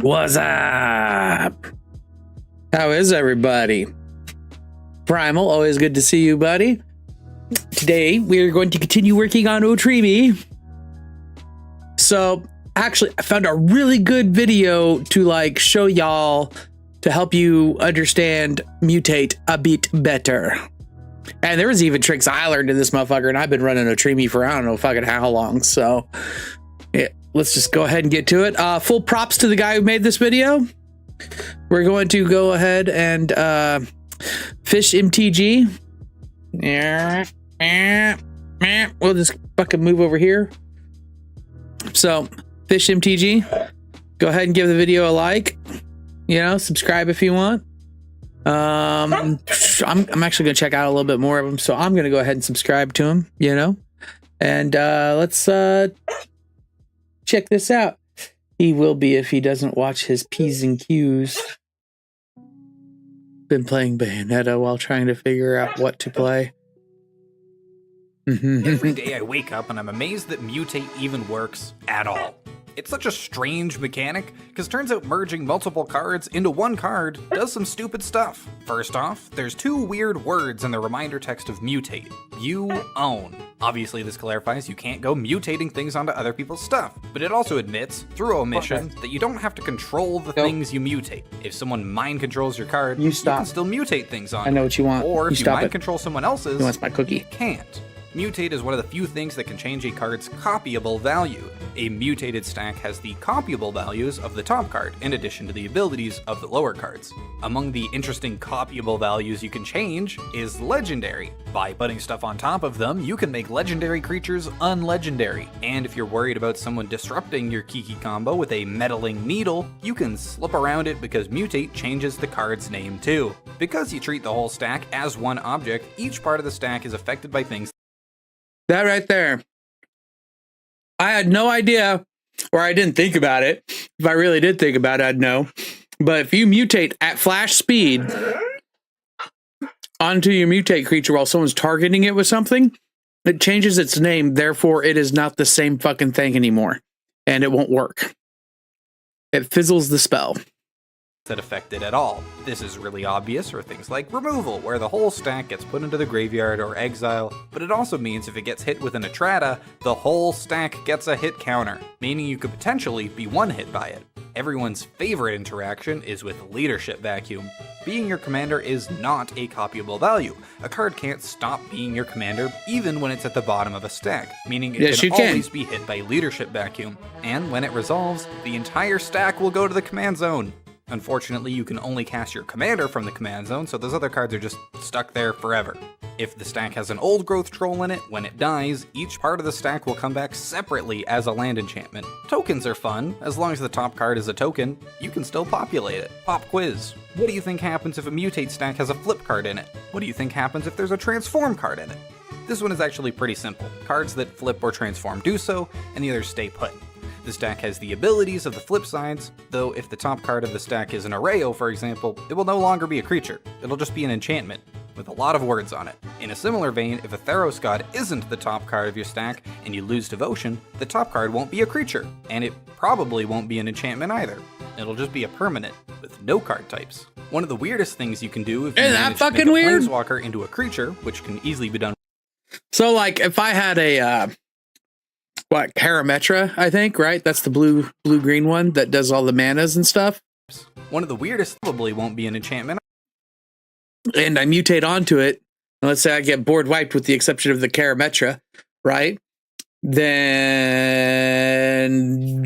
What's up? How is everybody? Primal, always good to see you, buddy. Today, we are going to continue working on Otrimi. So, actually, I found a really good video to like show y'all to help you understand mutate a bit better. And there was even tricks I learned in this motherfucker, and I've been running Otrimi for I don't know fucking how long. So yeah, let's just go ahead and get to it. Full props to the guy who made this video. We're going to go ahead and fish MTG. Yeah. We'll just fucking move over here. So fish MTG. Go ahead and give the video a like. You know, subscribe if you want. I'm actually gonna check out a little bit more of them, so I'm gonna go ahead and subscribe to him, you know, and let's check this out. He will be if he doesn't watch his P's and Q's. Been playing Bayonetta while trying to figure out what to play. Every day I wake up and I'm amazed that mutate even works at all. It's such a strange mechanic, because turns out merging multiple cards into one card does some stupid stuff. First off, there's two weird words in the reminder text of mutate. You own. Obviously this clarifies you can't go mutating things onto other people's stuff, but it also admits, through omission, that you don't have to control the things you mutate. If someone mind controls your card, you can still mutate things on it. I know what you want. Or if you mind control someone else's, he wants my cookie. You can't. Mutate is one of the few things that can change a card's copyable value. A mutated stack has the copyable values of the top card, in addition to the abilities of the lower cards. Among the interesting copyable values you can change is legendary. By putting stuff on top of them, you can make legendary creatures unlegendary. And if you're worried about someone disrupting your Kiki combo with a meddling needle, you can slip around it because mutate changes the card's name too. Because you treat the whole stack as one object, each part of the stack is affected by things. That right there. I had no idea, or I didn't think about it. If I really did think about it, I'd know. But if you mutate at flash speed onto your mutate creature while someone's targeting it with something, it changes its name. Therefore, it is not the same fucking thing anymore. And it won't work. It fizzles the spell. That affect it at all. This is really obvious for things like removal, where the whole stack gets put into the graveyard or exile, but it also means if it gets hit with an Etrata, the whole stack gets a hit counter, meaning you could potentially be one hit by it. Everyone's favorite interaction is with Leadership Vacuum. Being your commander is not a copyable value. A card can't stop being your commander even when it's at the bottom of a stack, meaning it can always be hit by Leadership Vacuum. And when it resolves, the entire stack will go to the command zone. Unfortunately, you can only cast your commander from the command zone, so those other cards are just stuck there forever. If the stack has an old growth troll in it, when it dies, each part of the stack will come back separately as a land enchantment. Tokens are fun. As long as the top card is a token, you can still populate it. Pop quiz. What do you think happens if a mutate stack has a flip card in it? What do you think happens if there's a transform card in it? This one is actually pretty simple. Cards that flip or transform do so, and the others stay put. The stack has the abilities of the flip sides, though if the top card of the stack is an Arreo, for example, it will no longer be a creature. It'll just be an enchantment, with a lot of words on it. In a similar vein, if a Theros God isn't the top card of your stack, and you lose Devotion, the top card won't be a creature, and it probably won't be an enchantment either. It'll just be a permanent, with no card types. One of the weirdest things you can do if you manage to make a Planeswalker into a creature, which can easily be done. So like, if I had a, Karametra, I think, right? That's the blue-green one that does all the manas and stuff. One of the weirdest probably won't be an enchantment. And I mutate onto it. And let's say I get board wiped with the exception of the Karametra, right? Then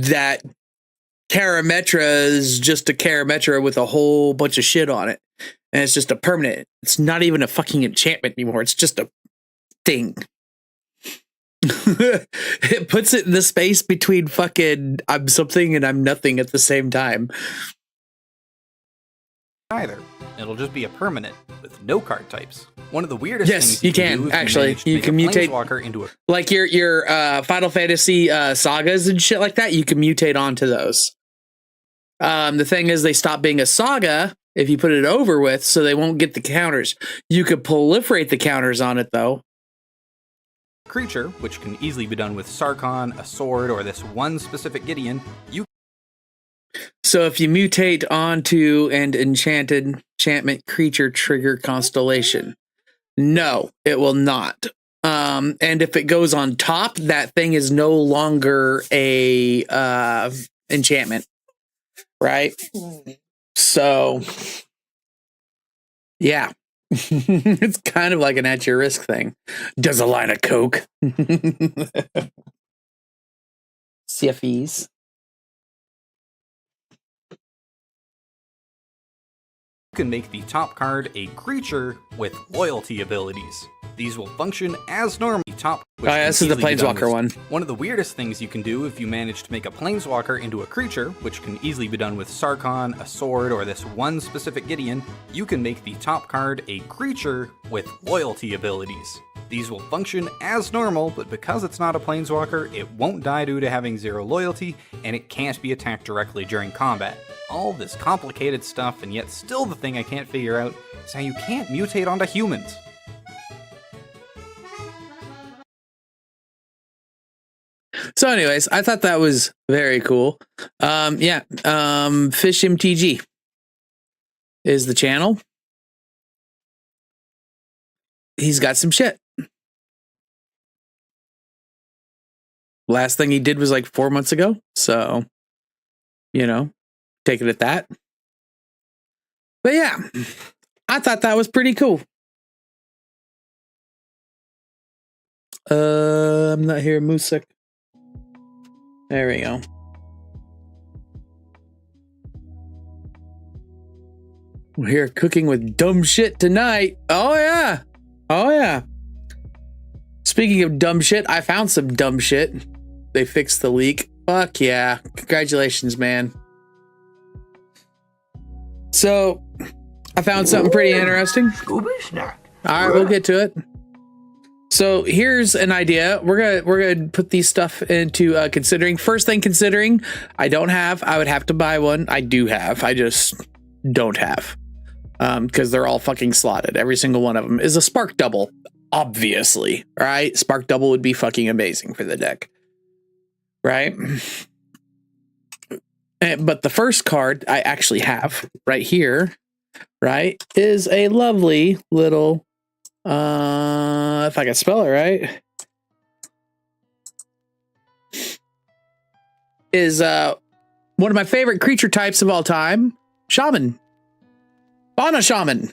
that Karametra is just a Karametra with a whole bunch of shit on it. And it's just a permanent. It's not even a fucking enchantment anymore. It's just a thing. It puts it in the space between fucking I'm something and I'm nothing at the same time. Either. It'll just be a permanent with no card types. One of the weirdest things you can actually you can mutate into a like your Final Fantasy sagas and shit like that. You can mutate onto those. The thing is, they stop being a saga if you put it over with, so they won't get the counters. You could proliferate the counters on it though. Creature, which can easily be done with Sarkhan, a sword, or this one specific Gideon. So if you mutate onto an enchantment creature trigger Constellation, no, it will not. And if it goes on top, that thing is no longer a enchantment, right? So, yeah, it's kind of like an at your risk thing. Does a line of coke. CFEs. You can make the top card a creature with loyalty abilities. These will function as normal. Top. Oh, yeah, this is the Planeswalker one. One of the weirdest things you can do if you manage to make a Planeswalker into a creature, which can easily be done with Sarkhan, a sword, or this one specific Gideon, you can make the top card a creature with loyalty abilities. These will function as normal, but because it's not a Planeswalker, it won't die due to having 0 loyalty, and it can't be attacked directly during combat. All this complicated stuff, and yet still the thing I can't figure out is how you can't mutate onto humans. So anyways, I thought that was very cool. Fish MTG is the channel. He's got some shit. Last thing he did was like 4 months ago. So, take it at that. But yeah, I thought that was pretty cool. I'm not hearing music. There we go. We're here cooking with dumb shit tonight. Oh yeah. Oh yeah. Speaking of dumb shit, I found some dumb shit. They fixed the leak. Fuck yeah. Congratulations, man. So, I found something pretty interesting. All right, we'll get to it. So here's an idea. We're gonna put these stuff into considering. First thing, considering I don't have. I would have to buy one. I do have. I just don't have because they're all fucking slotted. Every single one of them is a spark double. Obviously, right? Spark double would be fucking amazing for the deck, right? But the first card I actually have right here, right, is a lovely little. If I can spell it right, is one of my favorite creature types of all time, Shaman. Bana Shaman.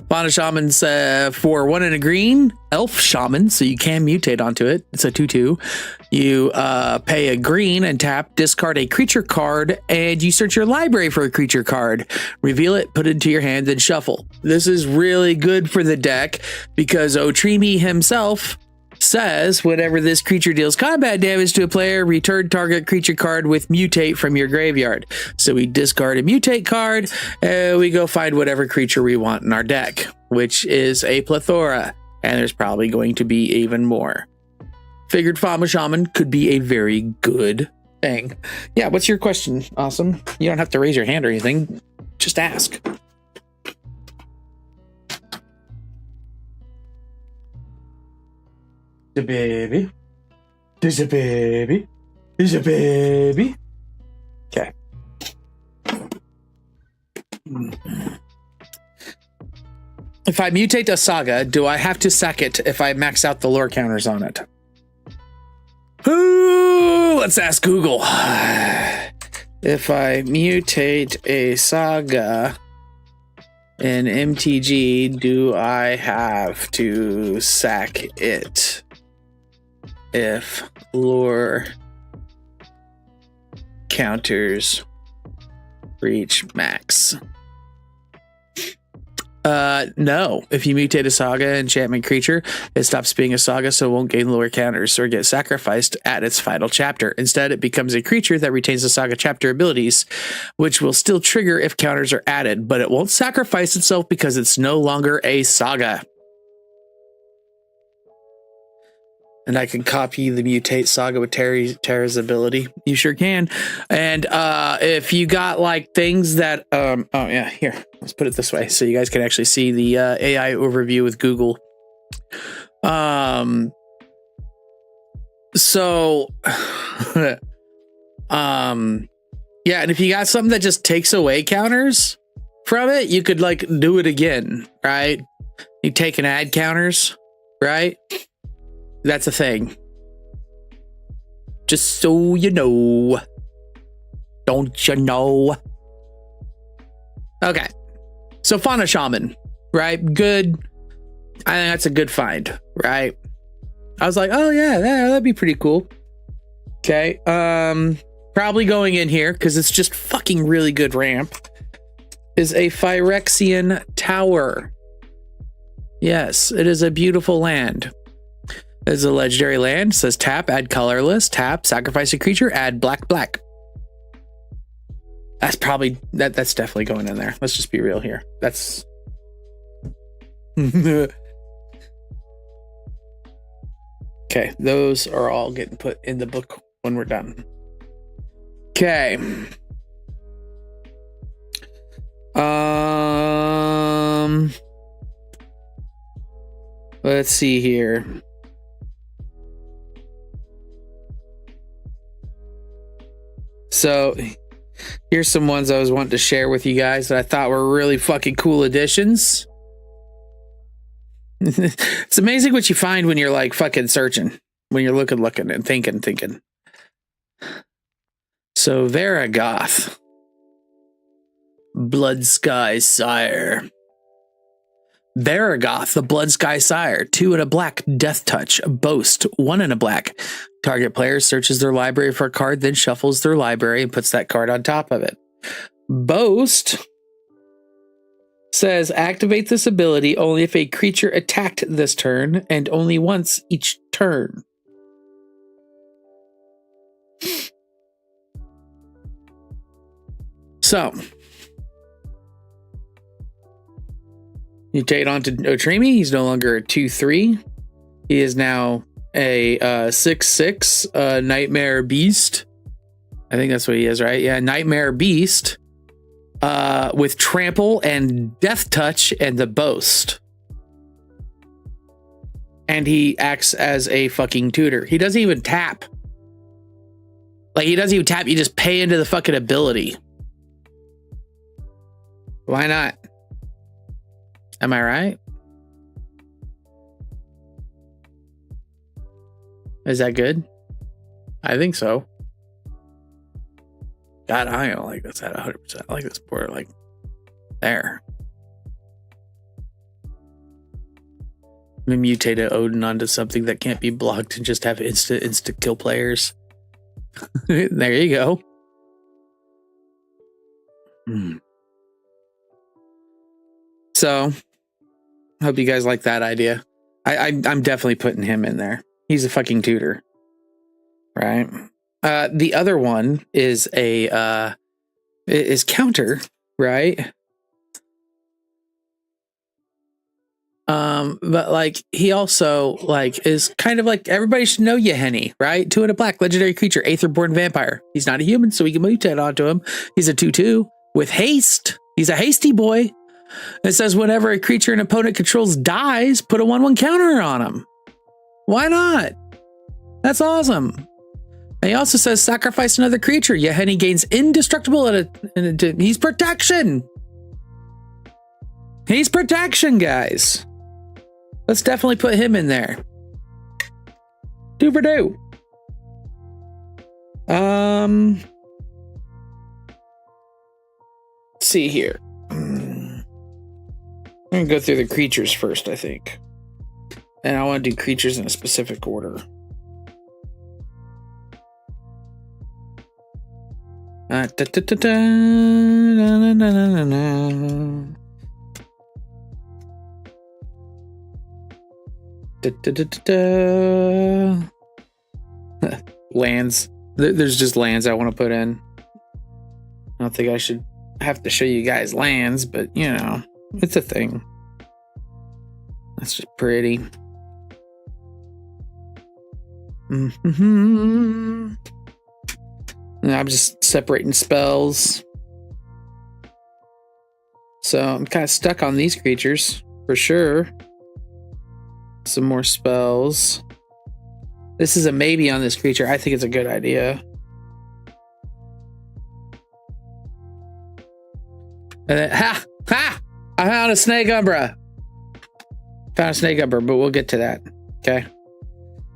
Bana Shaman's for 1 and a green, elf shaman, so you can mutate onto it. It's a 2/2. You pay a green and tap, discard a creature card, and you search your library for a creature card. Reveal it, put it into your hand, then shuffle. This is really good for the deck because Otrimi himself says whenever this creature deals combat damage to a player, return target creature card with mutate from your graveyard. So we discard a mutate card and we go find whatever creature we want in our deck, which is a plethora, and there's probably going to be even more. Figured Fama Shaman could be a very good thing. Yeah, what's your question? Awesome. You don't have to raise your hand or anything. Just ask. The baby. There's a baby. There's a baby. Okay. If I mutate a saga, do I have to sack it if I max out the lore counters on it? Ooh, let's ask Google. If I mutate a saga in MTG, do I have to sack it if lore counters reach max? No. If you mutate a saga enchantment creature, it stops being a saga, so it won't gain lore counters or get sacrificed at its final chapter. Instead, it becomes a creature that retains the saga chapter abilities, which will still trigger if counters are added, but it won't sacrifice itself because it's no longer a saga. And I can copy the mutate saga with Terra's ability. You sure can. And if you got like things that oh yeah, here, let's put it this way so you guys can actually see the AI overview with Google. So yeah, and if you got something that just takes away counters from it, you could like do it again, right? You taking ad counters, right? That's a thing. Just so you know. Don't you know? Okay. So Fauna Shaman, right? Good. I think that's a good find, right? I was like, oh yeah, that'd be pretty cool. Okay. Probably going in here, because it's just fucking really good ramp, is a Phyrexian Tower. Yes, it is a beautiful land. It is a legendary land. It says tap, add colorless, tap, sacrifice a creature, add black, black. That's probably, that's definitely going in there. Let's just be real here. That's... Okay, those are all getting put in the book when we're done. Okay. Let's see here. So here's some ones I was wanting to share with you guys that I thought were really fucking cool additions. It's amazing what you find when you're like fucking searching, when you're looking and thinking. So Varagoth, Blood Sky Sire. Varagoth, the Blood Sky Sire, 2 and a black, Death Touch, Boast, 1 and a black. Target player searches their library for a card, then shuffles their library and puts that card on top of it. Boast says activate this ability only if a creature attacked this turn and only once each turn. So, mutate onto Otrimi. He's no longer a 2/3. He is now a 6/6 Nightmare Beast. I think that's what he is, right? Yeah, Nightmare Beast. With Trample and Death Touch and the Boast. And he acts as a fucking tutor. He doesn't even tap. Like, he doesn't even tap. You just pay into the fucking ability. Why not? Am I right? Is that good? I think so. God, I don't like this at 100%. I like this more like there. We mutated Odin onto something that can't be blocked and just have instant kill players. There you go. So, hope you guys like that idea. I'm definitely putting him in there. He's a fucking tutor, right? The other one is is counter, right? But like he also like is kind of like everybody should know Yahenni, right? 2 and a black, legendary creature, Aetherborn vampire. He's not a human, so we can mutate onto him. He's a 2/2 with haste. He's a hasty boy. It says whenever a creature an opponent controls dies, put a 1/1 counter on him. Why not? That's awesome. And he also says sacrifice another creature. Yahenni gains indestructible he's protection. He's protection, guys. Let's definitely put him in there. Dooper-doo. Let's see here. I'm gonna go through the creatures first, I think. And I want to do creatures in a specific order. Lands. There's just lands I want to put in. I don't think I should have to show you guys lands, but you know, it's a thing. That's just pretty. I'm just separating spells. So I'm kind of stuck on these creatures for sure. Some more spells. This is a maybe on this creature. I think it's a good idea. And then, I found a Snake Umbra. Found a snake upper, but we'll get to that. Okay.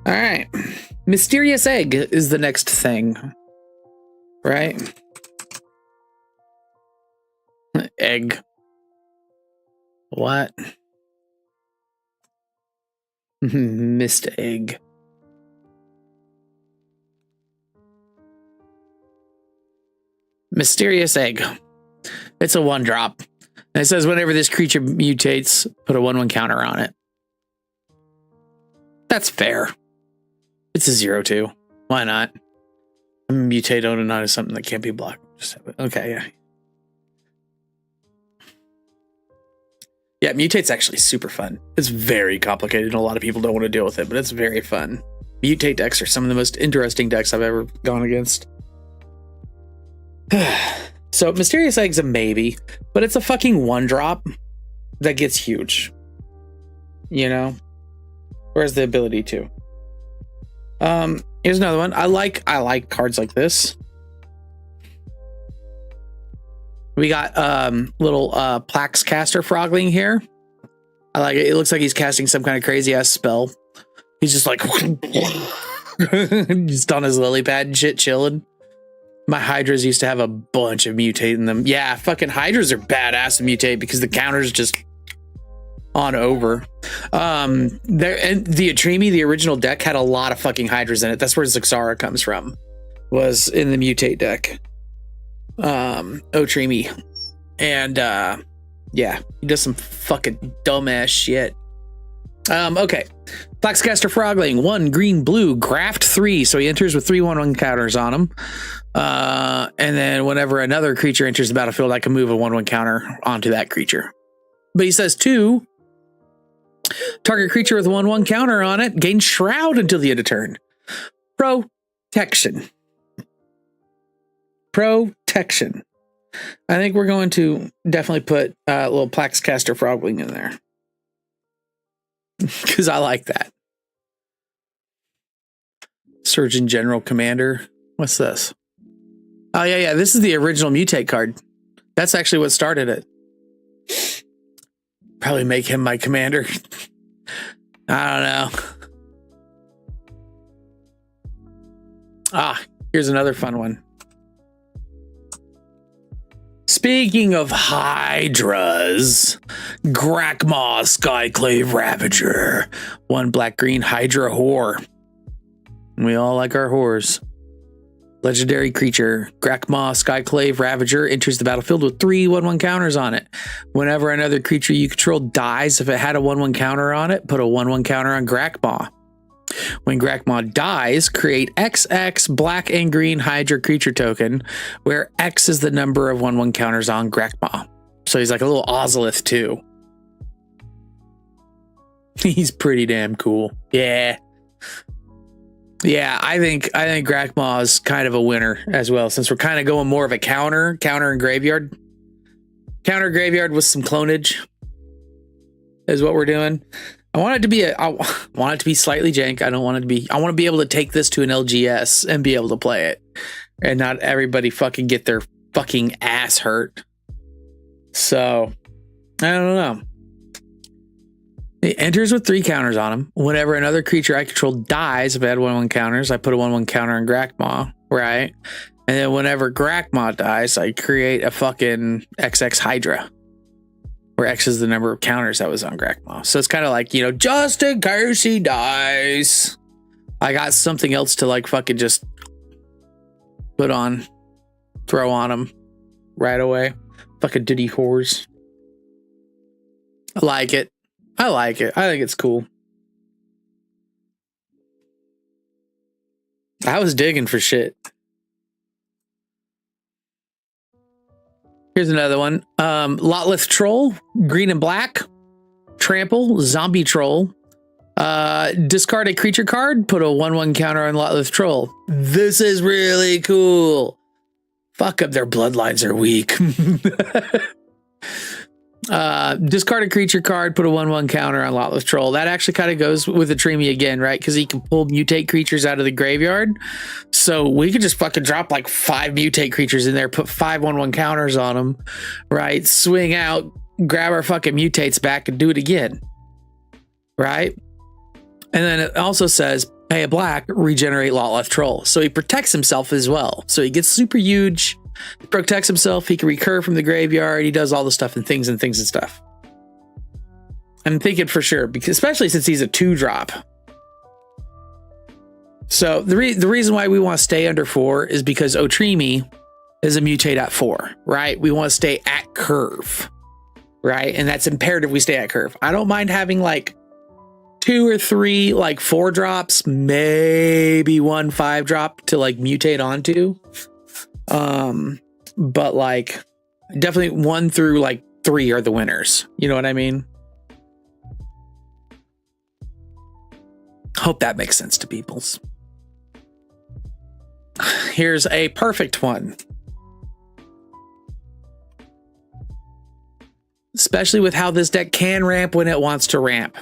All right. Mysterious egg is the next thing. Right? Egg. What? Missed egg. Mysterious egg. It's a 1-drop. And it says whenever this creature mutates, put a 1/1 counter on it. That's fair. It's a 0/2. Why not? Mutate Ononat is something that can't be blocked. Okay, yeah. Yeah, Mutate's actually super fun. It's very complicated and a lot of people don't want to deal with it, but it's very fun. Mutate decks are some of the most interesting decks I've ever gone against. So Mysterious Egg's a maybe, but it's a fucking 1-drop that gets huge. You know? Where's the ability to? Here's another one. I like cards like this. We got little Plax Caster Frogling here. I like it. It looks like he's casting some kind of crazy ass spell. He's just like just on his lily pad and shit chilling. My Hydras used to have a bunch of mutate in them. Yeah, fucking Hydras are badass to mutate because the counter's just on over. There and the Atremi, the original deck, had a lot of fucking Hydras in it. That's where Zixara comes from. Was in the mutate deck. Atremi. And yeah, he does some fucking dumbass shit. Okay. Plaxcaster Frogling, 1 green blue, graft 3. So he enters with 3 1/1 counters on him. And then whenever another creature enters the battlefield, I can move a 1/1 counter onto that creature. But he says 2. Target creature with a 1/1 counter on it gains Shroud until the end of turn. Protection. Protection. I think we're going to definitely put a little Plaxcaster Frogling in there. Because I like that. Surgeon General Commander. What's this? Oh, yeah. This is the original Mutate card. That's actually what started it. Probably make him my commander. I don't know. Here's another fun one. Speaking of Hydras, Grakmaw Skyclave Ravager. 1 black-green Hydra whore. We all like our whores. Legendary creature. Grakmaw Skyclave Ravager enters the battlefield with 3 1/1 counters on it. Whenever another creature you control dies, if it had a 1/1 counter on it, put a 1/1 counter on Grakmaw. When Grakmaw dies, create XX black and green Hydra creature token, where X is the number of 1/1 counters on Grakmaw. So he's like a little Ozolith too. He's pretty damn cool. Yeah. Yeah, I think Grakmaw is kind of a winner as well, since we're kind of going more of a counter and graveyard. Counter graveyard with some clonage is what we're doing. I want it to be slightly jank. I want to be able to take this to an LGS and be able to play it. And not everybody fucking get their fucking ass hurt. So, I don't know. It enters with 3 counters on him. Whenever another creature I control dies, if I had 1/1 counters, I put a 1/1 counter on Grakmaw, right? And then whenever Grakmaw dies, I create a fucking XX Hydra, where X is the number of counters that was on Grakmaw. So it's kind of like, just in case he dies, I got something else to like fucking just throw on him right away. Fucking diddy whores. I like it. I think it's cool. I was digging for shit. Here's another one. Lotleth Troll, green and black. Trample, zombie troll. Discard a creature card, put a 1/1 counter on Lotleth Troll. This is really cool. Fuck up, their bloodlines are weak. Discard a creature card, put a 1/1 counter on Lotleth Troll. That actually kind of goes with Atremi again, right? Because he can pull mutate creatures out of the graveyard. So we could just fucking drop like 5 mutate creatures in there, put 5 1/1 counters on them, right? Swing out, grab our fucking mutates back and do it again. right? And then it also says, pay a black, regenerate Lot Troll. So he protects himself as well. So he gets super huge, he protects himself, he can recur from the graveyard, he does all the stuff and things and stuff. I'm thinking for sure, because especially since he's a 2-drop. So the reason why we want to stay under 4 is because Otrimi is a mutate at 4, right? We want to stay at curve, right? And that's imperative we stay at curve. I don't mind having like 2 or 3 like 4-drops, maybe 1 5-drop to like mutate onto. But like definitely 1 through like 3 are the winners. You know what I mean? Hope that makes sense to peoples. Here's a perfect one. Especially with how this deck can ramp when it wants to ramp.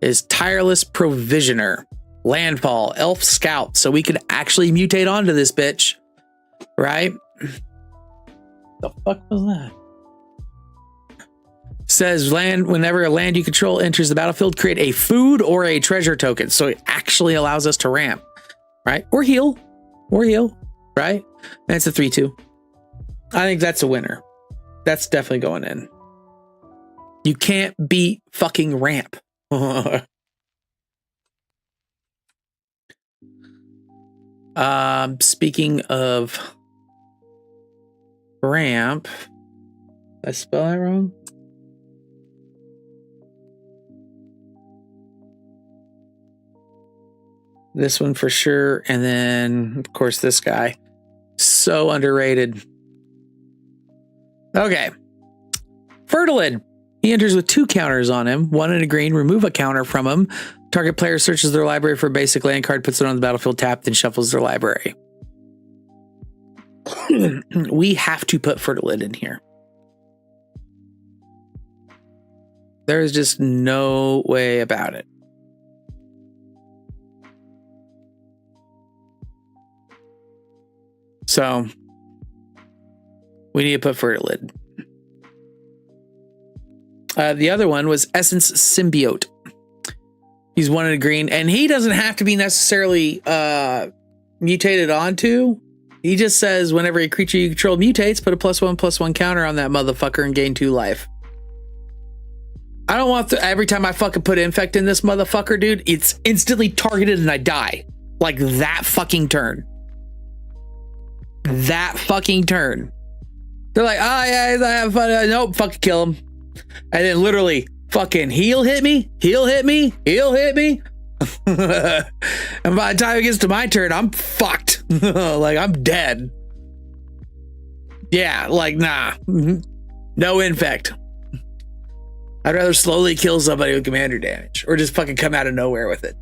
Is Tireless Provisioner. Landfall, Elf Scout. So we could actually mutate onto this bitch. Right? The fuck was that? Says land, whenever a land you control enters the battlefield, create a food or a treasure token. So it actually allows us to ramp. Right? Or heal. Right? And it's a 3/2. I think that's a winner. That's definitely going in. You can't beat fucking ramp. Speaking of ramp, did I spell that wrong? This one for sure. And then, of course, this guy. So underrated. Okay. Fertilid. He enters with 2 counters on him. 1 in a green. Remove a counter from him. Target player searches their library for a basic land card, puts it on the battlefield tapped, then shuffles their library. We have to put Fertilid in here. There is just no way about it. So we need to put Fertilid. The other one was Essence Symbiote. He's 1 in a green, and he doesn't have to be necessarily mutated onto. He just says whenever a creature you control mutates, put a +1/+1 counter on that motherfucker and gain 2 life. I don't want every time I fucking put infect in this motherfucker, dude, it's instantly targeted and I die. Like that fucking turn. That fucking turn. They're like, oh yeah, I have fun. Nope, fucking kill him. And then literally fucking heal hit me. And by the time it gets to my turn, I'm fucked. Like I'm dead. Yeah, like nah. No infect. I'd rather slowly kill somebody with commander damage or just fucking come out of nowhere with it.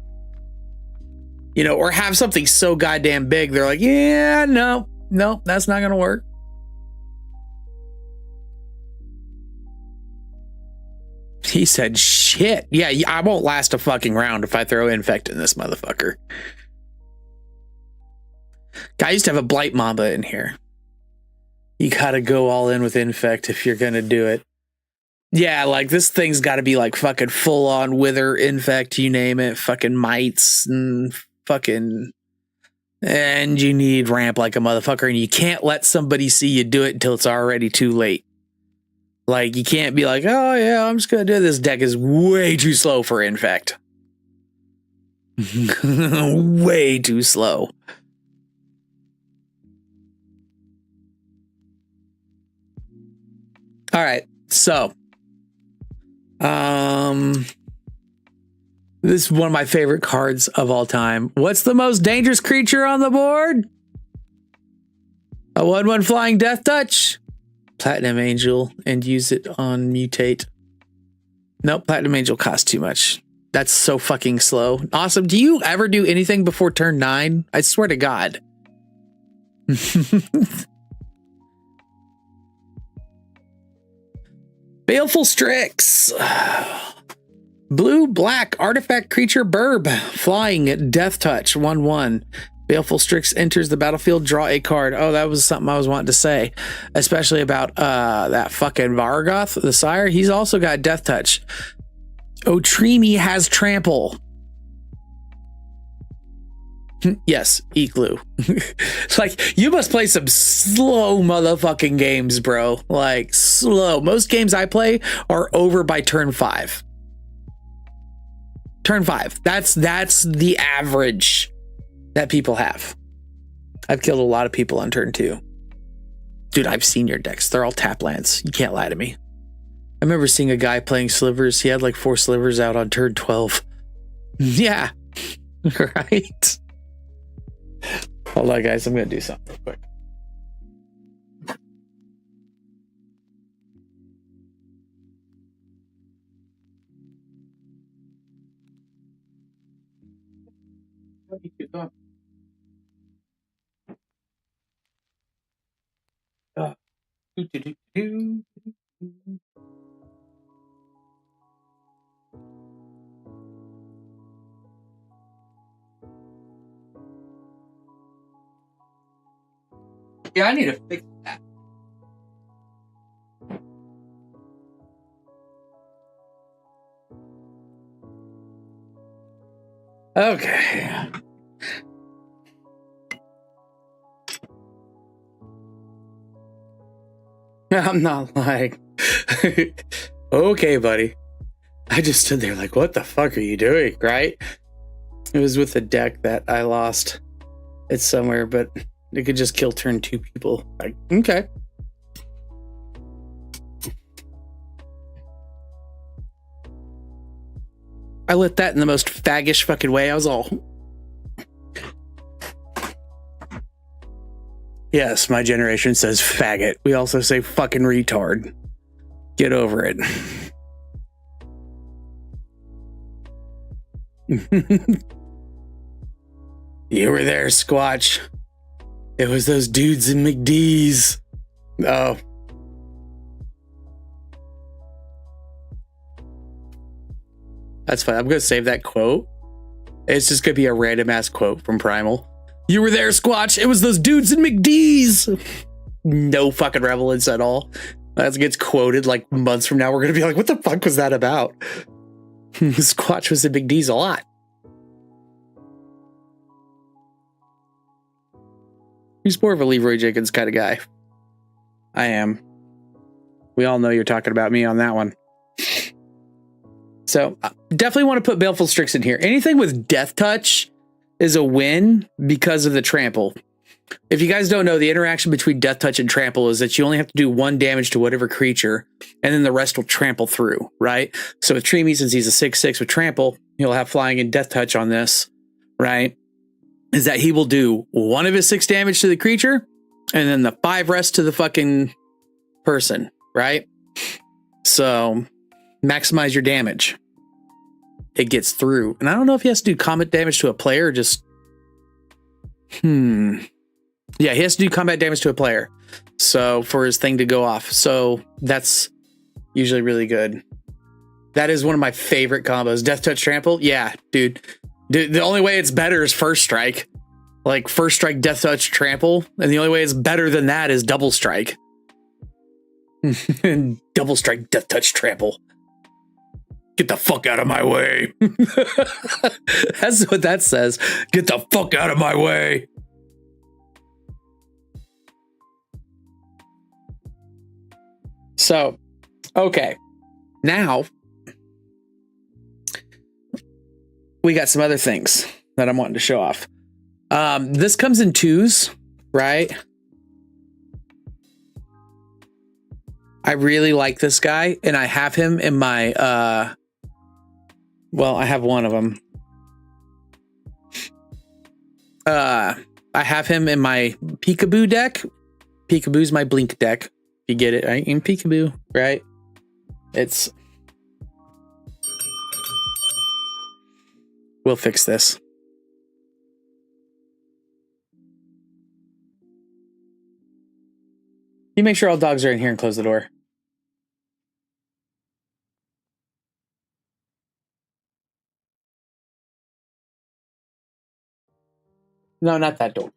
You know, or have something so goddamn big, they're like, yeah, no, that's not gonna work. He said, shit. Yeah, I won't last a fucking round if I throw infect in this motherfucker. I used to have a blight mamba in here. You gotta go all in with infect if you're gonna do it. Yeah, like this thing's gotta be like fucking full on wither, infect, you name it, fucking mites and fucking, and you need ramp like a motherfucker, and you can't let somebody see you do it until it's already too late. Like you can't be like, oh yeah, I'm just gonna do it. This deck is way too slow for infect. Way too slow. All right, so this is one of my favorite cards of all time. What's the most dangerous creature on the board? A 1/1 flying death touch. Platinum Angel, and use it on mutate. Nope, Platinum Angel costs too much. That's so fucking slow. Awesome. Do you ever do anything before turn 9? I swear to God. Baleful Strix. Blue, black, artifact creature burb. Flying, death touch, 1/1. Baleful Strix enters the battlefield, draw a card. Oh, that was something I was wanting to say. Especially about that fucking Vargoth, the Sire. He's also got death touch. Oh, Treemy has trample. Yes, eat glue. Like, you must play some slow motherfucking games, bro. Like, slow. Most games I play are over by turn 5. Turn 5. That's the average that people have. I've killed a lot of people on turn 2. Dude, I've seen your decks. They're all tap lands. You can't lie to me. I remember seeing a guy playing slivers. He had like 4 slivers out on turn 12. Yeah. Right? Hold on, guys. I'm going to do something real quick. Yeah, I need to fix that. Okay. I'm not like, okay, buddy. I just stood there like, what the fuck are you doing, right? It was with a deck that I lost. It's somewhere, but it could just kill turn 2 people. Like, okay. I lit that in the most faggish fucking way. I was all... Yes, my generation says faggot. We also say fucking retard. Get over it. You were there, Squatch. It was those dudes in McD's. Oh. That's fine. I'm going to save that quote. It's just going to be a random ass quote from Primal. You were there, Squatch. It was those dudes in McD's. No fucking relevance at all. That gets quoted like months from now. We're going to be like, what the fuck was that about? Squatch was in McD's a lot. He's more of a Leroy Jenkins kind of guy. I am. We all know you're talking about me on that one. So definitely want to put Baleful Strix in here. Anything with Death Touch is a win because of the trample. If you guys don't know, the interaction between Death Touch and trample is that you only have to do 1 damage to whatever creature, and then the rest will trample through, right? So with Treemy, since he's a 6/6 with trample, he'll have flying and Death Touch on this, right? Is that he will do 1 of his 6 damage to the creature, and then the 5 rest to the fucking person, right? So maximize your damage. It gets through. And I don't know if he has to do combat damage to a player or just... Yeah, he has to do combat damage to a player. So for his thing to go off. So that's usually really good. That is one of my favorite combos. Death Touch Trample. Yeah, dude. The only way it's better is First Strike. Like First Strike, Death Touch, Trample. And the only way it's better than that is Double Strike. Double Strike, Death Touch, Trample. Get the fuck out of my way. That's what that says. Get the fuck out of my way. So, okay. Now, we got some other things that I'm wanting to show off. This comes in 2s, right? I really like this guy, and I have him in my... Well, I have one of them. I have him in my Peekaboo deck. Peekaboo's my Blink deck. You get it, right? In Peekaboo, right? It's... We'll fix this. You make sure all dogs are in here and close the door. No, not that door.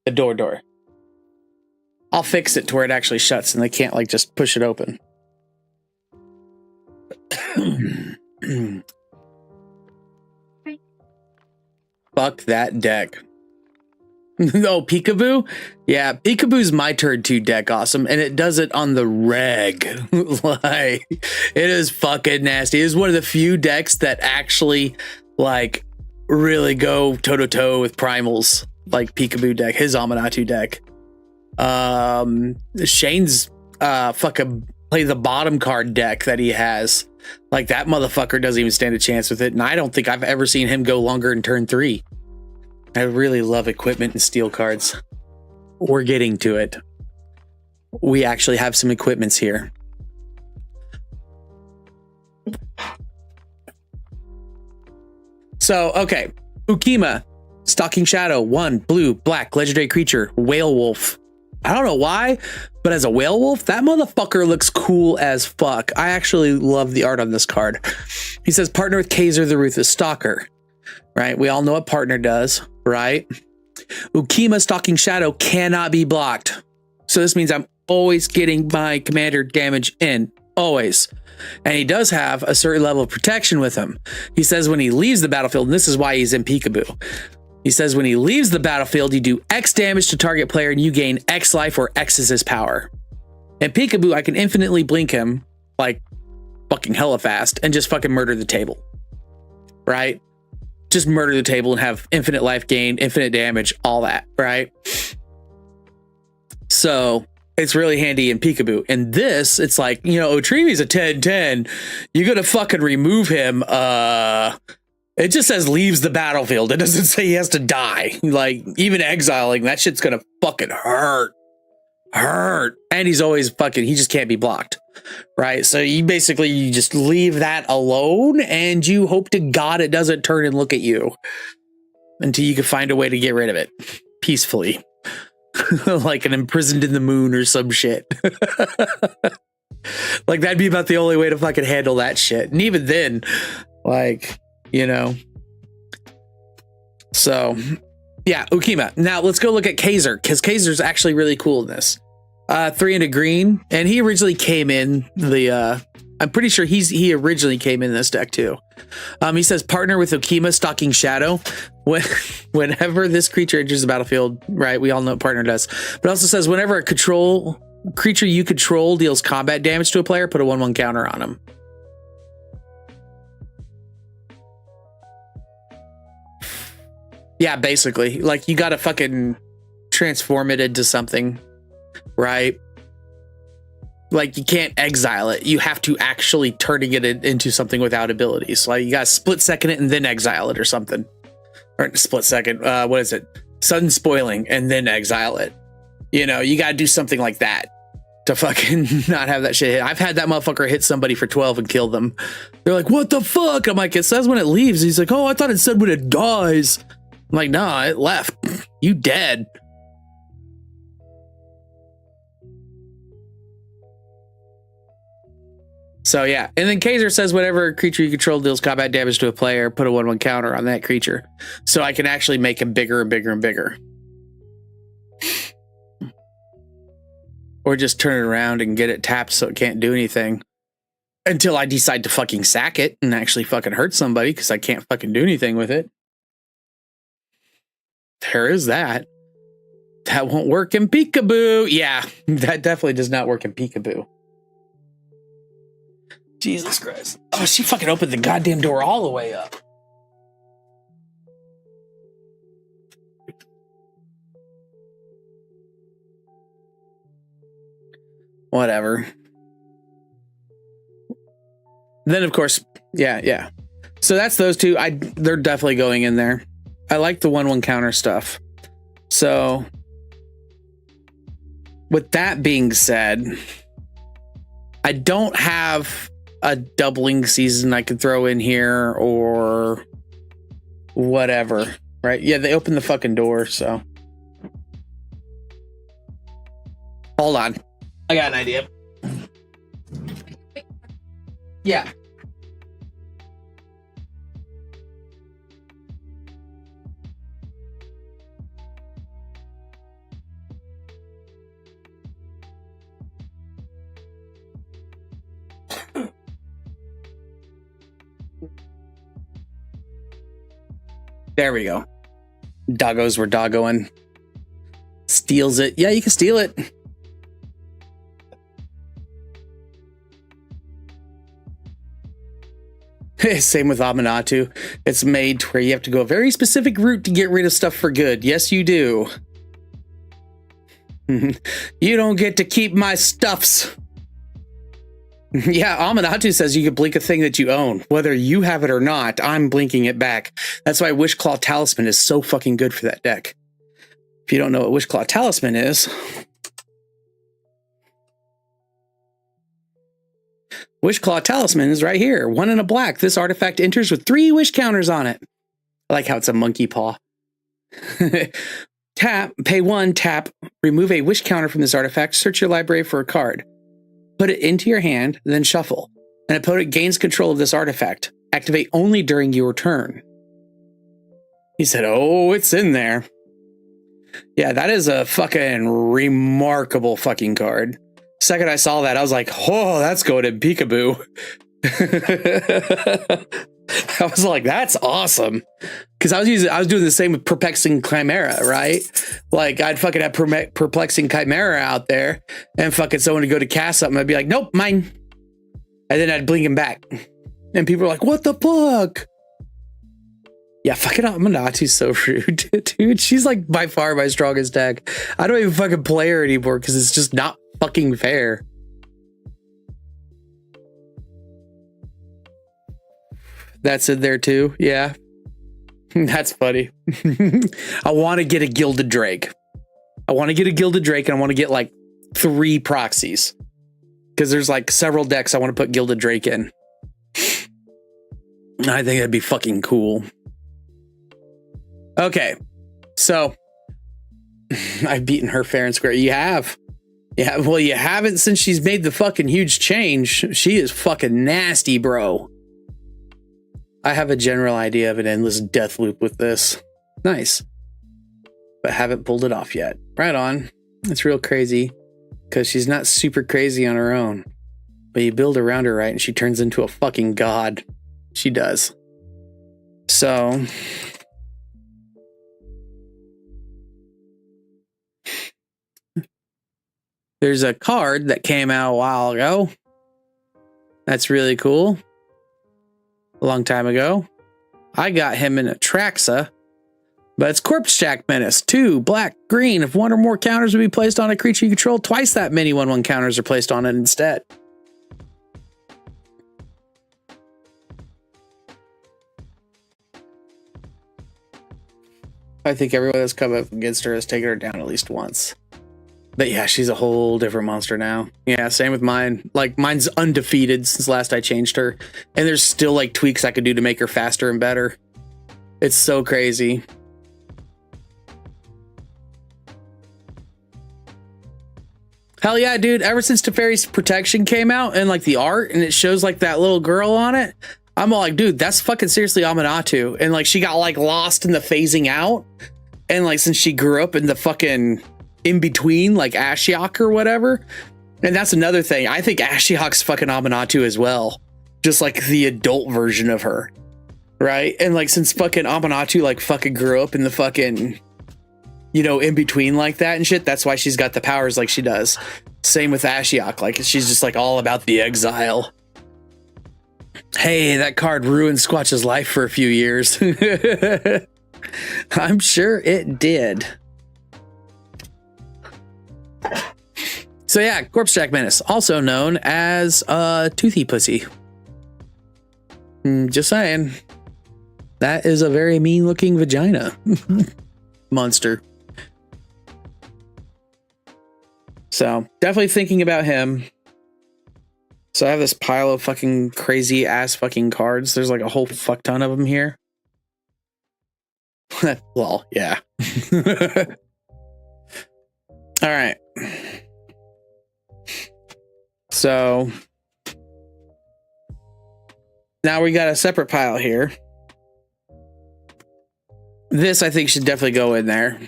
The door. I'll fix it to where it actually shuts and they can't like just push it open. Fuck that deck. Oh, Peekaboo? Yeah, Peekaboo's my turn 2 deck awesome, and it does it on the reg. Like, it is fucking nasty. It is one of the few decks that actually, like, really go toe-to-toe with primals, like Peekaboo deck, his Amanatu deck. Shane's fucking play the bottom card deck that he has. Like, that motherfucker doesn't even stand a chance with it, and I don't think I've ever seen him go longer in turn 3. I really love equipment and steel cards. We're getting to it. We actually have some equipments here. So, okay. Ukima, Stalking Shadow, 1, blue, black, legendary creature, whale wolf. I don't know why, but as a whale wolf, that motherfucker looks cool as fuck. I actually love the art on this card. He says, partner with Kaiser the Ruthless Stalker. Right? We all know what partner does, right? Ukima Stalking Shadow cannot be blocked. So this means I'm always getting my commander damage in. Always. And he does have a certain level of protection with him. He says when he leaves the battlefield, and this is why he's in Peekaboo. He says when he leaves the battlefield, you do X damage to target player and you gain X life, where X is his power. And Peekaboo, I can infinitely blink him like fucking hella fast and just fucking murder the table. Right? Just murder the table and have infinite life gain, infinite damage, all that, right? So it's really handy in Peekaboo. And this, it's like, you know, Otrimi's a 10-10. You're gonna fucking remove him. It just says leaves the battlefield. It doesn't say he has to die. Like, even exiling, that shit's gonna fucking hurt. And he's always fucking, he just can't be blocked. Right? So you just leave that alone and you hope to God it doesn't turn and look at you until you can find a way to get rid of it peacefully. Like an imprisoned in the moon or some shit. Like, that'd be about the only way to fucking handle that shit. And even then, like, you know. So, yeah, Ukima. Now let's go look at Kaiser, because Kaiser's actually really cool in this. 3 and a green, and he originally came in the I'm pretty sure he originally came in this deck too. He says partner with Ukima Stalking Shadow. Whenever this creature enters the battlefield, right? We all know what partner does. But it also says whenever a creature you control deals combat damage to a player, put a 1/1 counter on him. Yeah, basically, like, you gotta fucking transform it into something. Right? Like, you can't exile it. You have to actually turning it into something without abilities. Like, you gotta split second it and then exile it or something. Or split second, what is it? Sudden spoiling and then exile it. You know, you gotta do something like that to fucking not have that shit hit. I've had that motherfucker hit somebody for 12 and kill them. They're like, what the fuck? I'm like, it says when it leaves. He's like, oh, I thought it said when it dies. I'm like, nah, it left. You dead. So yeah, and then Kaiser says whenever a creature you control deals combat damage to a player, put a 1/1 counter on that creature. So I can actually make him bigger and bigger and bigger. Or just turn it around and get it tapped so it can't do anything. Until I decide to fucking sack it and actually fucking hurt somebody because I can't fucking do anything with it. There is that. That won't work in Peekaboo. Yeah, that definitely does not work in Peekaboo. Jesus Christ. Oh, she fucking opened the goddamn door all the way up. Whatever. Then, of course, yeah. So that's those two. They're definitely going in there. I like the 1/1 counter stuff. So, with that being said, I don't have a doubling season I could throw in here or whatever, right? Yeah, they opened the fucking door, so. Hold on. I got an idea. Yeah. There we go. Doggos were doggoing. Steals it. Yeah, you can steal it. Same with Amanatu. It's made to where you have to go a very specific route to get rid of stuff for good. Yes, you do. You don't get to keep my stuffs. Yeah, Amanatu says you can blink a thing that you own. Whether you have it or not, I'm blinking it back. That's why Wishclaw Talisman is so fucking good for that deck. If you don't know what Wishclaw Talisman is, Wishclaw Talisman is right here. 1 and a black. This artifact enters with 3 wish counters on it. I like how it's a monkey paw. Tap, pay 1, tap, remove a wish counter from this artifact, search your library for a card. Put it into your hand, then shuffle. An opponent gains control of this artifact. Activate only during your turn. He said, oh, it's in there. Yeah, that is a fucking remarkable fucking card. Second I saw that, I was like, oh, that's going in peekaboo. I was like, that's awesome. Because I was doing the same with Perplexing Chimera, right? Like, I'd fucking have Perplexing Chimera out there, and fucking someone would go to cast something, I'd be like, nope, mine. And then I'd blink him back. And people are like, what the fuck? Yeah, fucking Amanatu's so rude, dude. She's like by far my strongest deck. I don't even fucking play her anymore because it's just not fucking fair. That's in there too. Yeah. That's funny. I want to get a Gilded Drake. And I want to get like 3 proxies. Because there's like several decks I want to put Gilded Drake in. I think that'd be fucking cool. Okay. So I've beaten her fair and square. You have. Yeah, well, you haven't since she's made the fucking huge change. She is fucking nasty, bro. I have a general idea of an endless death loop with this. Nice. But haven't pulled it off yet. Right on. It's real crazy. Because she's not super crazy on her own. But you build around her right and she turns into a fucking god. She does. So... there's a card that came out a while ago. That's really cool. A long time ago. I got him in Atraxa. But it's Corpse Jack Menace. 2, black, green. If 1 or more counters would be placed on a creature you control, twice that many 1/1 counters are placed on it instead. I think everyone that's come up against her has taken her down at least once. But yeah, she's a whole different monster now. Yeah, same with mine. Like, mine's undefeated since last I changed her. And there's still, like, tweaks I could do to make her faster and better. It's so crazy. Hell yeah, dude. Ever since Teferi's Protection came out and, like, the art, and it shows, like, that little girl on it, I'm all like, dude, that's fucking seriously Amanatu. And, like, she got, like, lost in the phasing out. And, like, since she grew up in the fucking... in between, like Ashiok or whatever. And that's another thing. I think Ashiok's fucking Amanatu as well. Just like the adult version of her. Right? And like since fucking Amanatu like fucking grew up in the fucking, you know, in between like that and shit, that's why she's got the powers like she does. Same with Ashiok. Like she's just like all about the exile. Hey, that card ruined Squatch's life for a few years. I'm sure it did. So yeah, Corpse Jack Menace, also known as Toothy Pussy. Just saying. That is a very mean looking vagina. Monster. So definitely thinking about him. So I have this pile of fucking crazy ass fucking cards. There's like a whole fuck ton of them here. Well, yeah. All right. So now we got a separate pile here. This I think should definitely go in there.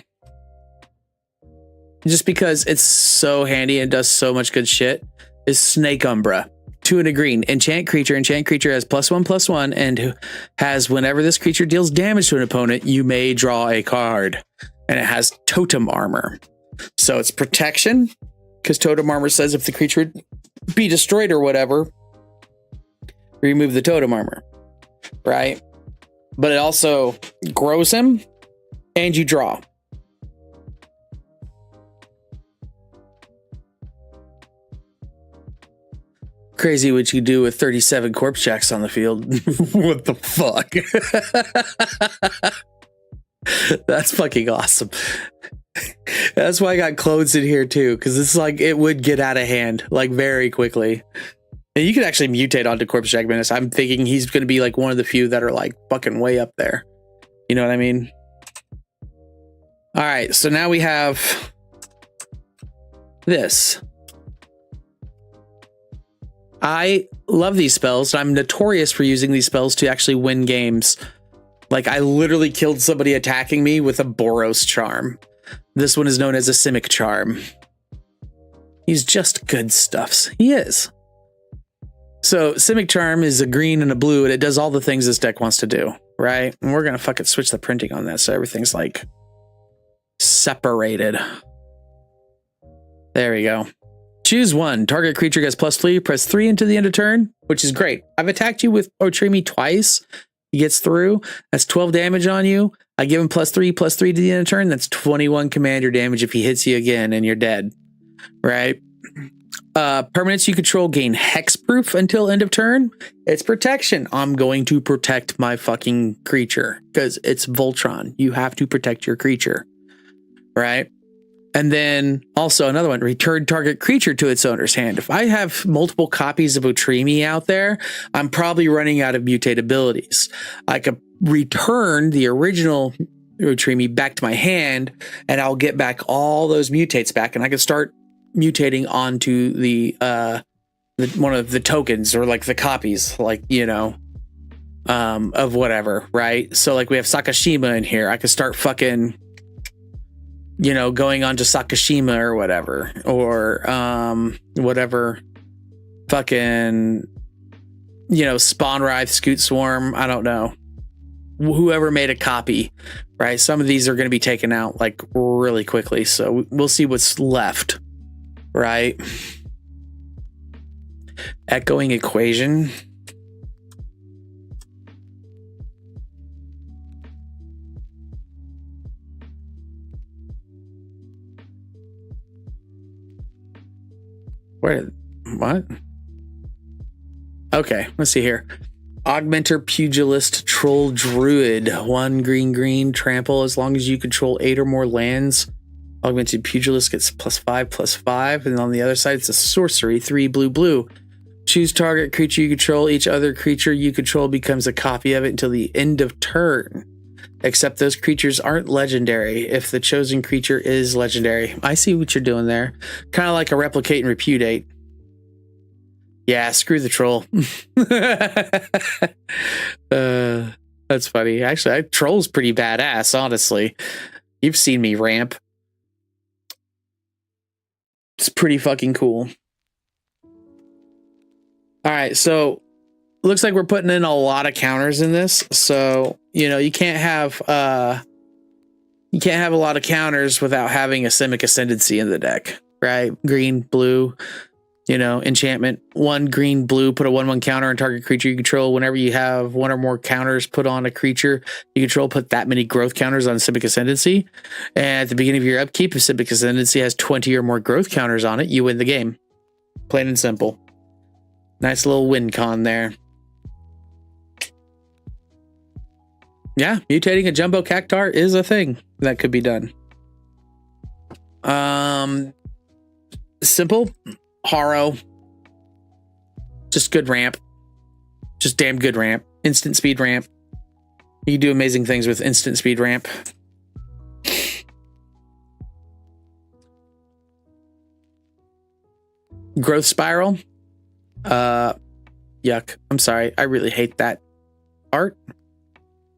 Just because it's so handy and does so much good shit. Is Snake Umbra. 2 and a green. Enchant creature has +1/+1, and has whenever this creature deals damage to an opponent, you may draw a card. And it has totem armor. So it's protection, because totem armor says if the creature be destroyed or whatever, remove the totem armor, right? But it also grows him, and you draw. Crazy what you do with 37 corpse jacks on the field. What the fuck? That's fucking awesome. That's why I got clothes in here too, because it's like it would get out of hand like very quickly. And you could actually mutate onto Corpse Jack Menace. I'm thinking he's going to be like one of the few that are like fucking way up there. You know what I mean? All right, so now we have this. I love these spells. I'm notorious for using these spells to actually win games. Like I literally killed somebody attacking me with a Boros charm. This one is known as a Simic charm. He's just good stuffs. He is. So Simic charm is a green and a blue, and it does all the things this deck wants to do, right? And we're gonna fucking switch the printing on that so everything's like separated. There we go. Choose one. Target creature gets +3. Press 3 into the end of turn, which is great. I've attacked you with Otrimi twice. He gets through. That's 12 damage on you. I give him +3/+3 to the end of turn. That's 21 commander damage if he hits you again and you're dead. Right? Permanents you control gain hexproof until end of turn. It's protection. I'm going to protect my fucking creature because it's Voltron. You have to protect your creature. Right? And then also another one, return target creature to its owner's hand. If I have multiple copies of Otrimi out there, I'm probably running out of mutate abilities. I could return the original Otrimi back to my hand, and I'll get back all those mutates back, and I can start mutating onto the one of the tokens or like the copies, like, you know, of whatever, right? So like we have Sakashima in here. I could start fucking, you know, going on to Sakashima or whatever, or whatever fucking, you know, Spawn Writhe, Scoot Swarm, I don't know. Whoever made a copy, right? Some of these are going to be taken out like really quickly, so we'll see what's left, right? Echoing Equation. What? Okay, let's see here. Augmenter, Pugilist, Troll, Druid. 1 green, trample. As long as you control 8 or more lands, Augmented Pugilist gets +5/+5. And on the other side, it's a sorcery. 3 blue. Choose target creature you control. Each other creature you control becomes a copy of it until the end of turn. Except those creatures aren't legendary if the chosen creature is legendary. I see what you're doing there. Kind of like a replicate and repudiate. Yeah, screw the troll. That's funny. Actually, troll's pretty badass, honestly. You've seen me ramp. It's pretty fucking cool. All right, so looks like we're putting in a lot of counters in this. So, you know, you can't have a lot of counters without having a Simic Ascendancy in the deck, right? Green, blue, you know, enchantment. 1 green, blue, put a 1/1 counter on target creature you control. Whenever you have 1 or more counters put on a creature you control, put that many growth counters on Simic Ascendancy. And at the beginning of your upkeep, if Simic Ascendancy has 20 or more growth counters on it, you win the game. Plain and simple. Nice little win con there. Yeah, mutating a Jumbo Cactuar is a thing that could be done. Simple. Haro. Just good ramp. Just damn good ramp. Instant speed ramp. You can do amazing things with instant speed ramp. Growth Spiral. Yuck. I'm sorry. I really hate that art.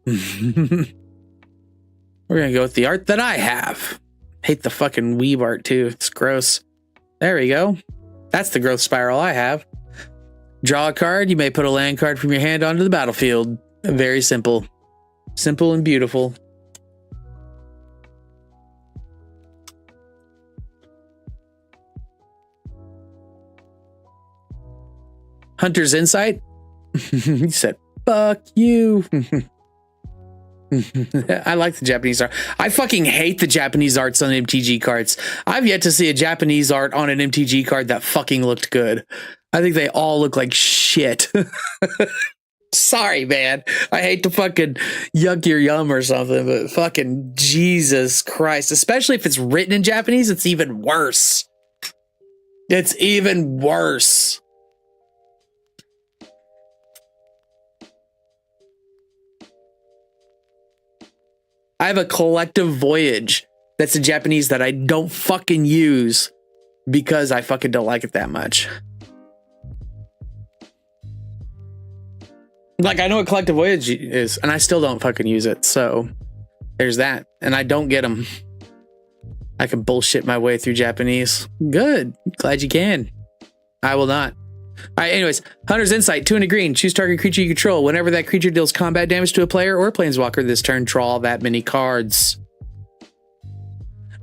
We're gonna go with the art that I have. Hate the fucking weeb art too. It's gross. There we go. That's the growth spiral I have. Draw a card. You may put a land card from your hand onto the battlefield. Very simple. Simple and beautiful. Hunter's Insight. He said, fuck you. I like the Japanese art. I fucking hate the Japanese arts on MTG cards. I've yet to see a Japanese art on an MTG card that fucking looked good. I think they all look like shit. Sorry, man. I hate to fucking yuck your yum or something, but fucking Jesus Christ. Especially if it's written in Japanese, it's even worse. It's even worse. I have a collective voyage that's in Japanese that I don't fucking use because I fucking don't like it that much. Like, I know what collective voyage is, and I still don't fucking use it. So there's that. And I don't get them. I can bullshit my way through Japanese. Good. Glad you can. I will not. All right, anyways, Hunter's Insight, 2 and a green. Choose target creature you control. Whenever that creature deals combat damage to a player or planeswalker this turn, draw that many cards.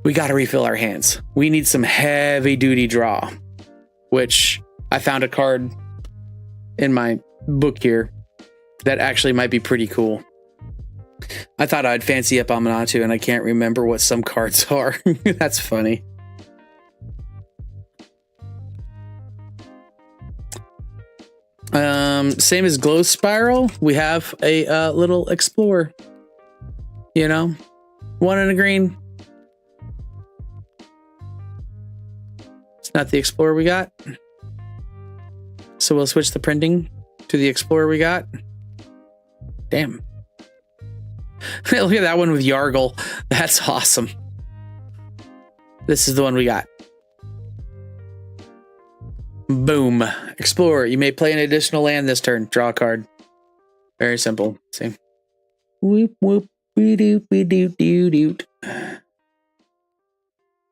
We got to refill our hands. We need some heavy duty draw, which I found a card in my book here that actually might be pretty cool. I thought I'd fancy up Amanatu, and I can't remember what some cards are. That's funny. Same as Glow Spiral, we have a little Explorer. You know, 1 and a green. It's not the Explorer we got. So we'll switch the printing to the Explorer we got. Damn. Look at that one with Yargle. That's awesome. This is the one we got. Boom. Explorer. You may play an additional land this turn. Draw a card. Very simple. See. Whoop, whoop, wee-doop, wee-doop, doo-doot.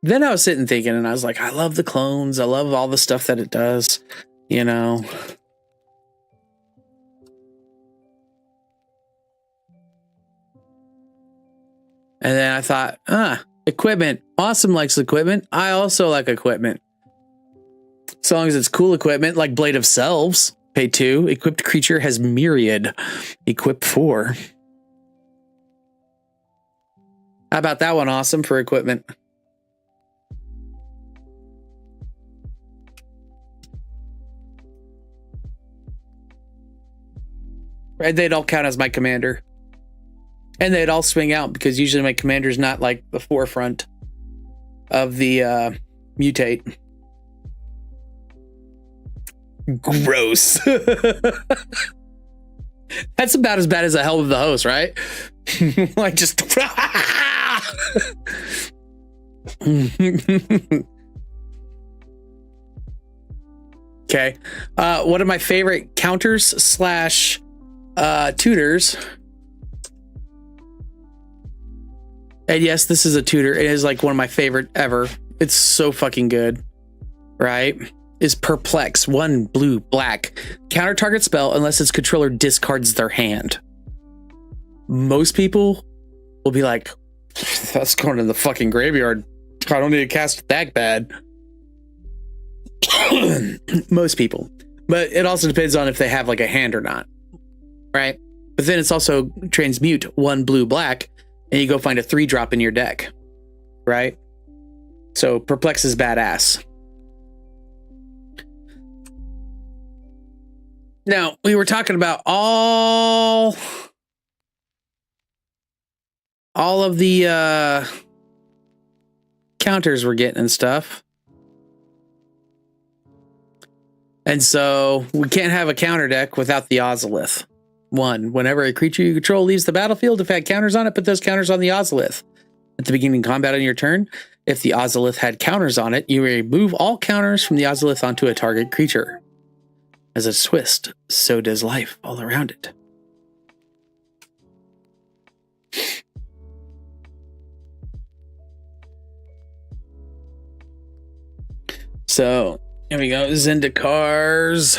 Then I was sitting thinking, and I was like, I love the clones. I love all the stuff that it does. You know. And then I thought, equipment. Awesome likes equipment. I also like equipment. As long as it's cool equipment, like Blade of Selves. Pay 2. Equipped creature has Myriad. Equip 4. How about that one? Awesome for equipment. Right, they'd all count as my commander. And they'd all swing out because usually my commander's not like the forefront of the mutate. Gross. That's about as bad as a Helm of the Host, right? Like just okay. One of my favorite counters slash tutors. And yes, this is a tutor. It is like one of my favorite ever. It's so fucking good. Right? Is Perplex. 1 blue, black. Counter target spell unless its controller discards their hand. Most people will be like, that's going in the fucking graveyard. I don't need to cast it that bad. Most people. But it also depends on if they have like a hand or not. Right? But then it's also transmute 1 blue, black. And you go find a 3-drop in your deck. Right? So Perplex is badass. Now, we were talking about all of the counters we're getting and stuff. And so we can't have a counter deck without the Ozolith. 1. Whenever a creature you control leaves the battlefield, if it had counters on it, put those counters on the Ozolith. At the beginning of combat on your turn, if the Ozolith had counters on it, you may remove all counters from the Ozolith onto a target creature. As a twist, so does life all around it. So, here we go. Zendikars.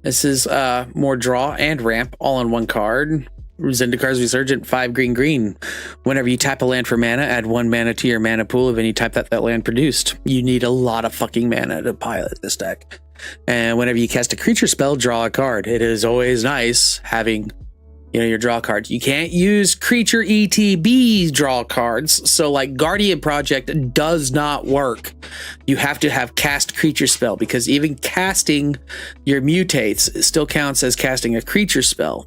This is more draw and ramp all in one card. Zyndakar's Resurgent, 5 green. Whenever you tap a land for mana, add 1 mana to your mana pool of any type that land produced. You need a lot of fucking mana to pilot this deck. And whenever you cast a creature spell, draw a card. It is always nice having, your draw cards. You can't use creature ETB draw cards. So like Guardian Project does not work. You have to have cast creature spell, because even casting your mutates still counts as casting a creature spell.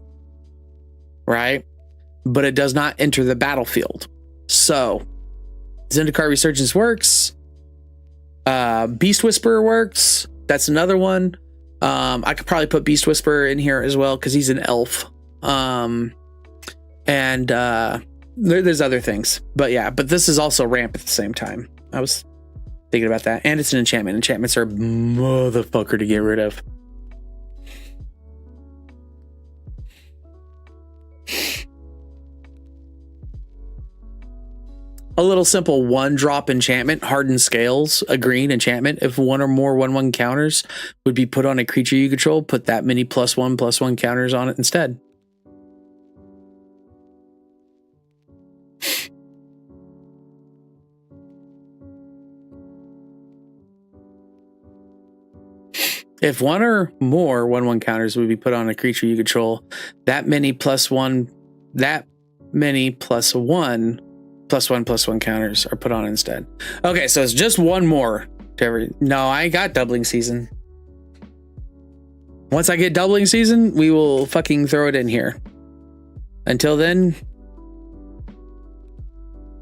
Right? But it does not enter the battlefield. So Zendikar Resurgence works. Beast Whisperer works. That's another one. I could probably put Beast Whisperer in here as well because he's an elf. There's other things. But yeah, but this is also ramp at the same time. I was thinking about that. And it's an enchantment. Enchantments are a motherfucker to get rid of. A little simple 1-drop enchantment, Hardened Scales, a green enchantment. If 1 or more 1/1 counters would be put on a creature you control, put that many +1/+1 counters on it instead. If 1 or more 1/1 counters would be put on a creature you control, that many +1 +1/+1 counters are put on instead. Okay, so it's just 1 more to every. No, I ain't got doubling season. Once I get doubling season, we will fucking throw it in here. Until then,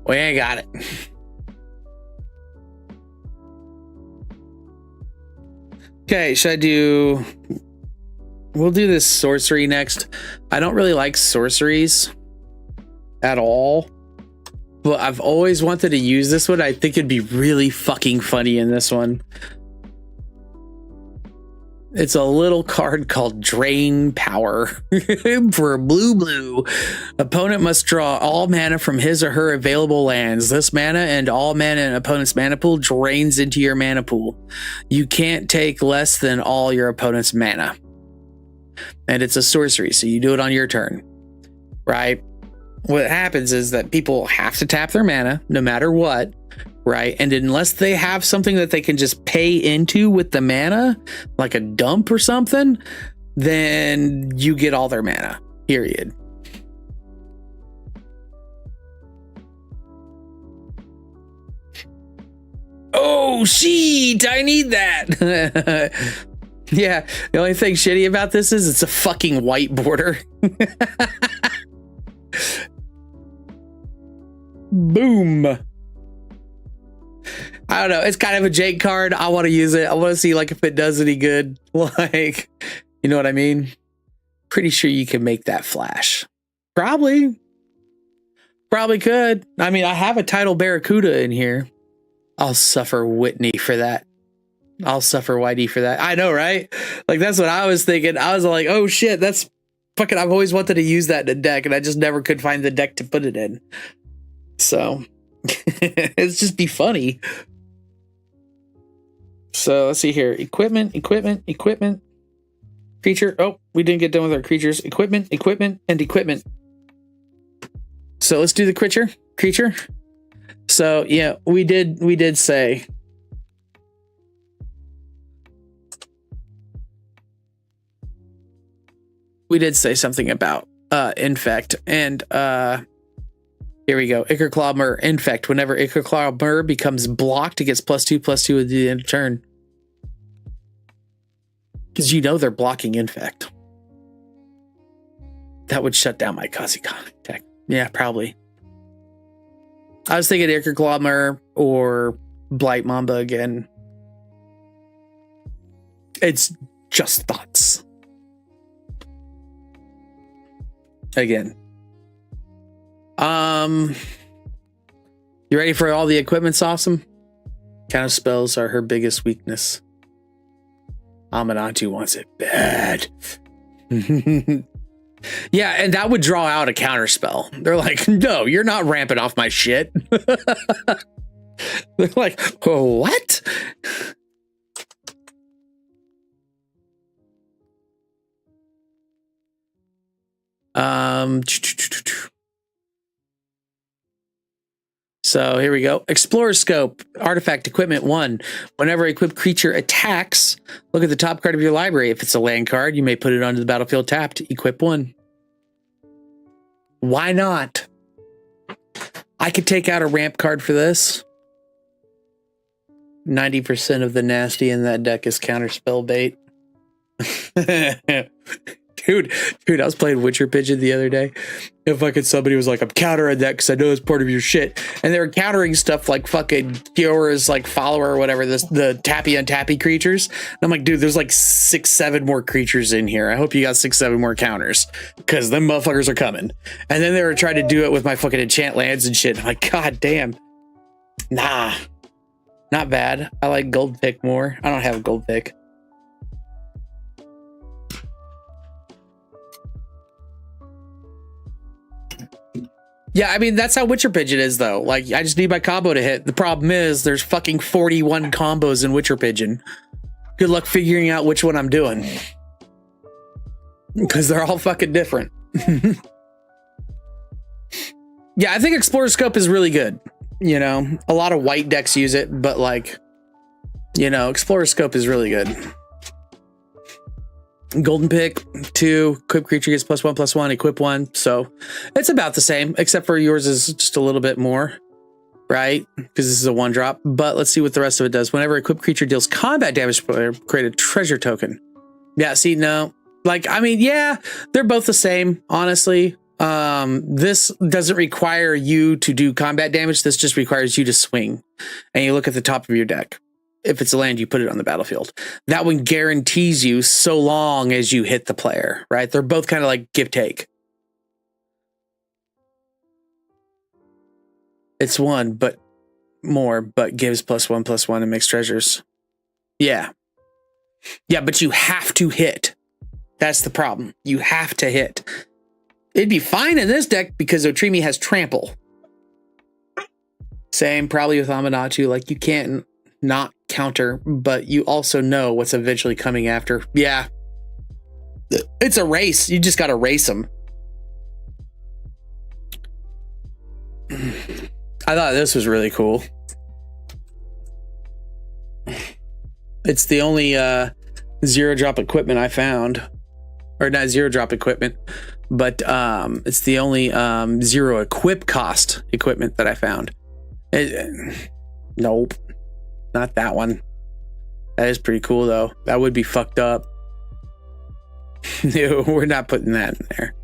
we ain't got it. Okay, should I do... We'll do this sorcery next. I don't really like sorceries at all, but I've always wanted to use this one. I think it'd be really fucking funny in this one. It's a little card called Drain Power. For blue. Opponent must draw all mana from his or her available lands. This mana and all mana in opponent's mana pool drains into your mana pool. You can't take less than all your opponent's mana. And it's a sorcery, so you do it on your turn. Right? What happens is that people have to tap their mana no matter what, right? And unless they have something that they can just pay into with the mana, like a dump or something, then you get all their mana, period. Oh, shit, I need that. Yeah, the only thing shitty about this is it's a fucking white border. Boom. I don't know. It's kind of a Jake card. I want to use it. I want to see like if it does any good. Like, you know what I mean? Pretty sure you can make that flash. Probably could. I mean, I have a Tidal Barracuda in here. I'll suffer Whitney for that. I'll suffer Whitey for that. I know, right? Like, that's what I was thinking. I was like, oh shit, that's fucking, I've always wanted to use that in a deck and I just never could find the deck to put it in. So it's just be funny. So let's see here. Equipment. Creature. Oh, we didn't get done with our creatures. Equipment, and equipment. So let's do the creature. So yeah, we did say something about infect, and here we go. Ichorclaw infect. Whenever Ichorclaw becomes blocked, it gets +2/+2 at the end of turn. Because they're blocking infect. That would shut down my Kazikan deck. Yeah, probably. I was thinking Ichorclaw or Blight Mamba again. It's just thoughts. Again. You ready for all the equipment's awesome? Counter spells are her biggest weakness. Amanatu wants it bad. Yeah, and that would draw out a counter spell. They're like, no, you're not ramping off my shit. They're like, oh, what? So here we go. Explorer Scope, Artifact Equipment 1. Whenever a equipped creature attacks, look at the top card of your library. If it's a land card, you may put it onto the battlefield tapped. Equip 1. Why not? I could take out a ramp card for this. 90% of the nasty in that deck is counterspell bait. Dude, I was playing Witcher Pigeon the other day. If fucking somebody was like, I'm countering that because I know it's part of your shit. And they were countering stuff like fucking Kiora's like follower or whatever, the tappy untappy creatures. And I'm like, dude, there's like 6-7 more creatures in here. I hope you got 6-7 more counters because them motherfuckers are coming. And then they were trying to do it with my fucking enchant lands and shit. I'm like, God damn. Nah, not bad. I like gold pick more. I don't have a gold pick. Yeah, I mean, that's how Witcher Pigeon is, though. Like, I just need my combo to hit. The problem is there's fucking 41 combos in Witcher Pigeon. Good luck figuring out which one I'm doing. Because they're all fucking different. Yeah, I think Explorer Scope is really good. You know, a lot of white decks use it, but like, you know, Explorer Scope is really good. Golden pick 2, equip creature gets +1/+1, equip 1. So it's about the same, except for yours is just a little bit more, right? Because this is a 1-drop. But let's see what the rest of it does. Whenever equipped creature deals combat damage to player, create a treasure token. Yeah, see, no. Like, I mean, yeah, they're both the same, honestly. This doesn't require you to do combat damage. This just requires you to swing. And you look at the top of your deck. If it's a land, you put it on the battlefield. That one guarantees you so long as you hit the player, right? They're both kind of like give take. It's 1, but more, but gives +1/+1 and makes treasures. Yeah. Yeah, but you have to hit. That's the problem. You have to hit. It'd be fine in this deck because Otrimi has trample. Same probably with Amanatu. Like, you can't not counter, but you also know what's eventually coming after. Yeah. It's a race. You just got to race them. I thought this was really cool. It's the only 0-drop equipment I found. Or not 0-drop equipment, but it's the only 0 equip cost equipment that I found. Nope. Not that one. That is pretty cool, though. That would be fucked up. No, we're not putting that in there.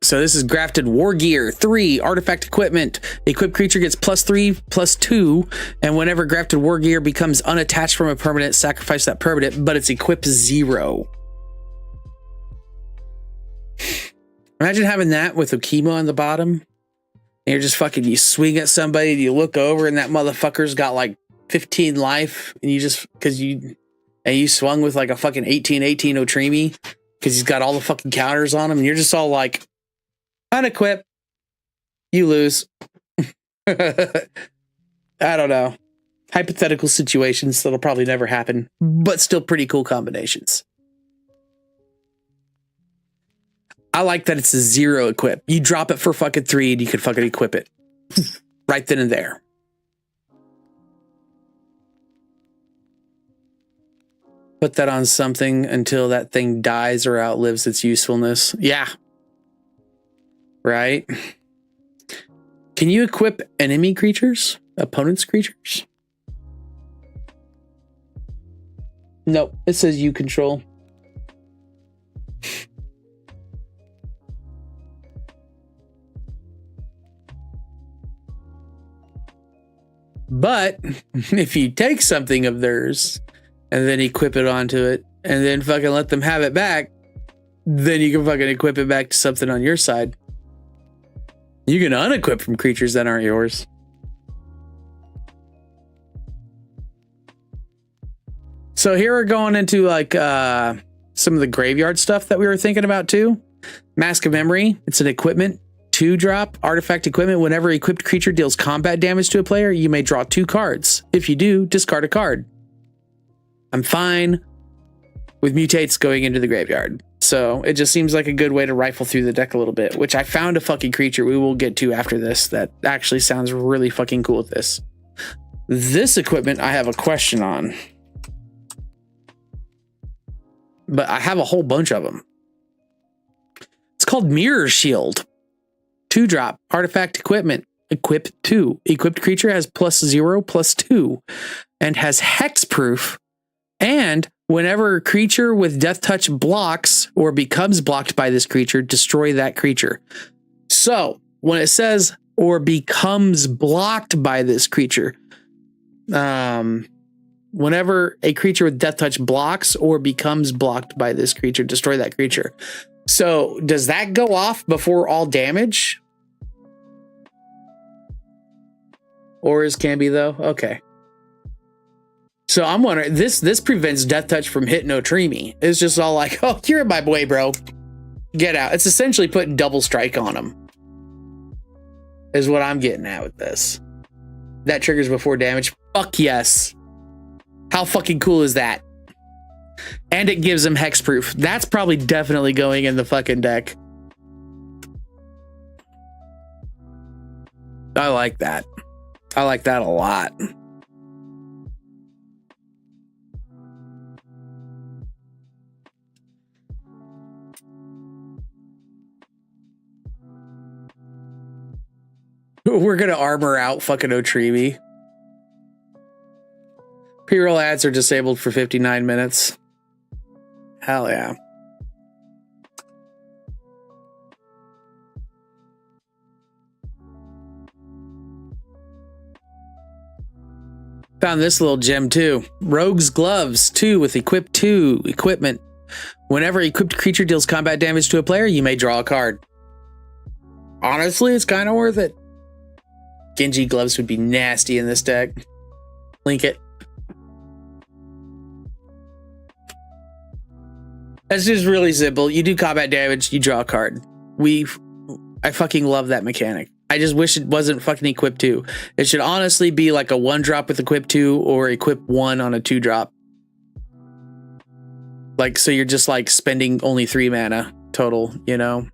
So this is Grafted War Gear 3 Artifact Equipment. Equipped creature gets +3/+2, and whenever Grafted War Gear becomes unattached from a permanent, sacrifice that permanent, but it's equipped 0. Imagine having that with Okima on the bottom. And you're just fucking, you swing at somebody, and you look over, and that motherfucker's got like 15 life, and you just, you swung with like a fucking 18/18 Otrimi, because he's got all the fucking counters on him, and you're just all like, unequip, you lose. I don't know. Hypothetical situations that'll probably never happen, but still pretty cool combinations. I like that it's a 0 equip. You drop it for fucking 3 and you can fucking equip it. Right then and there. Put that on something until that thing dies or outlives its usefulness. Yeah. Right? Can you equip enemy creatures? Opponent's creatures? Nope. It says you control. But if you take something of theirs and then equip it onto it and then fucking let them have it back, then you can fucking equip it back to something on your side. You can unequip from creatures that aren't yours. So here we're going into like some of the graveyard stuff that we were thinking about too. Mask of Memory. It's an equipment. 2-drop artifact equipment. Whenever equipped creature deals combat damage to a player, you may draw 2 cards. If you do, discard a card. I'm fine with mutates going into the graveyard. So it just seems like a good way to rifle through the deck a little bit, which I found a fucking creature we will get to after this that actually sounds really fucking cool with this. This equipment I have a question on, but I have a whole bunch of them. It's called Mirror Shield. 2-drop artifact equipment. Equip 2. Equipped creature has +0/+2 and has hexproof. And whenever a creature with death touch blocks or becomes blocked by this creature, destroy that creature. So when it says or becomes blocked by this creature, whenever a creature with death touch blocks or becomes blocked by this creature, destroy that creature. So does that go off before all damage? Or is can be though? Okay. So I'm wondering, this prevents death touch from hitting Otrimi. It's just all like, oh, you're my boy, bro. Get out. It's essentially putting double strike on him. Is what I'm getting at with this. That triggers before damage. Fuck yes. How fucking cool is that? And it gives him hexproof. That's probably definitely going in the fucking deck. I like that. I like that a lot. We're gonna armor out fucking Otrimi. Pre-roll ads are disabled for 59 minutes. Hell yeah. Found this little gem too. Rogue's Gloves 2 with Equip 2 equipment. Whenever equipped creature deals combat damage to a player, you may draw a card. Honestly, it's kind of worth it. Genji Gloves would be nasty in this deck. Link it. That's just really simple. You do combat damage, you draw a card. I fucking love that mechanic. I just wish it wasn't fucking Equip 2. It should honestly be like a 1-drop with Equip 2 or Equip 1 on a 2-drop. Like, so you're just like spending only 3 mana total, you know?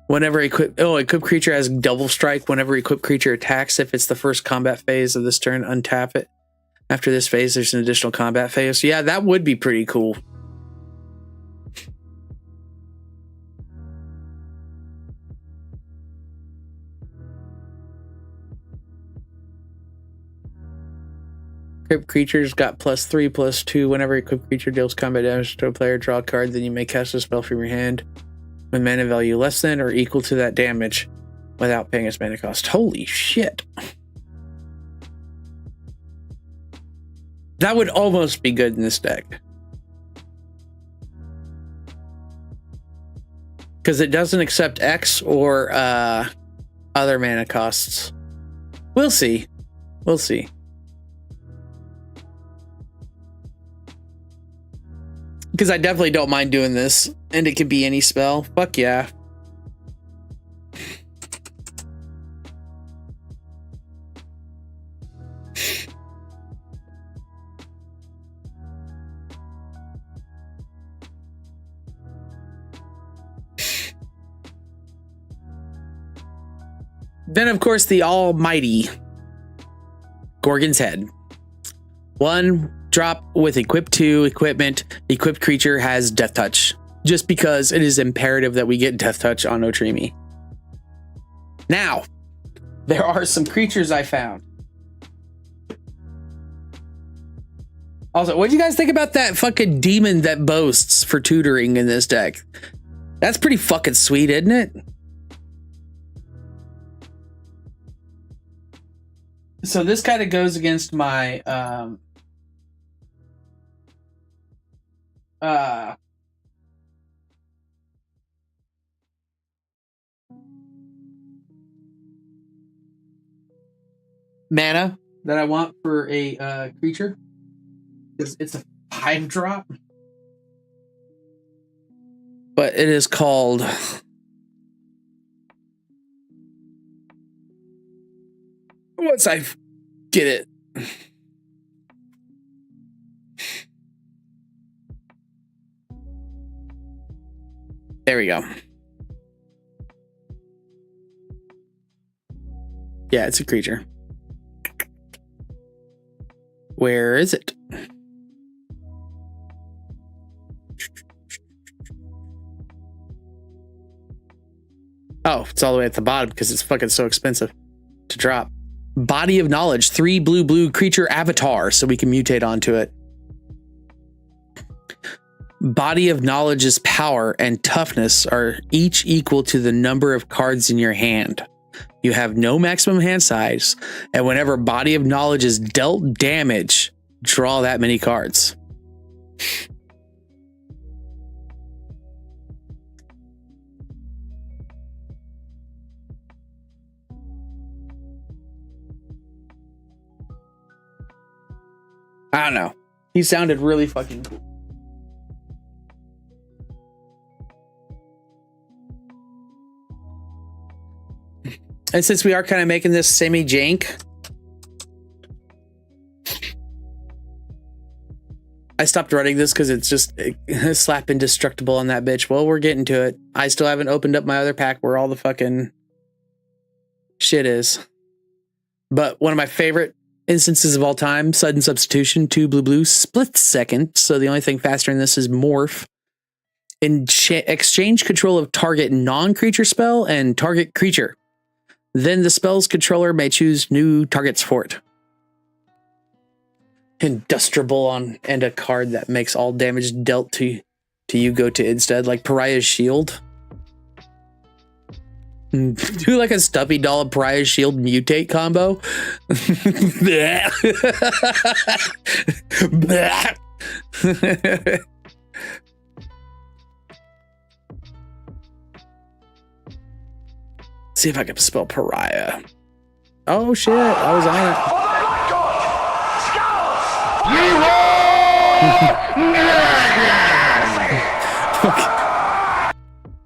Whenever equipped creature has double strike. Whenever equipped creature attacks, if it's the first combat phase of this turn, untap it. After this phase, there's an additional combat phase. So yeah, that would be pretty cool. Equipped creatures got +3/+2. Whenever equipped creature deals combat damage to a player, draw a card, then you may cast a spell from your hand with mana value less than or equal to that damage without paying its mana cost. Holy shit. That would almost be good in this deck. Because it doesn't accept X or other mana costs. We'll see. We'll see. Because I definitely don't mind doing this. And it could be any spell. Fuck yeah. Then, of course, the almighty Gorgon's Head. 1-drop with Equip 2 equipment. Equipped creature has Death Touch. Just because it is imperative that we get Death Touch on Otrimi. Now, there are some creatures I found. Also, what do you guys think about that fucking demon that boasts for tutoring in this deck? That's pretty fucking sweet, isn't it? So this kind of goes against my mana that I want for a creature. It's a 5-drop. But it is called Once I get it. There we go. Yeah, it's a creature. Where is it? Oh, it's all the way at the bottom because it's fucking so expensive to drop. Body of Knowledge, 3 blue creature avatar, so we can mutate onto it. Body of Knowledge's power and toughness are each equal to the number of cards in your hand. You have no maximum hand size, and whenever Body of Knowledge is dealt damage, draw that many cards. I don't know. He sounded really fucking cool. And since we are kind of making this semi-jank, I stopped running this because it's just slap indestructible on that bitch. Well, we're getting to it. I still haven't opened up my other pack where all the fucking shit is. But one of my favorite instances of all time, sudden substitution, 2 blue, split second. So the only thing faster in this is morph. Exchange control of target non-creature spell and target creature. Then the spell's controller may choose new targets for it. Industrible on and a card that makes all damage dealt to you go to instead, like Pariah's Shield. Do like a stuffy doll of Pariah's Shield mutate combo. See if I can spell pariah. Oh shit, I was on it.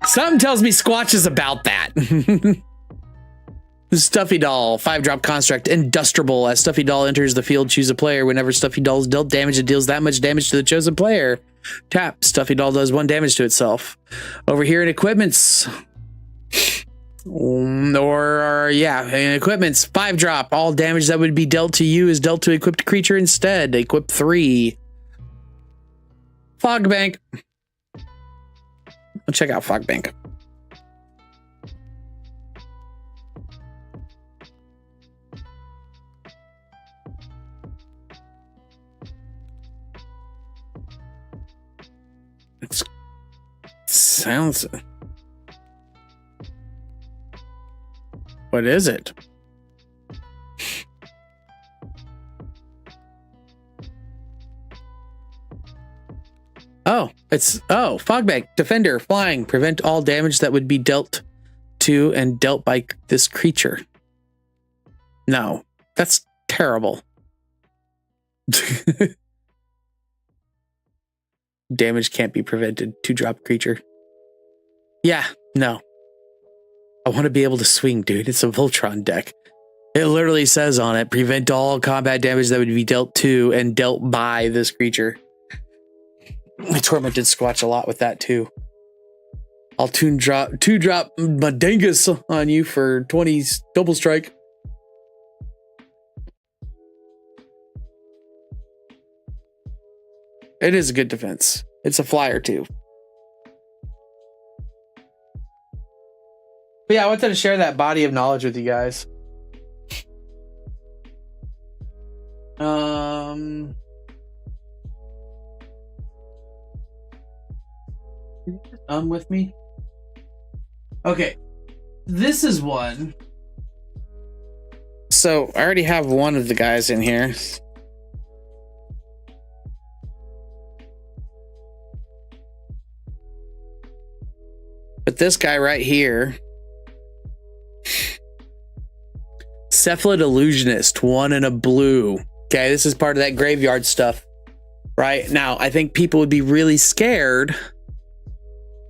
Something tells me Squatch is about that. Stuffy Doll, 5-drop construct, Industrible. As Stuffy Doll enters the field, choose a player. Whenever Stuffy Doll is dealt damage, it deals that much damage to the chosen player. Tap, Stuffy Doll does 1 damage to itself. Over here in equipments, in equipments, 5-drop. All damage that would be dealt to you is dealt to equipped creature instead. Equip 3. Fog Bank. Let's check out Fog Bank. It sounds... What is it? Fogbank, Defender, Flying, prevent all damage that would be dealt to and dealt by this creature. No, that's terrible. Damage can't be prevented. 2-drop creature. Yeah, no. I want to be able to swing, dude. It's a Voltron deck. It literally says on it, prevent all combat damage that would be dealt to and dealt by this creature. I tormented Squatch a lot with that too. I'll 2-drop Madengus on you for 20s double strike. It is a good defense. It's a flyer too. But yeah, I wanted to share that body of knowledge with you guys. With me? Okay. This is one. So I already have one of the guys in here. But this guy right here, Cephalid Illusionist, 1 and a blue. Okay, this is part of that graveyard stuff. Right? Now, I think people would be really scared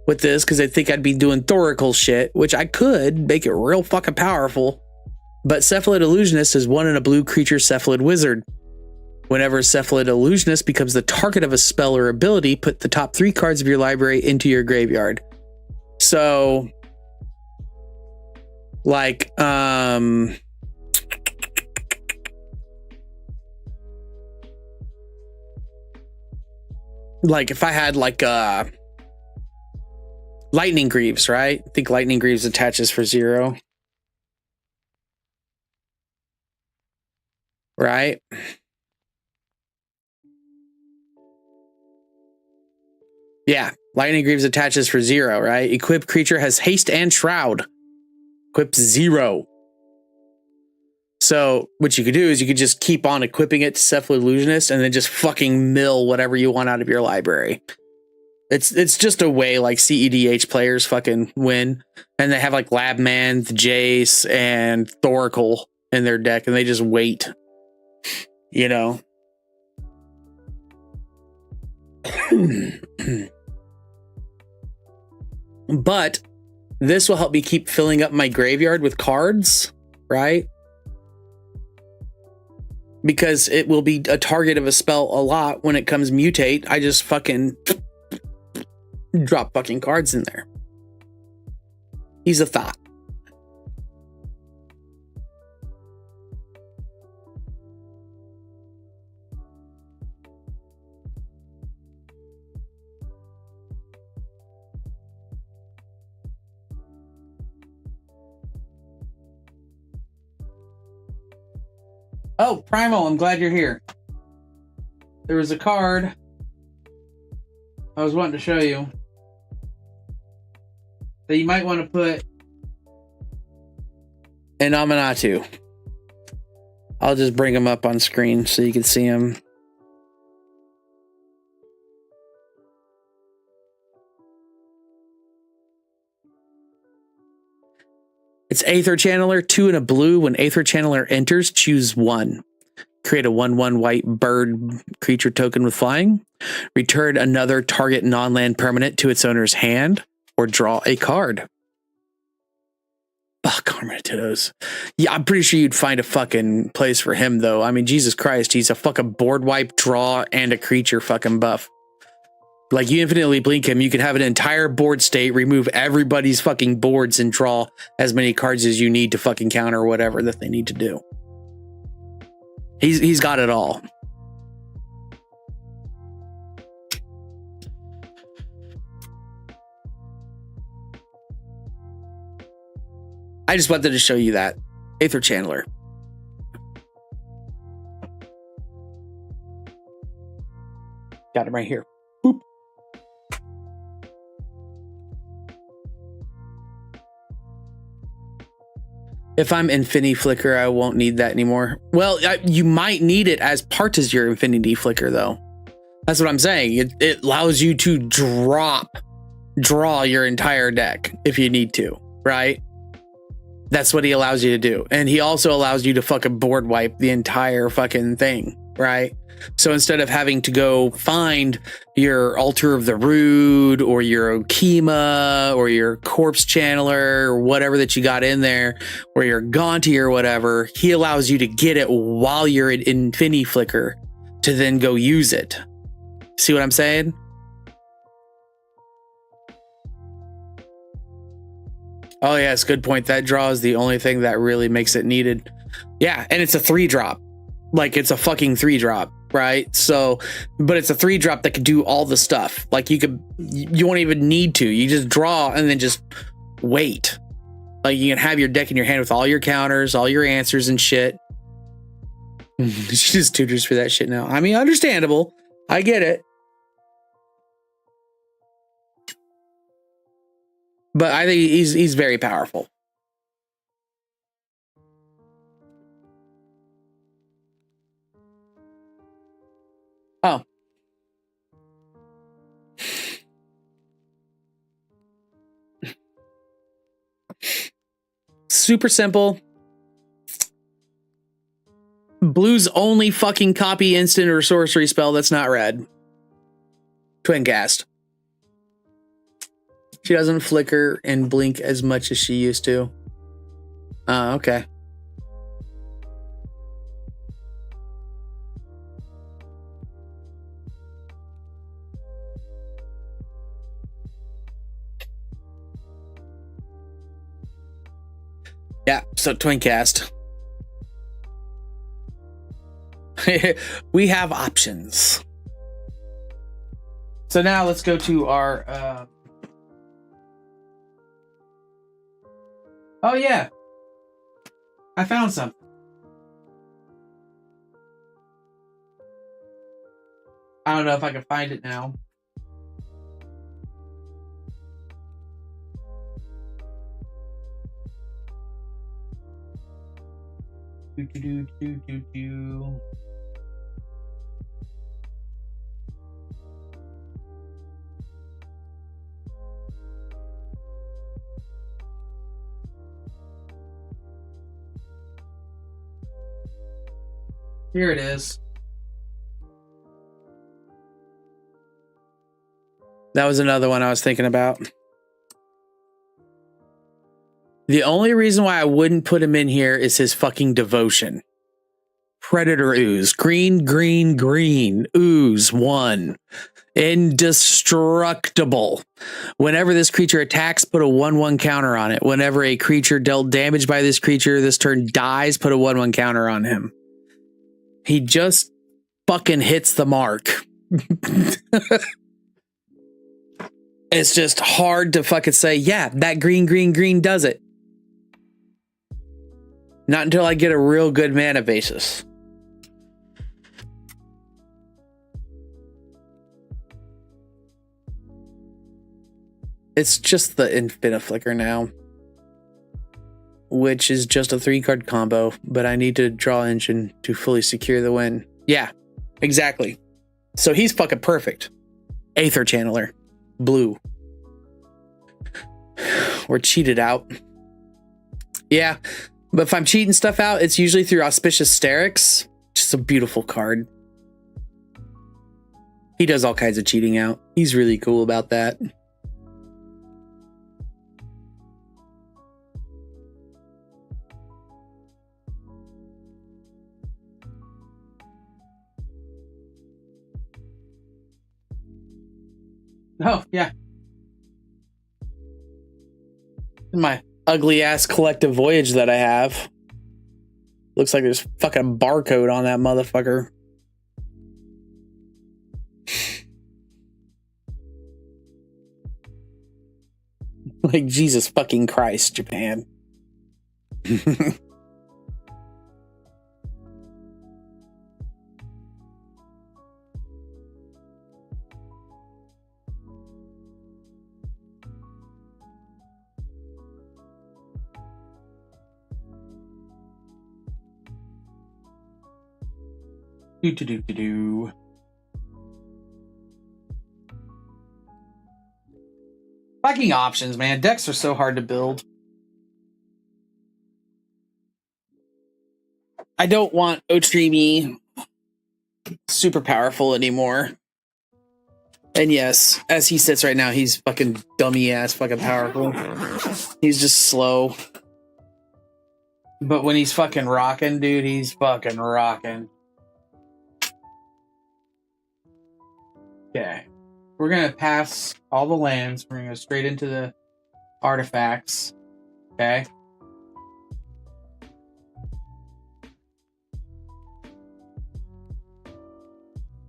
with this because they think I'd be doing Thoracle shit, which I could make it real fucking powerful. But Cephalid Illusionist is 1 in a blue creature Cephalid Wizard. Whenever Cephalid Illusionist becomes the target of a spell or ability, put the top 3 cards of your library into your graveyard. So, like, if I had like Lightning Greaves, right? I think Lightning Greaves attaches for 0. Right? Yeah, Lightning Greaves attaches for 0, right? Equipped creature has haste and shroud. Equip 0. So what you could do is you could just keep on equipping it to Cephalid Illusionist and then just fucking mill whatever you want out of your library. It's just a way like CEDH players fucking win. And they have like Labman, Jace, and Thoracle in their deck, and they just wait. You know? But this will help me keep filling up my graveyard with cards, right? Because it will be a target of a spell a lot when it comes mutate. I just fucking drop fucking cards in there. He's a thought. Oh, Primal, I'm glad you're here. There was a card I was wanting to show you that you might want to put in Amanatu. I'll just bring him up on screen so you can see him. It's Aether Channeler, 2 in a blue. When Aether Channeler enters, choose 1. Create a 1/1 white bird creature token with flying. Return another target non-land permanent to its owner's hand, or draw a card. Ugh, Carmenatitos. Yeah, I'm pretty sure you'd find a fucking place for him, though. I mean, Jesus Christ, he's a fucking board wipe, draw, and a creature fucking buff. Like, you infinitely blink him, you can have an entire board state, remove everybody's fucking boards, and draw as many cards as you need to fucking counter whatever that they need to do. He's got it all. I just wanted to show you that. Aether Channeler. Got him right here. Boop. If I'm Infinity Flicker, I won't need that anymore. Well, you might need it as part of your Infinity Flicker, though. That's what I'm saying. It allows you to draw your entire deck if you need to, right? That's what he allows you to do. And he also allows you to fucking board wipe the entire fucking thing, right? So instead of having to go find your Altar of the Rood or your Okima or your Corpse Channeler or whatever that you got in there, or your Gaunty or whatever, he allows you to get it while you're in Infinity Flicker to then go use it. See what I'm saying? Oh yes, good point. That draw is the only thing that really makes it needed. Yeah, and it's a 3-drop. Like, it's a fucking 3-drop, right? So, but it's a 3-drop that could do all the stuff. Like, you won't even need to. You just draw and then just wait. Like, you can have your deck in your hand with all your counters, all your answers and shit. She just tutors for that shit now. I mean, understandable. I get it. But I think he's very powerful. Oh. Super simple. Blue's only fucking copy instant or sorcery spell that's not red. Twin cast. She doesn't flicker and blink as much as she used to. Oh, okay. Yeah, so Twincast. We have options. So now let's go to our... Oh, yeah. I found something. I don't know if I can find it now. Here it is. That was another one I was thinking about. The only reason why I wouldn't put him in here is his fucking devotion. Predator Ooze. Green, green, green. Ooze 1. Indestructible. Whenever this creature attacks, put a 1/1 counter on it. Whenever a creature dealt damage by this creature this turn dies, put a 1/1 counter on him. He just fucking hits the mark. It's just hard to fucking say, yeah, that green, green, green does it. Not until I get a real good mana basis. It's just the Infiniflicker now, which is just a 3-card combo, but I need to draw engine to fully secure the win. Yeah, exactly. So he's fucking perfect. Aether Channeler. Blue. We're cheated out. Yeah, but if I'm cheating stuff out, it's usually through Auspicious Sterix, which is a beautiful card. He does all kinds of cheating out. He's really cool about that. Oh, yeah. My ugly ass collective voyage that I have. Looks like there's fucking barcode on that motherfucker. Like Jesus fucking Christ, Japan. Do. Fucking options, man. Decks are so hard to build. I don't want Otrimi super powerful anymore. And yes, as he sits right now, he's fucking dummy ass fucking powerful. He's just slow. But when he's fucking rocking, dude, he's fucking rocking. Okay. We're going to pass all the lands. We're going to go straight into the artifacts. Okay.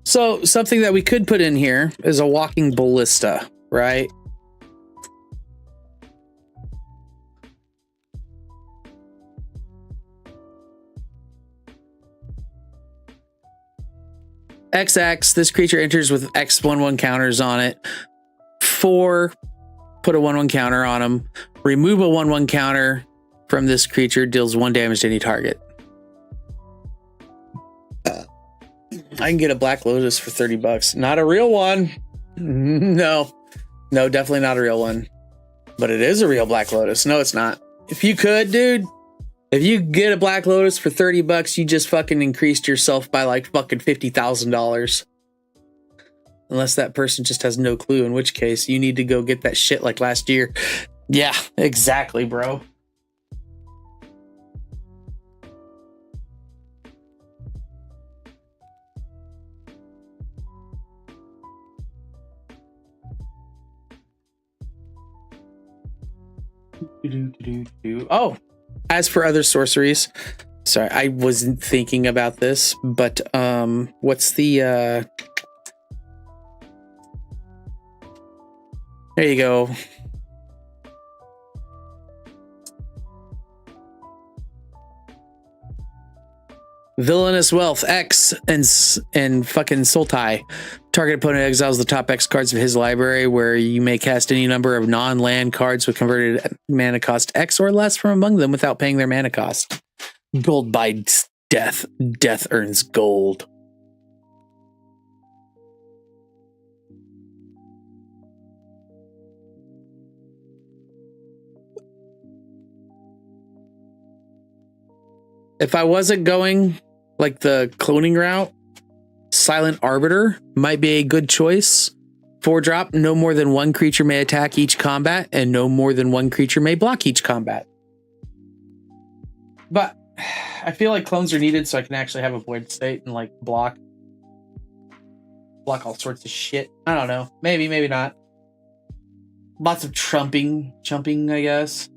So something that we could put in here is a walking ballista, right? XX, this creature enters with X 1/1 counters on it. 4, put a 1/1 counter on him. Remove a 1/1 counter from this creature, deals 1 damage to any target. I can get a Black Lotus for $30. Not a real one. No, definitely not a real one. But it is a real Black Lotus. No, it's not. If you could, dude. If you get a Black Lotus for $30, you just fucking increased yourself by like fucking $50,000. Unless that person just has no clue, in which case you need to go get that shit like last year. Yeah, exactly, bro. Oh, As for other sorceries, sorry, I wasn't thinking about this, but what's the there you go. Villainous Wealth X and fucking Sultai. Target opponent exiles the top X cards of his library, where you may cast any number of non-land cards with converted mana cost X or less from among them without paying their mana cost. Gold buys death. Death earns gold. If I wasn't going like the cloning route, Silent Arbiter might be a good choice. 4-drop, no more than one creature may attack each combat, and no more than one creature may block each combat. But I feel like clones are needed so I can actually have a void state and like block all sorts of shit. I don't know. Maybe, maybe not. Lots of chumping, I guess.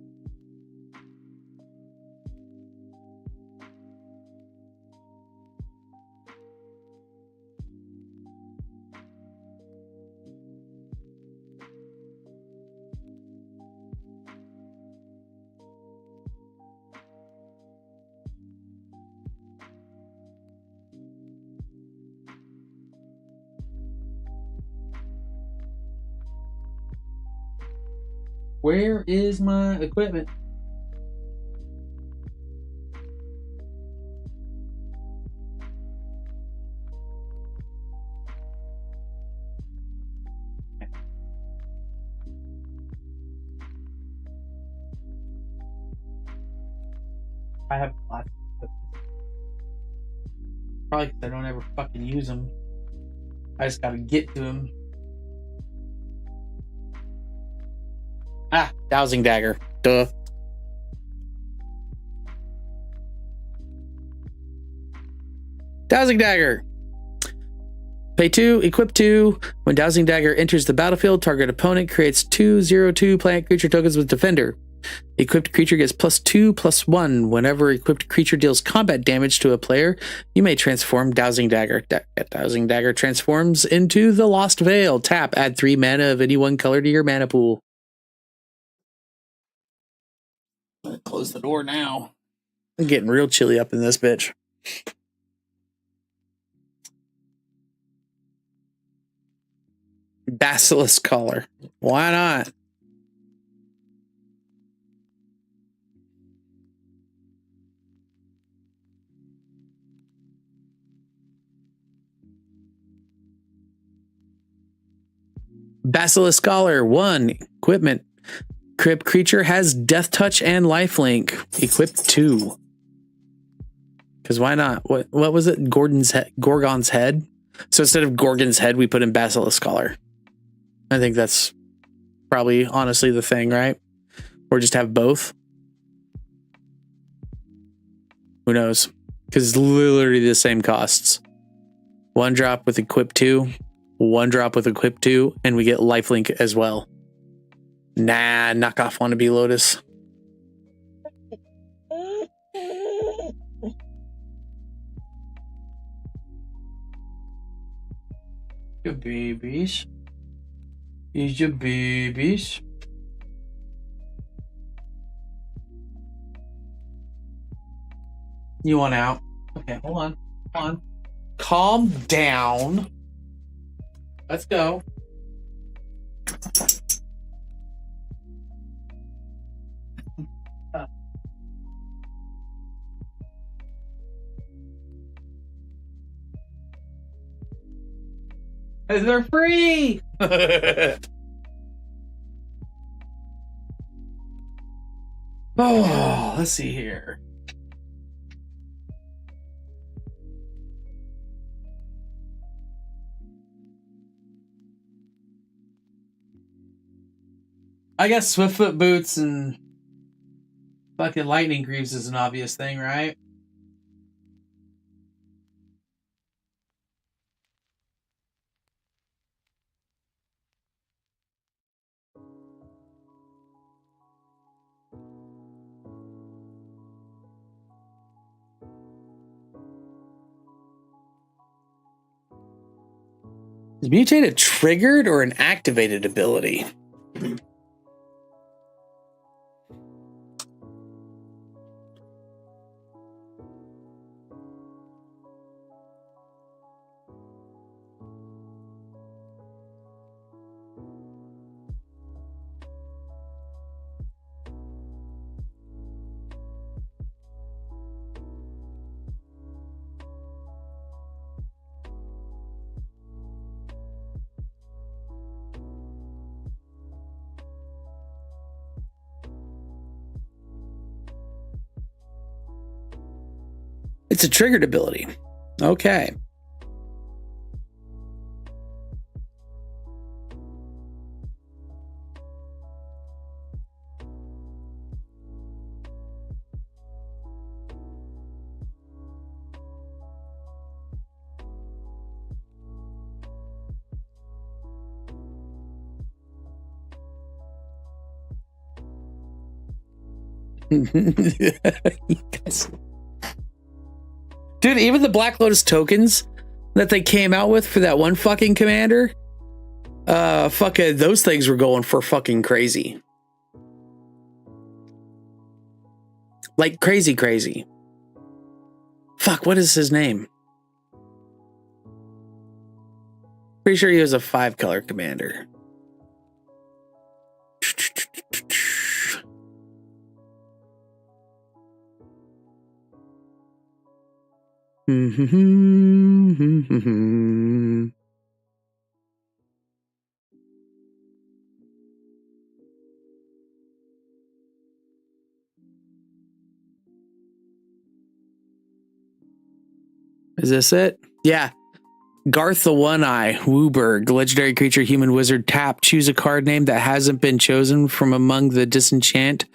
Where is my equipment? I have lots of equipment. Probably because I don't ever fucking use them. I just gotta get to them. Ah, Dowsing Dagger. Duh. Dowsing Dagger. Pay 2, equip 2. When Dowsing Dagger enters the battlefield, target opponent creates 2/0/2 planet creature tokens with Defender. Equipped creature gets +2/+1. Whenever equipped creature deals combat damage to a player, you may transform Dowsing Dagger. Dowsing Dagger transforms into the Lost Veil. Tap, add 3 mana of any one color to your mana pool. I'm gonna close the door now. I'm getting real chilly up in this bitch. Basilisk Collar. Why not? Basilisk Collar. 1. Equipment. Equipped creature has Death Touch and Lifelink. Equip 2. Because why not? What was it? Gorgon's Head? So instead of Gorgon's Head, we put in Basilisk Collar. I think that's probably honestly the thing, right? Or just have both. Who knows? Because it's literally the same costs. 1 drop with Equip 2, 1 drop with Equip 2, and we get Lifelink as well. Nah, knock off Wannabe Lotus. Your babies. Is your babies. You want out? Okay, hold on. Hold on. Calm down. Let's go. They're free. Oh, let's see here. I guess Swiftfoot boots and fucking lightning greaves is an obvious thing, right? Mutate a triggered or an activated ability? It's a triggered ability. Okay. You guys. Dude, even the Black Lotus tokens that they came out with for that one fucking commander, fucking those things were going for fucking crazy. Like crazy. Fuck, what is his name? Pretty sure he was a 5-color commander. Is this it? Yeah. Garth the One-Eye, Wooburg, legendary creature, human wizard, tap. Choose a card name that hasn't been chosen from among the Disenchant.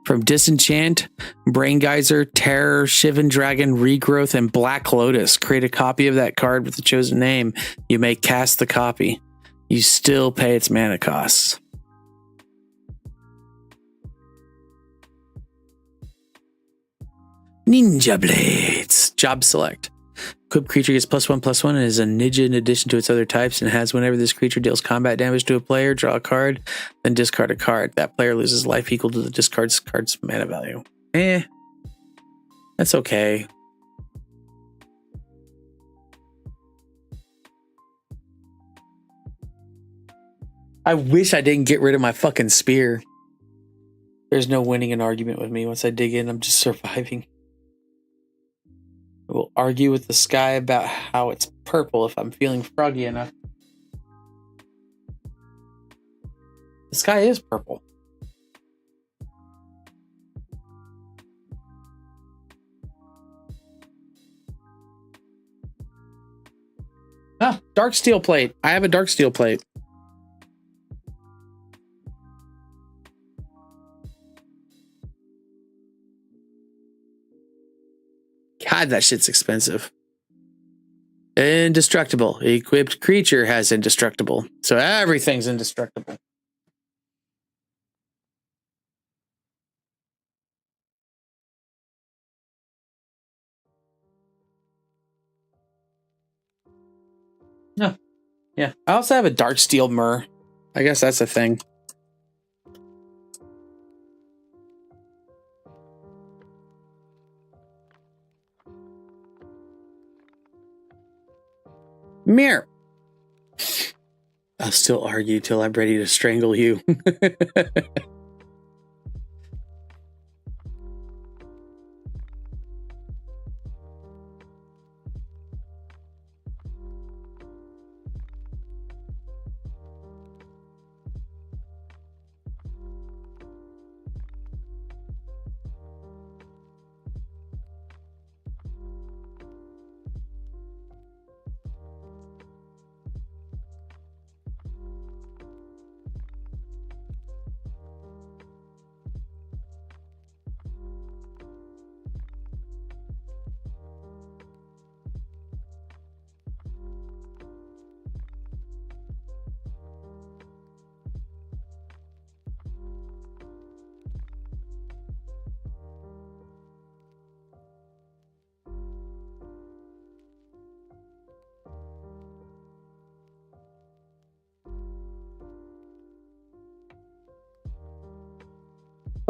From Disenchant, Brain Geyser, Terror, Shivan Dragon, Regrowth, and Black Lotus. Create a copy of that card with the chosen name. You may cast the copy. You still pay its mana costs. Ninja Blades. Job select. Equipped creature gets +1/+1 and is a ninja in addition to its other types, and has whenever this creature deals combat damage to a player, draw a card, then discard a card. That player loses life equal to the discard card's mana value. That's okay. I wish I didn't get rid of my fucking spear. There's no winning an argument with me. Once I dig in, I'm just surviving. I will argue with the sky about how it's purple if I'm feeling froggy enough. The sky is purple. Ah, dark steel plate. I have a dark steel plate. God, that shit's expensive. Indestructible. Equipped creature has indestructible. So everything's indestructible. No. Yeah. I also have a dark steel Myrrh. I guess that's a thing. Mirror. I'll still argue till I'm ready to strangle you.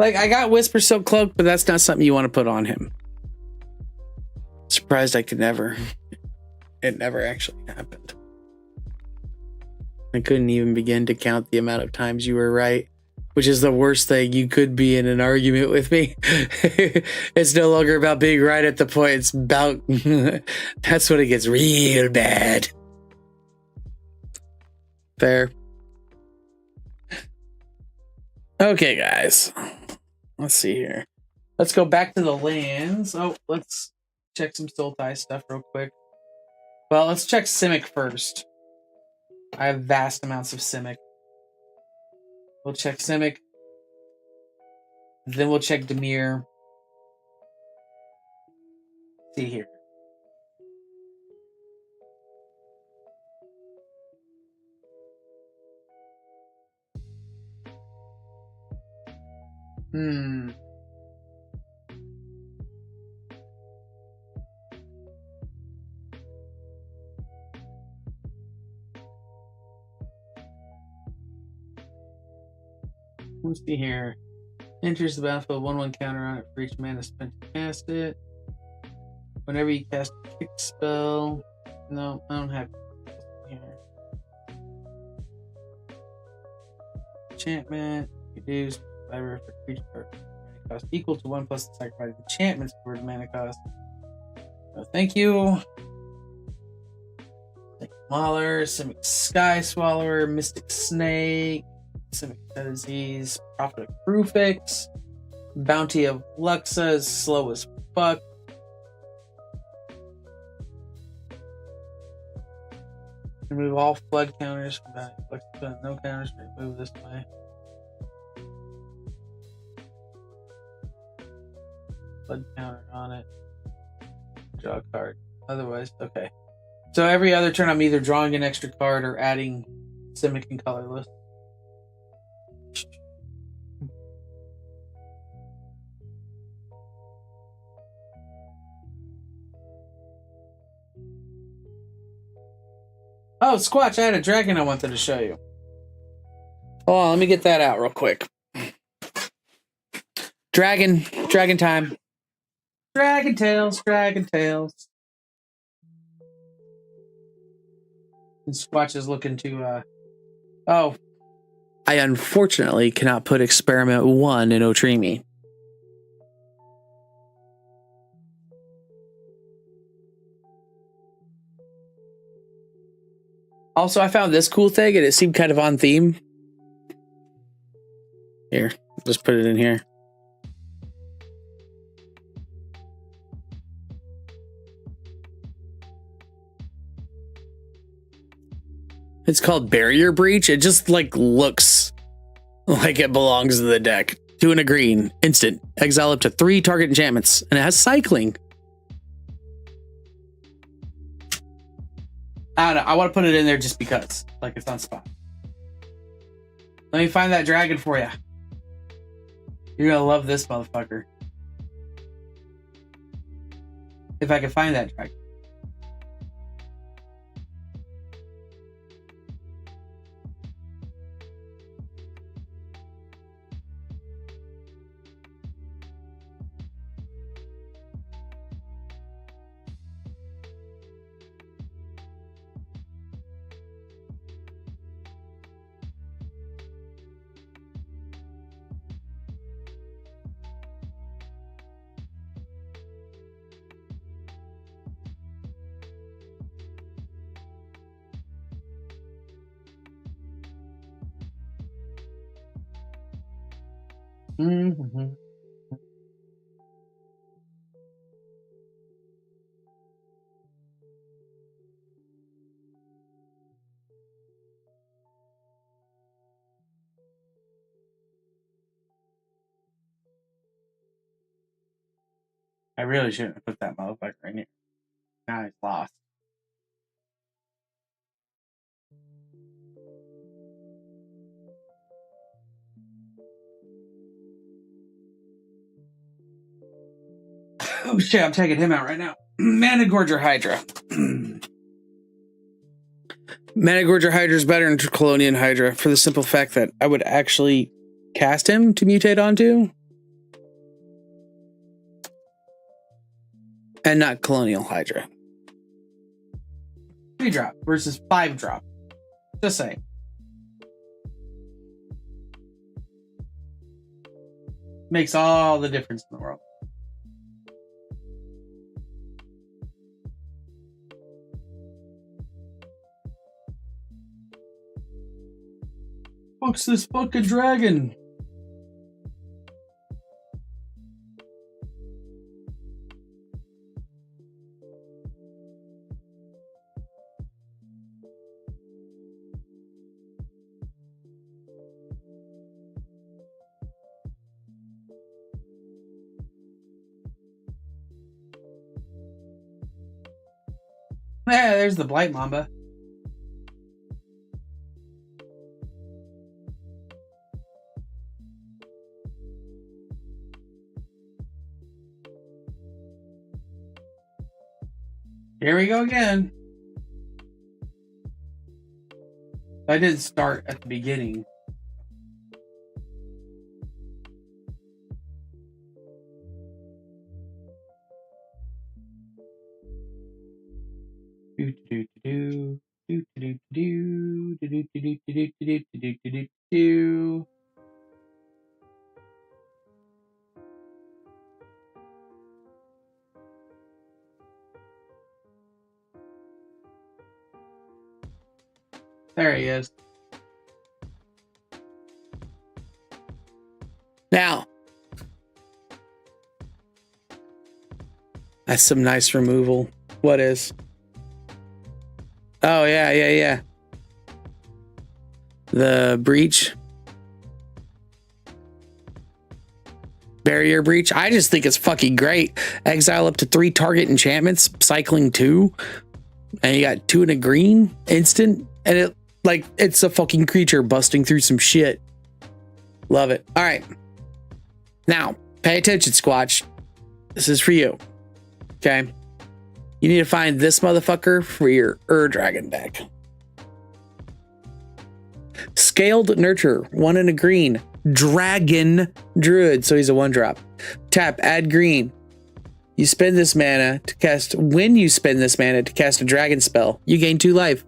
Like, I got Whisper Silk Cloak, but that's not something you want to put on him. Surprised I could never. It never actually happened. I couldn't even begin to count the amount of times you were right, which is the worst thing. You could be in an argument with me. It's no longer about being right at the point. It's about... That's when it gets real bad. Fair. Okay, guys. Let's see here. Let's go back to the lands. Oh, let's check some Sultai stuff real quick. Well, let's check Simic first. I have vast amounts of Simic. We'll check Simic. Then we'll check Dimir. See here. Let's see here. Enters the battlefield, 1/1 counter on it for each mana spent to cast it. Whenever you cast a kick spell. No, I don't have here. Enchantment. Reduce whatever for creature card. Mana cost equal to 1 plus the sacrifice enchantments for the mana cost. No, thank you. Mauler, Simic Sky Swallower, Mystic Snake, Simic Disease, Prophet of Crufix, Bounty of Luxa is slow as fuck. Remove all flood counters from that. Luxa, no counters, move this way. Flood counter on it. Draw a card. Otherwise, okay. So every other turn, I'm either drawing an extra card or adding Simic and colorless. Oh, Squatch, I had a dragon I wanted to show you. Hold on, let me get that out real quick. Dragon time. Dragon Tales. And Squatch is looking to, oh. I unfortunately cannot put Experiment 1 in Otrimi. Also, I found this cool thing, and it seemed kind of on theme. Here, just put it in here. It's called Barrier Breach. It just, like, looks like it belongs to the deck. 2 and a green. Instant. Exile up to 3 target enchantments. And it has cycling. I don't know. I want to put it in there just because. Like, it's on spot. Let me find that dragon for you. You're going to love this motherfucker. If I can find that dragon. Mm-hmm. I really shouldn't have put that motherfucker in here. Now he's lost. Oh shit, I'm taking him out right now. Managorger Hydra. Managorger Hydra is better than Colonian Hydra for the simple fact that I would actually cast him to mutate onto. And not Colonial Hydra. 3-drop versus 5-drop. Just saying. Makes all the difference in the world. Fuck's this fucking dragon? Yeah, there's the Blight Mamba. Here we go again. I did start at the beginning. There he is. Now, that's some nice removal. What is? Oh, yeah. The breach. Barrier breach. I just think it's fucking great. Exile up to 3 target enchantments, cycling 2. And you got 2 in a green instant. And it's a fucking creature busting through some shit. Love it. All right. Now, pay attention, Squatch. This is for you. Okay? You need to find this motherfucker for your Dragon deck. Scaled Nurture, 1 in a green. Dragon Druid, so he's a 1-drop. Tap, add green. You spend this mana to cast. When you spend this mana to cast a dragon spell, you gain 2 life.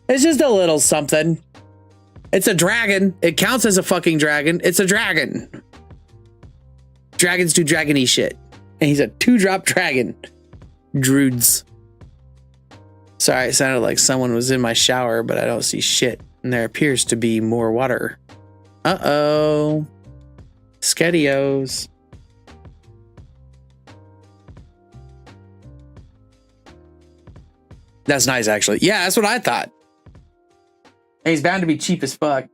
It's just a little something. It's a dragon. It counts as a fucking dragon. It's a dragon. Dragons do dragon-y shit. And he's a 2-drop dragon. Druids. Sorry, it sounded like someone was in my shower, but I don't see shit. And there appears to be more water. Uh-oh. Skedios. That's nice, actually. Yeah, that's what I thought. And he's bound to be cheap as fuck.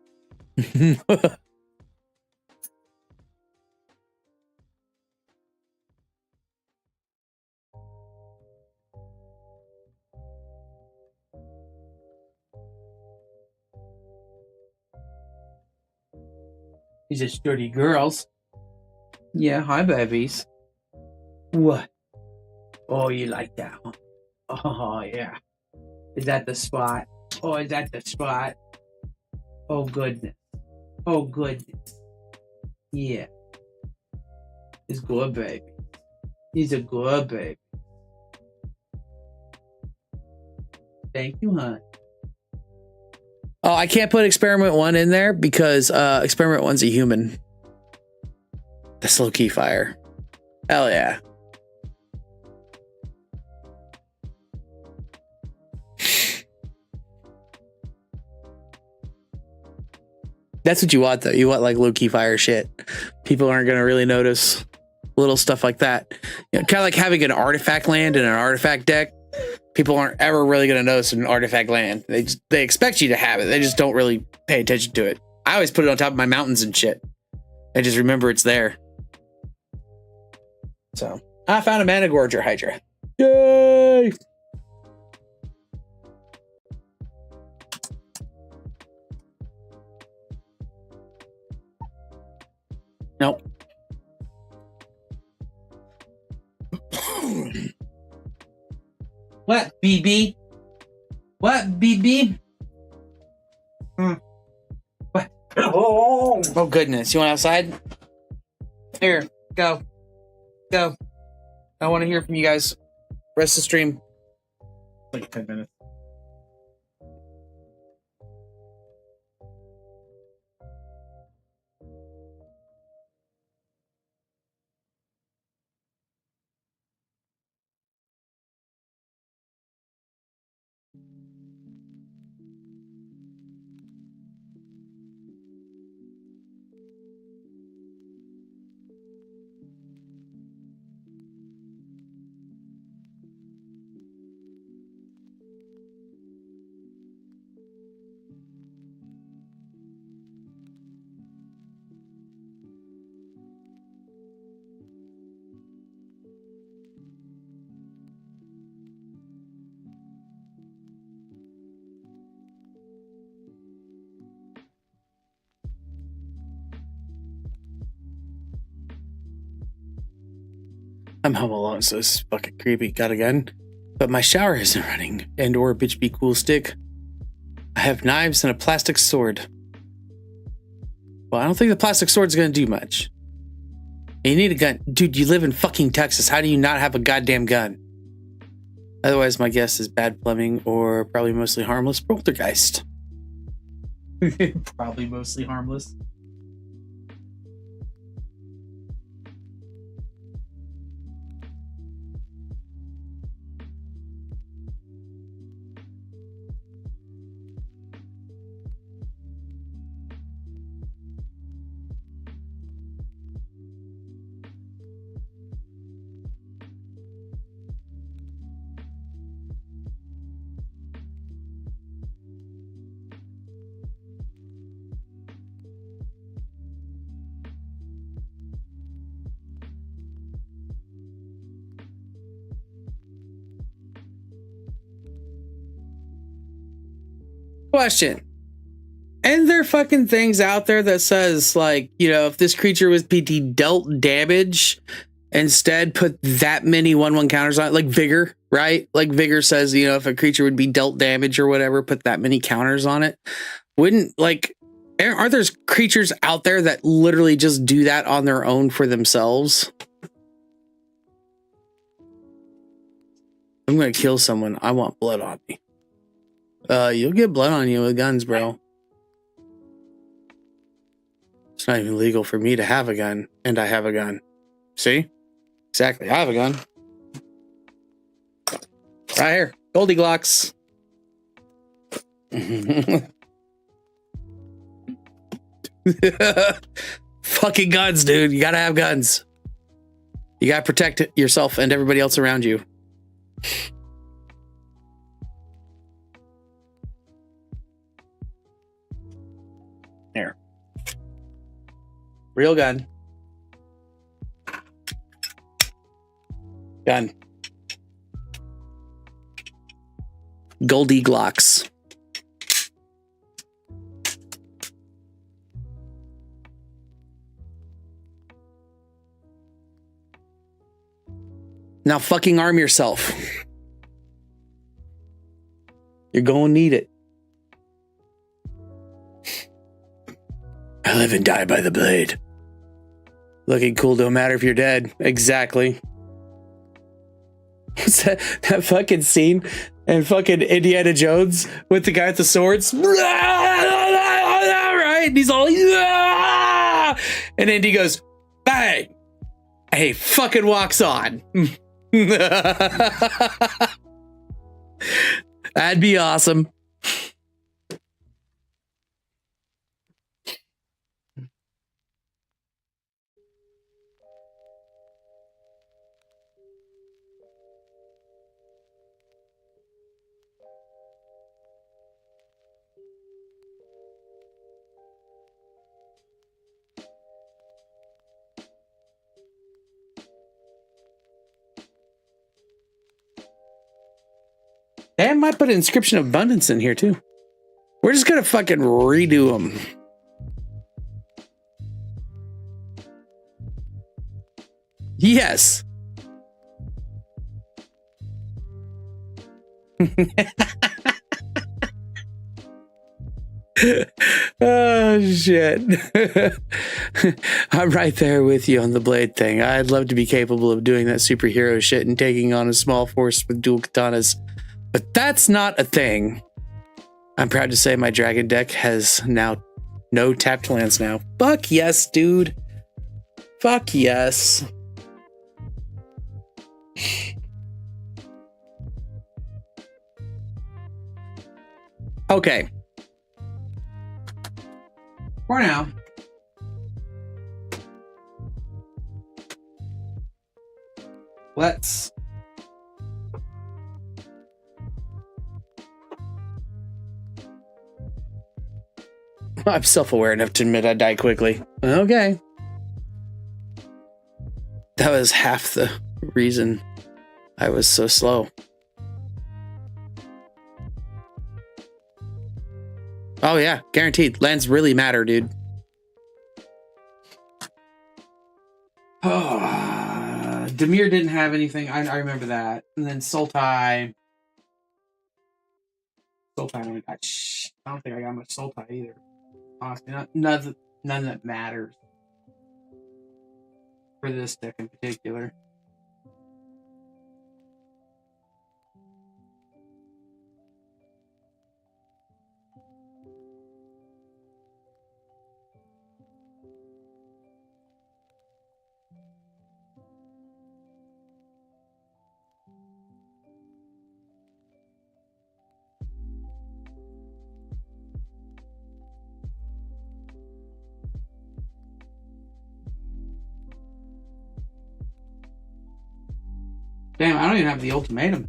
These are sturdy girls. Yeah, hi, babies. What? Oh, you like that, huh? Oh, yeah. Is that the spot? Oh, is that the spot? Oh, goodness. Oh, goodness. Yeah. He's good, baby. He's a good baby. Thank you, hon. Oh, I can't put Experiment 1 in there because Experiment 1's a human. That's low-key fire. Hell yeah. That's what you want, though. You want like low-key fire shit. People aren't going to really notice little stuff like that. You know, kind of like having an artifact land in an artifact deck. People aren't ever really going to notice an artifact land. They expect you to have it. They just don't really pay attention to it. I always put it on top of my mountains and shit. I just remember it's there. So, I found a Mana Gorger Hydra. Yay! Nope. What, BB? What, BB? What? Oh, goodness. You want outside? Here, go. Go. I want to hear from you guys. Rest of the stream. Like 10 minutes. I'm home alone, so this is fucking creepy. Got a gun, but my shower isn't running. And or a bitch be cool stick. I have knives and a plastic sword. Well, I don't think the plastic sword's gonna do much. You need a gun. Dude, you live in fucking Texas. How do you not have a goddamn gun? Otherwise, my guess is bad plumbing or probably mostly harmless poltergeist. Probably mostly harmless. Question. And there fucking things out there that says, like, you know, if this creature was PD dealt damage, instead put that many 1/1 counters on it, like Vigor, right? Like Vigor says, you know, if a creature would be dealt damage or whatever, put that many counters on it. Wouldn't, like, aren't there creatures out there that literally just do that on their own for themselves? I'm gonna kill someone. I want blood on me. You'll get blood on you with guns, bro. It's not even legal for me to have a gun, and I have a gun. See? Exactly. I have a gun. Right here. Goldie Glocks. Fucking guns, dude. You gotta have guns. You gotta protect yourself and everybody else around you. Here. Real gun. Gun. Goldie Glocks. Now fucking arm yourself. You're gonna need it. I live and die by the blade. Looking cool don't matter if you're dead. Exactly. What's that fucking scene? And fucking Indiana Jones with the guy with the swords. Right? And he's all, and then he goes, bang! And he fucking walks on. That'd be awesome. They might put an inscription of abundance in here too. We're just gonna fucking redo them. Yes. Oh shit. I'm right there with you on the blade thing. I'd love to be capable of doing that superhero shit and taking on a small force with dual katanas, but that's not a thing. I'm proud to say my dragon deck has now no tapped lands now. Fuck yes, dude. Fuck yes. Okay. For now, let's I'm self-aware enough to admit I die quickly. Okay. That was half the reason I was so slow. Oh yeah, guaranteed. Lands really matter, dude. Oh, Dimir didn't have anything. I remember that. And then Sultai. Sultai only got I don't think I got much Sultai either. Honestly, none that matters for this deck in particular. Damn, I don't even have the ultimatum.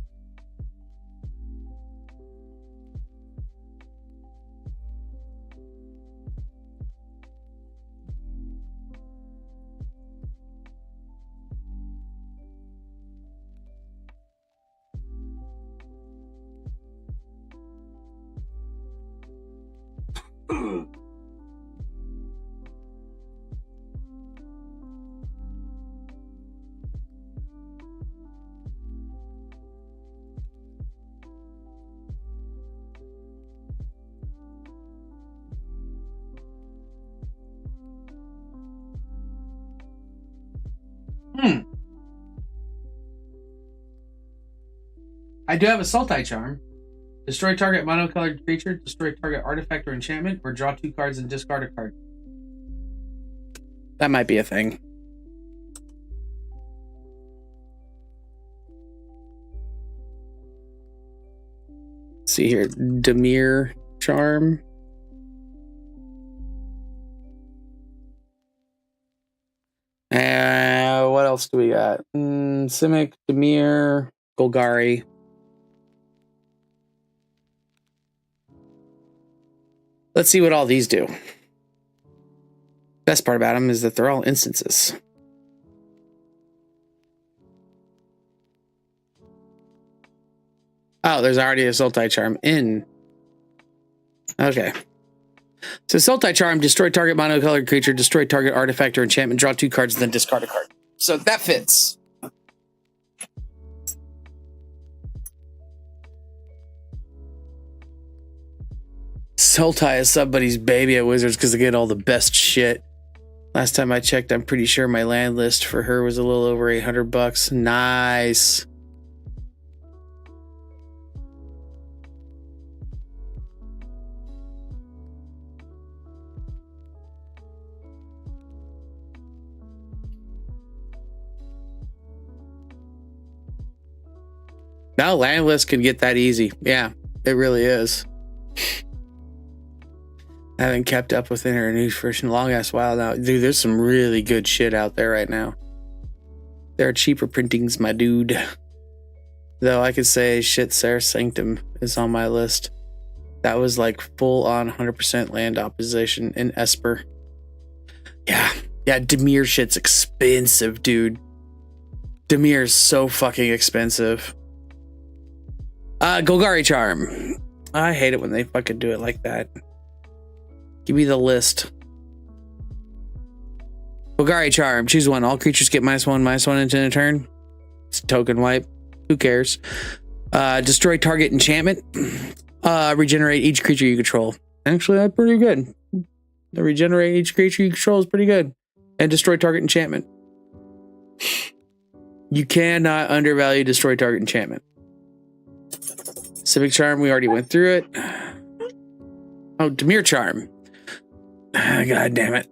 I do have a Sultai charm. Destroy target monocolored creature, destroy target artifact or enchantment, or draw 2 cards and discard a card. That might be a thing. Let's see here. Dimir charm. What else do we got? Simic, Dimir, Golgari. Let's see what all these do. Best part about them is that they're all instances. Oh, there's already a Sultai charm in. Okay. So Sultai charm, destroy target monocolored creature, destroy target artifact or enchantment, draw 2 cards, and then discard a card. So that fits. Sultai is somebody's baby at Wizards because they get all the best shit. Last time I checked, I'm pretty sure my land list for her was a little over $800. Nice. Now land list can get that easy. Yeah, it really is. I haven't kept up with Inner News for a long ass while now. Dude, there's some really good shit out there right now. There are cheaper printings, my dude. Though I could say shit, Sarah Sanctum is on my list. That was like full on 100% land opposition in Esper. Yeah, Dimir shit's expensive, dude. Dimir is so fucking expensive. Golgari charm. I hate it when they fucking do it like that. Give me the list. Golgari charm. Choose one. All creatures get -1/-1 into a turn. It's a token wipe. Who cares? Destroy target enchantment. Regenerate each creature you control. Actually, that's pretty good. The regenerate each creature you control is pretty good. And destroy target enchantment. You cannot undervalue destroy target enchantment. Civic Charm, we already went through it. Oh, Demir Charm. God damn it.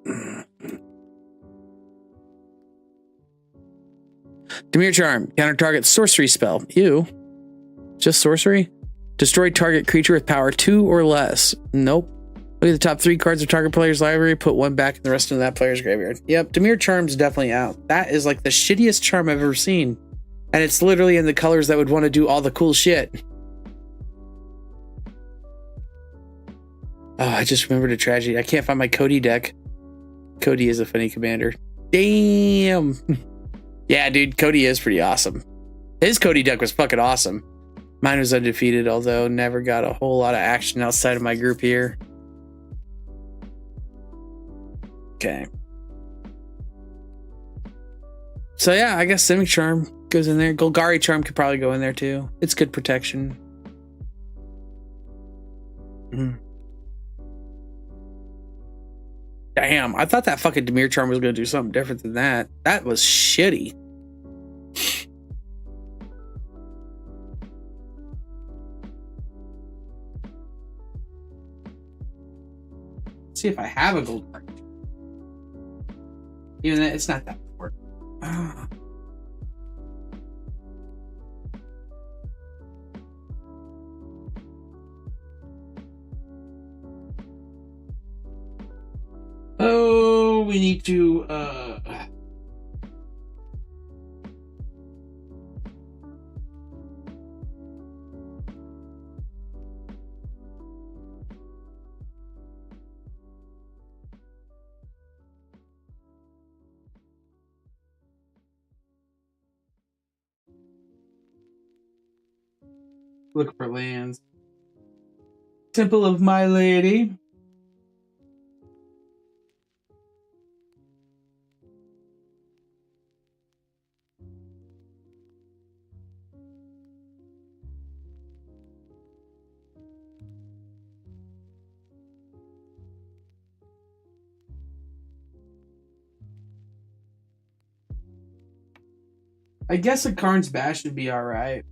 Demir Charm, counter target sorcery spell. Ew. Just sorcery? Destroy target creature with power 2 or less. Nope. Look at the top 3 cards of target player's library, put 1 back in the rest of that player's graveyard. Yep, Demir Charm's definitely out. That is like the shittiest charm I've ever seen. And it's literally in the colors that would want to do all the cool shit. Oh, I just remembered a tragedy. I can't find my Cody deck. Cody is a funny commander. Damn. Yeah, dude, Cody is pretty awesome. His Cody deck was fucking awesome. Mine was undefeated, although never got a whole lot of action outside of my group here. Okay. So yeah, I guess Simic Charm goes in there. Golgari Charm could probably go in there too. It's good protection. Damn, I thought that fucking Demir Charm was going to do something different than that. That was shitty. Let's see if I have a gold card. Even that, it's not that important. Oh, we need to look for lands. Temple of My Lady. I guess a Karn's Bash would be alright.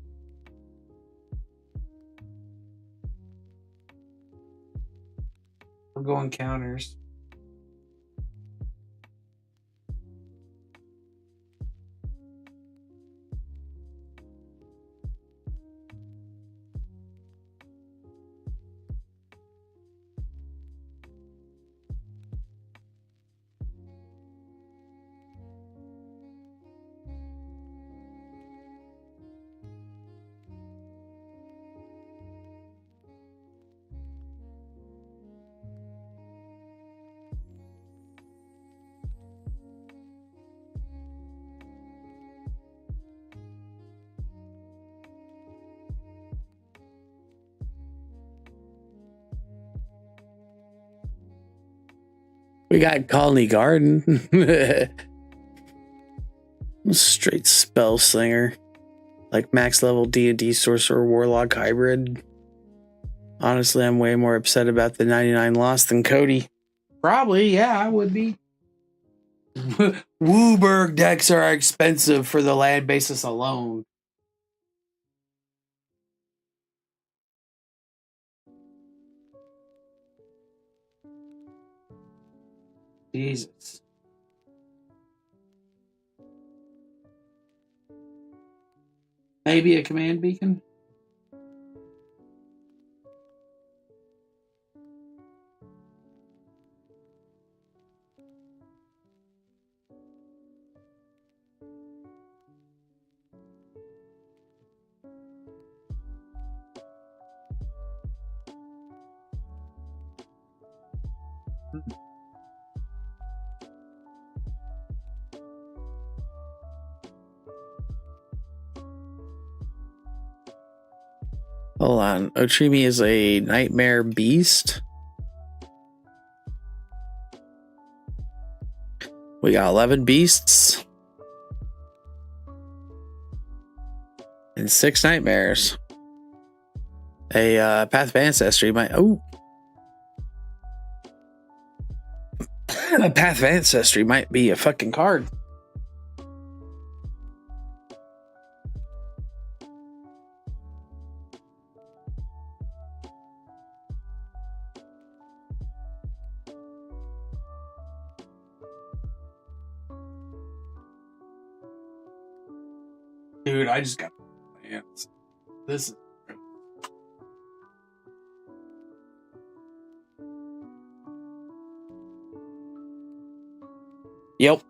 We're going counters. We got Colony Garden. Straight spell slinger. Like max level D&D sorcerer warlock hybrid. Honestly, I'm way more upset about the 99 loss than Cody. Probably, yeah, I would be. Wooburg decks are expensive for the land basis alone. Jesus. Maybe a command beacon? Hold on. Otrimi is a nightmare beast. We got 11 beasts. And 6 nightmares. A Path of Ancestry might... Oh! A Path of Ancestry might be a fucking card. Dude, I just got plans. This is yep.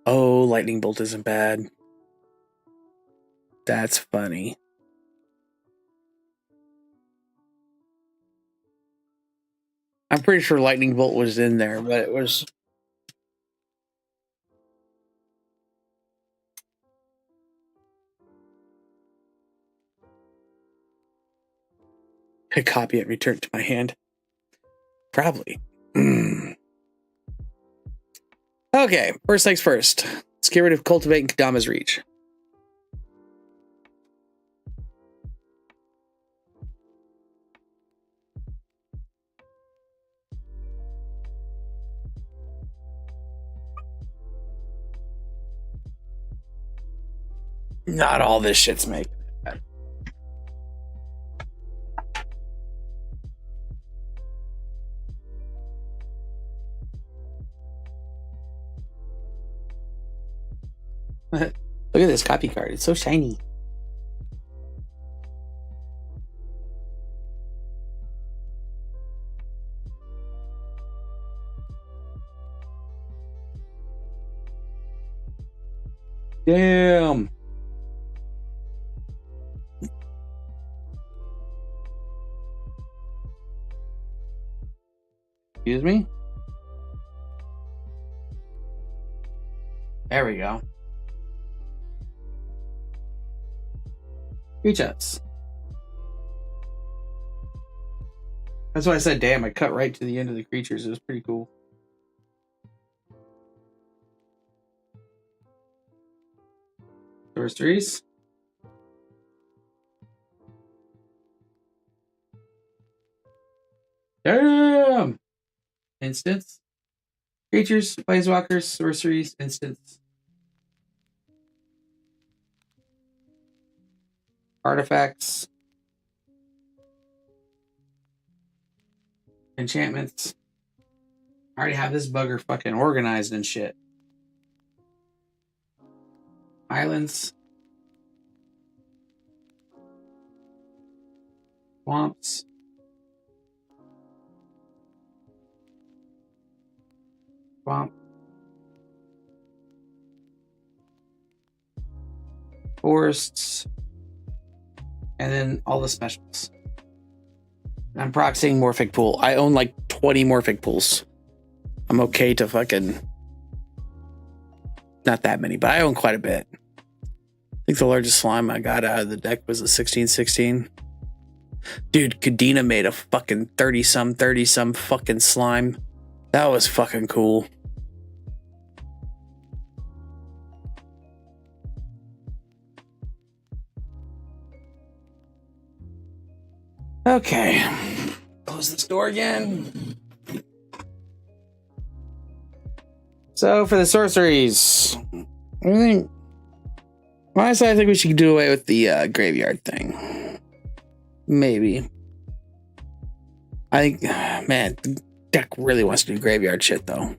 Oh, lightning bolt isn't bad. That's funny. I'm pretty sure lightning bolt was in there, but it was a copy it returned to my hand. Probably. Okay, first things first. Let's get rid of Cultivate and Kadama's Reach. Not all this shit's making it. Look at this copy card. It's so shiny. Damn. Excuse me? There we go. Reach outs. That's why I said, damn, I cut right to the end of the creatures. It was pretty cool. Sorceries. Damn! Instance. Creatures, planeswalkers, sorceries, instance. Artifacts. Enchantments. I already have this bugger fucking organized and shit. Islands. Swamps. Swamp. Forests. And then all the specials. I'm proxying Morphic Pool. I own like 20 Morphic Pools. I'm okay to fucking... Not that many, but I own quite a bit. I think the largest slime I got out of the deck was a 16/16. Dude, Kadena made a fucking 30-some fucking slime. That was fucking cool. Okay. Close this door again. So for the sorceries, honestly, I think we should do away with the graveyard thing. Maybe. I think, man, the deck really wants to do graveyard shit though.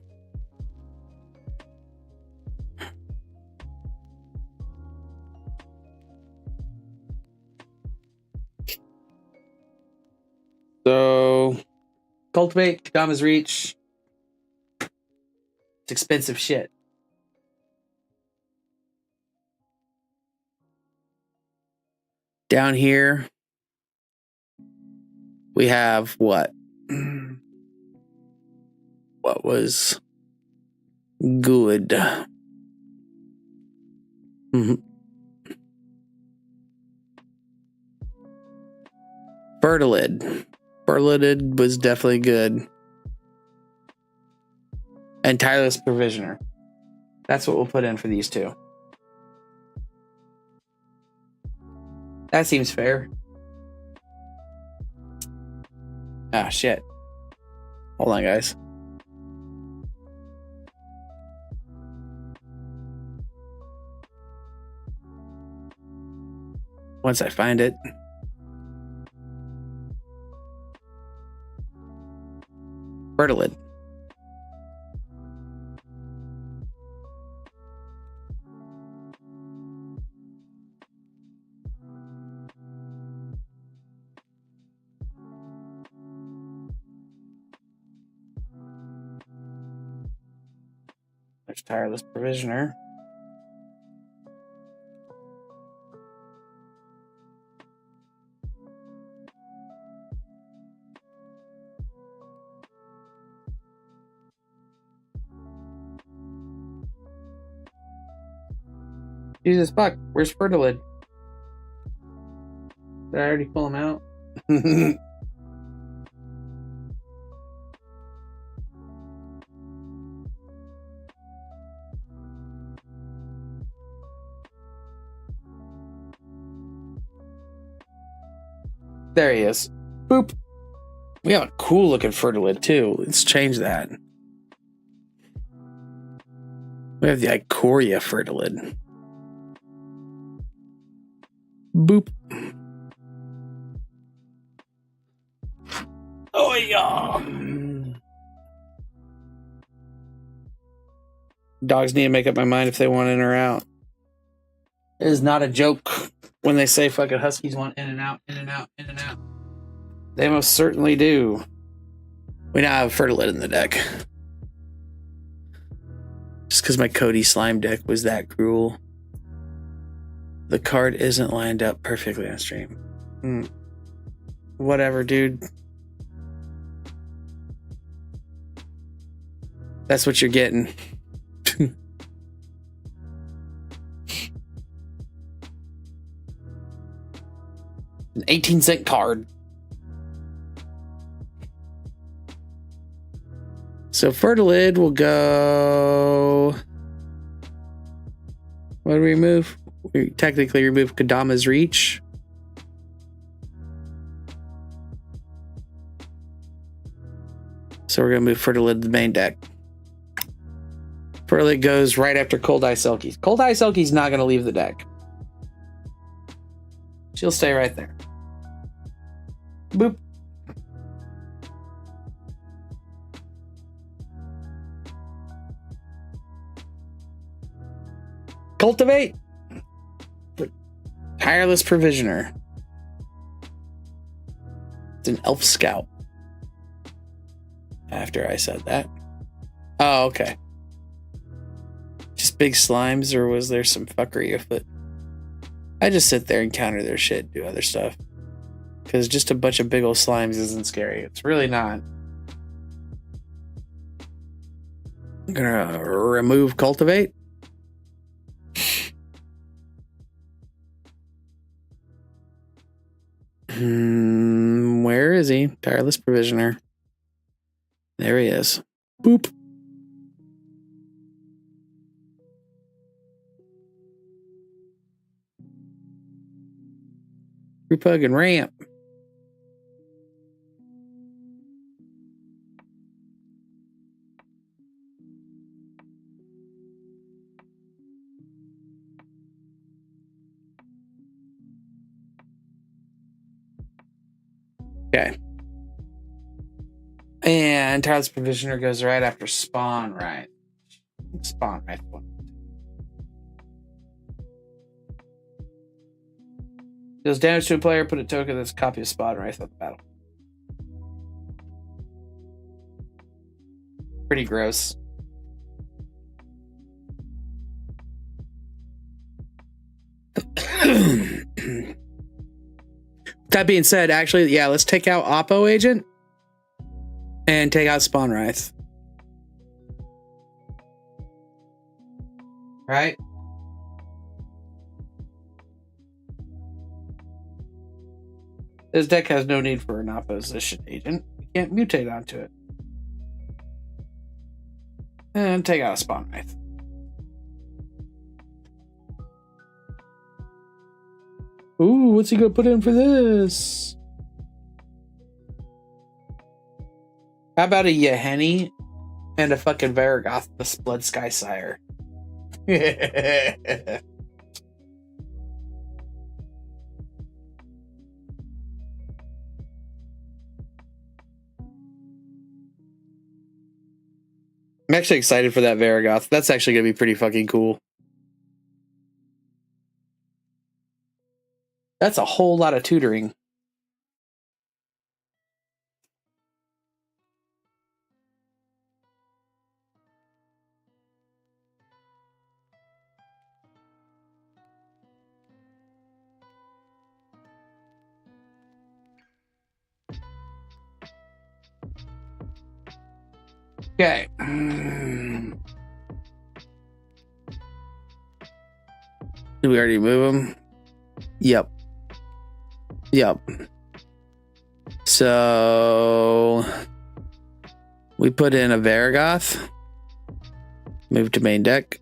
So, Cultivate, Kadama's Reach. It's expensive shit. Down here, we have what? What was good? Fertilid. Fertilid was definitely good. And Tireless Provisioner. That's what we'll put in for these two. That seems fair. Ah, shit. Hold on, guys. Once I find it. Fertilid. There's Tireless Provisioner. Jesus fuck, where's Fertilid? Did I already pull him out? There he is. Boop. We have a cool looking Fertilid too. Let's change that. We have the Ikoria Fertilid. Boop. Oh yeah. Dogs need to make up my mind if they want in or out. It is not a joke when they say fucking Huskies want in and out, in and out, in and out. They most certainly do. We now have Fertilid in the deck. Just because my Cody Slime deck was that cruel. The card isn't lined up perfectly on stream. Whatever, dude. That's what you're getting. An 18-cent card. So Fertilid will go... What do we remove? We technically remove Kodama's Reach. So we're going to move Fertilid to the main deck. Fertilid goes right after Cold Eye Selkies. Cold Eye Selkie's not going to leave the deck. She'll stay right there. Boop. Cultivate. Tireless Provisioner. It's an Elf Scout. After I said that. Oh, okay. Just big slimes, or was there some fuckery afoot? I just sit there and counter their shit, do other stuff. Because just a bunch of big old slimes isn't scary. It's really not. I'm gonna remove Cultivate. Where is he? Tireless Provisioner. There he is. Boop. Group hug and ramp. Okay. And Tireless Provisioner goes right after Spawn, right? Spawn, right? Deals damage to a player, put a token that's a copy of Spawn right on the battle. Pretty gross. That being said, actually, yeah, let's take out Oppo Agent and take out Spawn Wraith. Right? This deck has no need for an opposition agent. You can't mutate onto it. And take out a Spawn Wraith. Ooh, what's he gonna put in for this? How about a Yeheni and a fucking Varagoth, the Blood Sky Sire? I'm actually excited for that Varagoth. That's actually going to be pretty fucking cool. That's a whole lot of tutoring. Okay. Did we already move them? Yep. Yep. So we put in a Varagoth, move to main deck,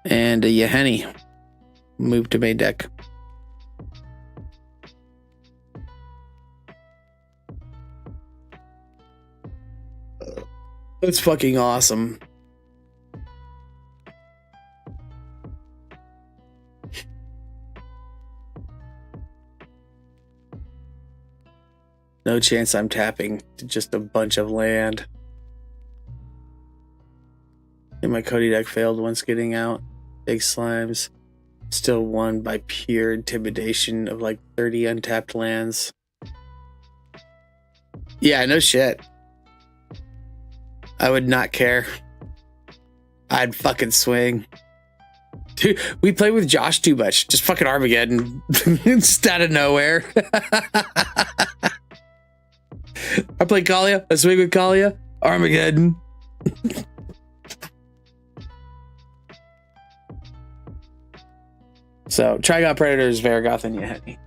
and a Yeheni, move to main deck. That's fucking awesome. No chance I'm tapping to just a bunch of land. And my Cody deck failed once getting out. Big slimes. Still won by pure intimidation of like 30 untapped lands. Yeah, no shit. I would not care. I'd fucking swing. Dude, we play with Josh too much. Just fucking Armageddon. Just out of nowhere. I play Kalia. I swing with Kalia. Armageddon. So, Trigon Predators, Varagoth, and Yeheni.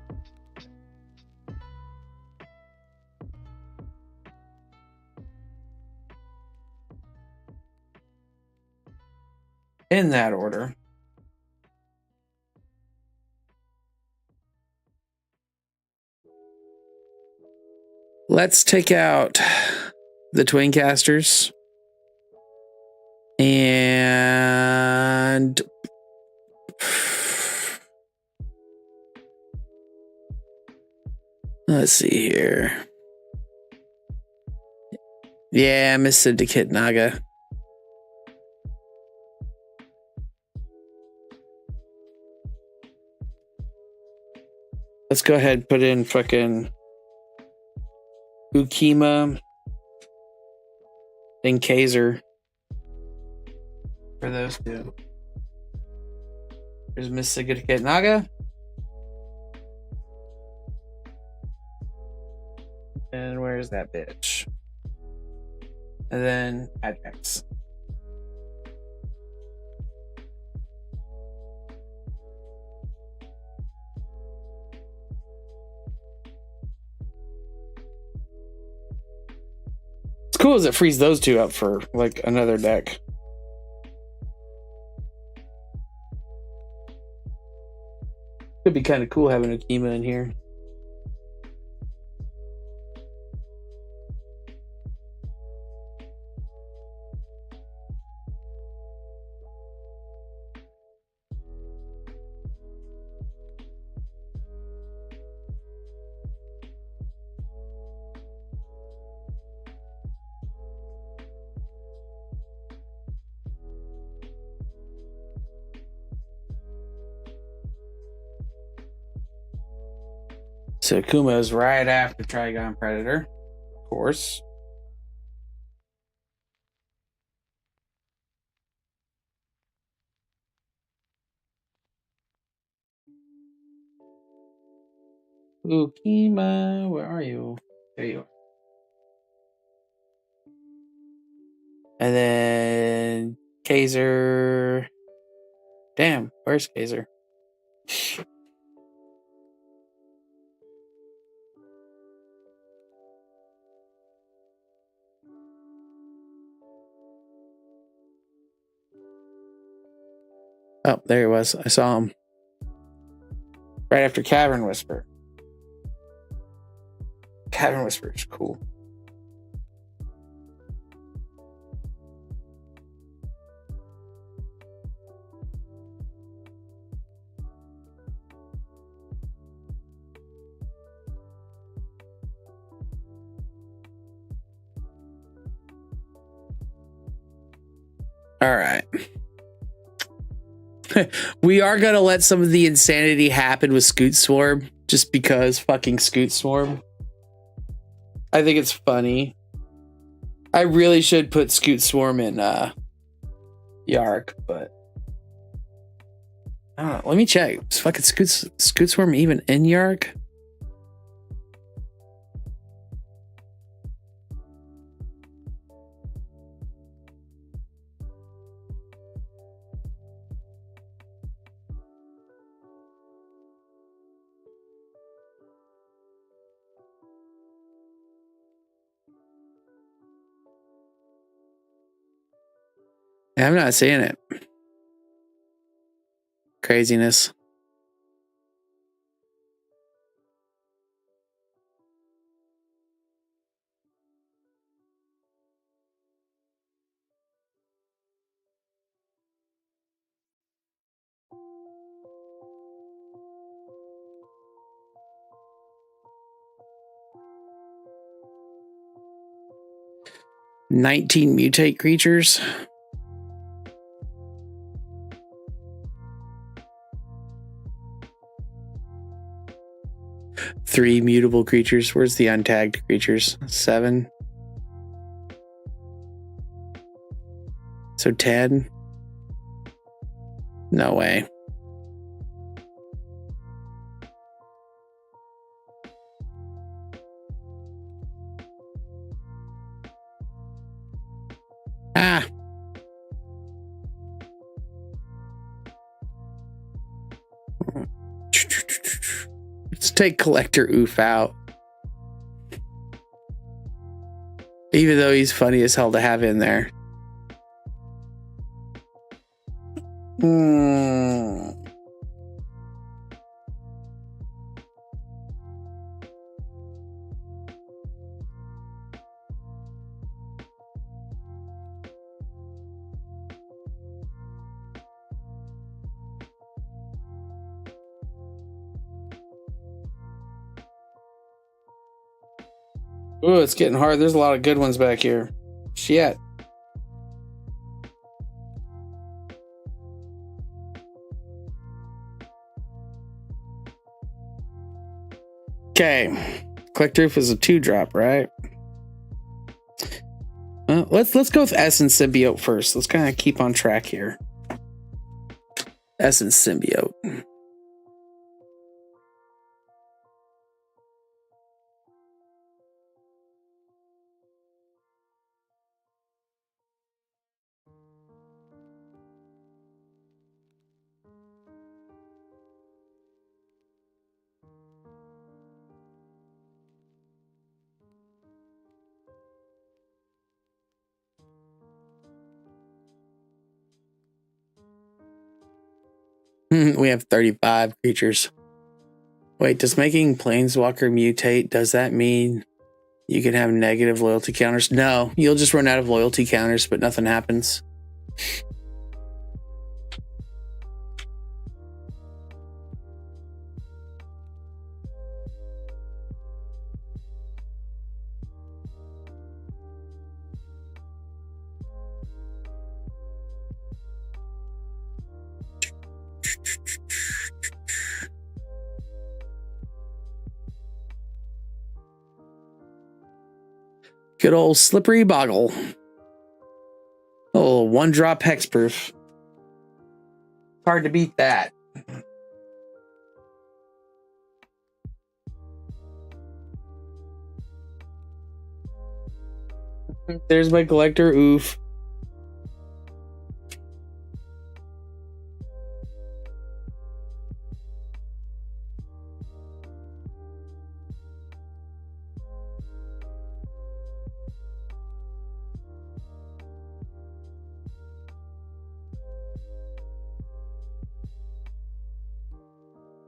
In that order. Let's take out the Twin Casters. And let's see here. Yeah, Miss Syndicate Naga. Let's go ahead and put in fucking Ukima and Kaiser for those two. There's Miss Syndicate Naga. And where's that bitch? And then Ajax. It's cool as it frees those two up for like another deck. Could be kind of cool having Akima in here. So Kuma is right after Trigon Predator, of course. Ukima, where are you? There you are. And then Kaiser. Damn, where's Kaiser? Oh, there he was. I saw him. Right after Cavern Whisper. Cavern Whisper is cool. All right. We are going to let some of the insanity happen with Scoot Swarm, just because fucking Scoot Swarm. I think it's funny. I really should put Scoot Swarm in Yark, but I don't know. Let me check. Is fucking Scoot Swarm even in Yark? I'm not seeing it. Craziness. "19 mutate creatures." "3 mutable creatures." Where's the untagged creatures? 7. So 10. No way. Ah. Let's take Collector Oof out. Even though he's funny as hell to have in there. Ooh, it's getting hard. There's a lot of good ones back here. Shit. Okay. Collector Oof is a 2-drop, right? Let's go with Essence Symbiote first. Let's kind of keep on track here. Essence Symbiote. We have 35 creatures. Wait, does making Planeswalker mutate, does that mean you can have negative loyalty counters? No, you'll just run out of loyalty counters, but nothing happens. Good old Slippery Boggle. Oh, 1-drop hexproof. Hard to beat that. There's my Collector Oof.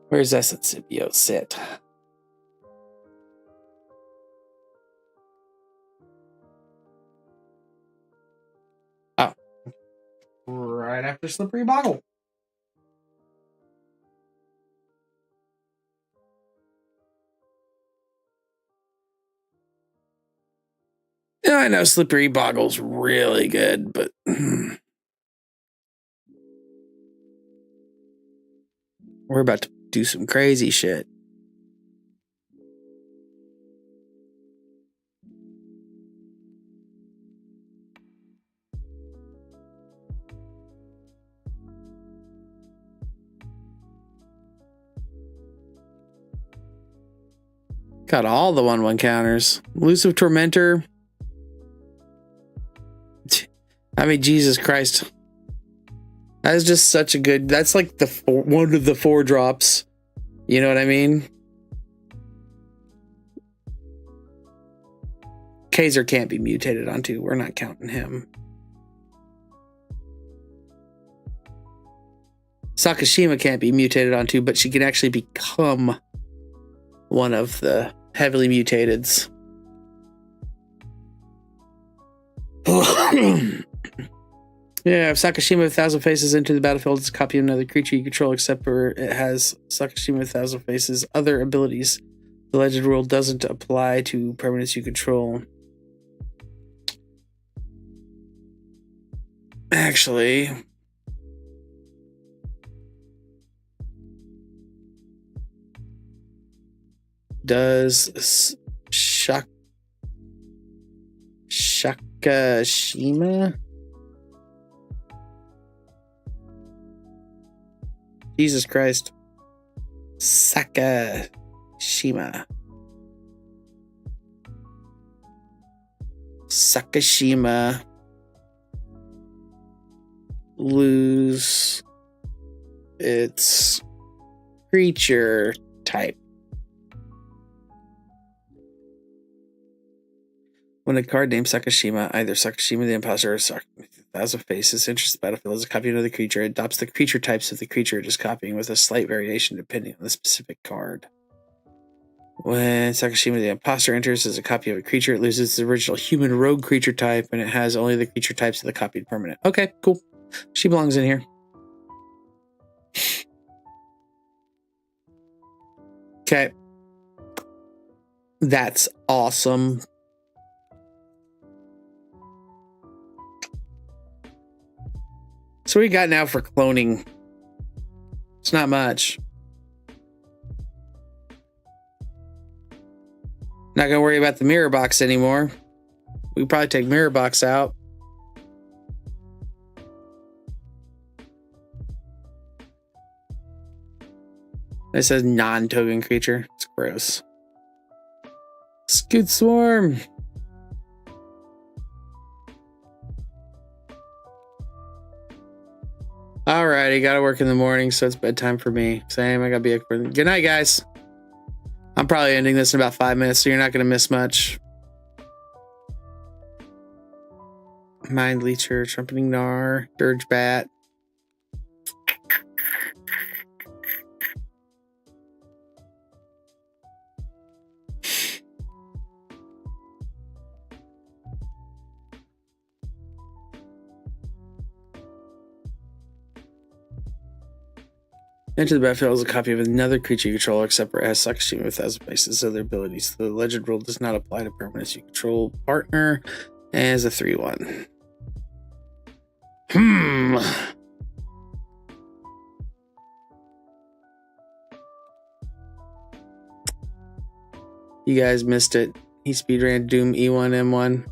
Where's Essence Symbiote sit? Oh. Right after Slippery Boggle. Yeah, I know Slippery Boggle's really good, but We're about to do some crazy shit. Got all the 1/1 counters. Elusive Tormentor. I mean, Jesus Christ. That is just such a good... That's like the one of the 4 drops. You know what I mean? Kaiser can't be mutated onto. We're not counting him. Sakashima can't be mutated onto, but she can actually become one of the heavily mutateds. Yeah, if Sakashima with 1,000 Faces enter the battlefield, it's a copy of another creature you control, except for it has Sakashima with 1,000 Faces. Other abilities. The legend rule doesn't apply to permanents you control. Actually... Does Sakashima? Jesus Christ. Sakashima. Sakashima lose its creature type. When a card named Sakashima, either Sakashima the Imposter or Sakashima 1,000 Faces enters the battlefield as a copy of another creature, it adopts the creature types of the creature it is copying with a slight variation depending on the specific card. When Sakashima the Imposter enters as a copy of a creature, it loses its original human rogue creature type, and it has only the creature types of the copied permanent. Okay, cool. She belongs in here. Okay. That's awesome. So what we got now for cloning? It's not much. Not gonna worry about the mirror box anymore. We could probably take mirror box out. It says non-token creature. It's gross. Scoot Swarm. Alrighty, gotta work in the morning, so it's bedtime for me. Same, I gotta be up for... Good night, guys. I'm probably ending this in about 5 minutes, so you're not gonna miss much. Mind Leecher, Trumpeting Gnar, Dirge Bat. Enter the battlefield as a copy of another creature you control, except for it has Sakashima with 1,000 Faces. Other abilities. The legend rule does not apply to permanents you control. Partner as a 3/1. You guys missed it. He speedran Doom E1M1.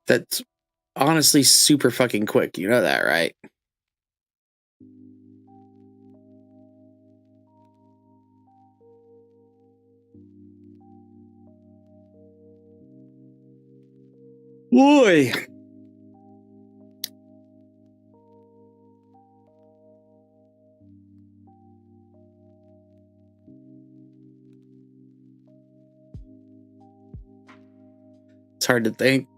That's honestly super fucking quick. You know that, right? Boy. It's hard to think.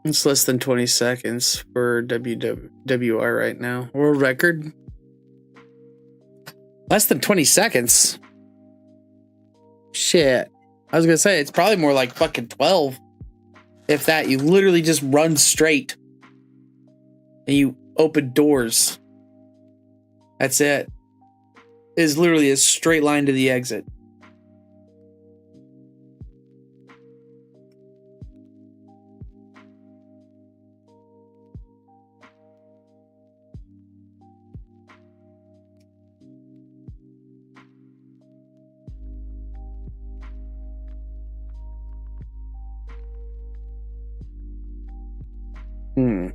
It's less than 20 seconds for WWR right now. World record. Less than 20 seconds. Shit. I was gonna say, it's probably more like fucking 12. If that, you literally just run straight. And you open doors. That's it. is literally a straight line to the exit. Hmm.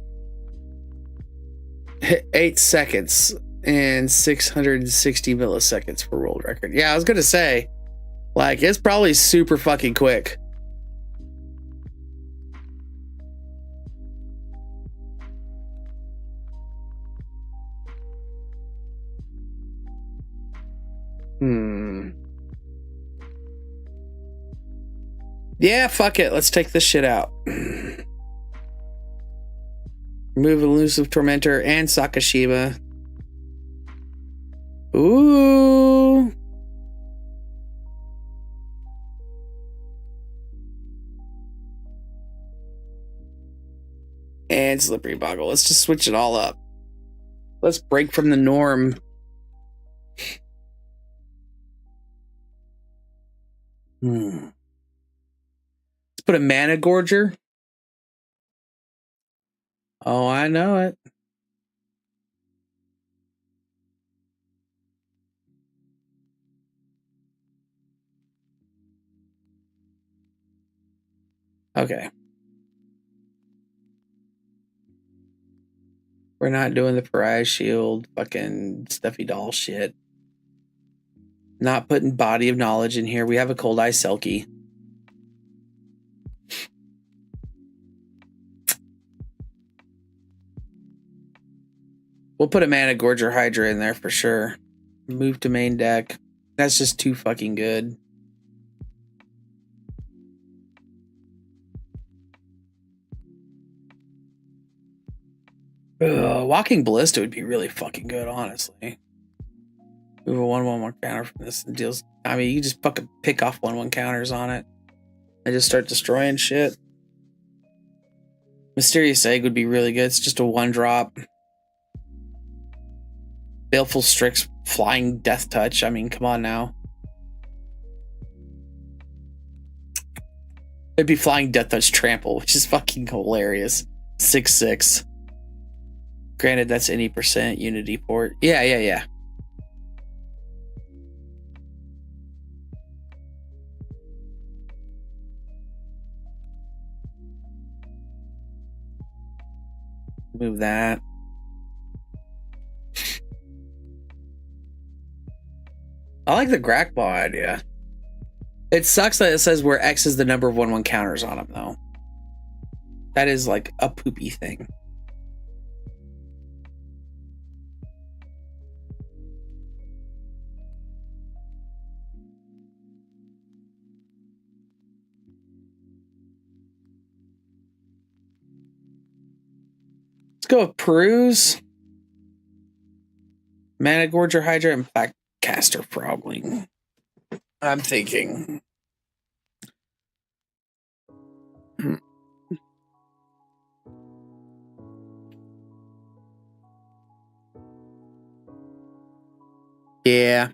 8 seconds and 660 milliseconds for world record. Yeah, I was gonna say, like, it's probably super fucking quick. Yeah, fuck it. Let's take this shit out. Remove Elusive Tormentor and Sakashima. Ooh. And Slippery Boggle. Let's just switch it all up. Let's break from the norm. Let's put a Mana Gorger. Oh, I know it. Okay. We're not doing the Pariah Shield fucking stuffy doll shit. Not putting Body of Knowledge in here. We have a Cold Eye Selkie. We'll put a Mana Gorger Hydra in there for sure. Move to main deck. That's just too fucking good. Walking Ballista would be really fucking good, honestly. Move a 1/1 counter from this and deals. I mean, you just fucking pick off 1/1 counters on it and just start destroying shit. Mysterious Egg would be really good. It's just a 1-drop. Baleful Strix, Flying Death Touch. I mean, come on now. It'd be Flying Death Touch Trample, which is fucking hilarious. 6/6. Granted, that's any percent Unity port. Yeah. Move that. I like the Grakball idea. It sucks that it says where X is the number of 1/1 counters on them, though. That is like a poopy thing. Let's go with Peruse, Mana Gorger Hydra, and Black Caster Frogling. I'm thinking. Yeah.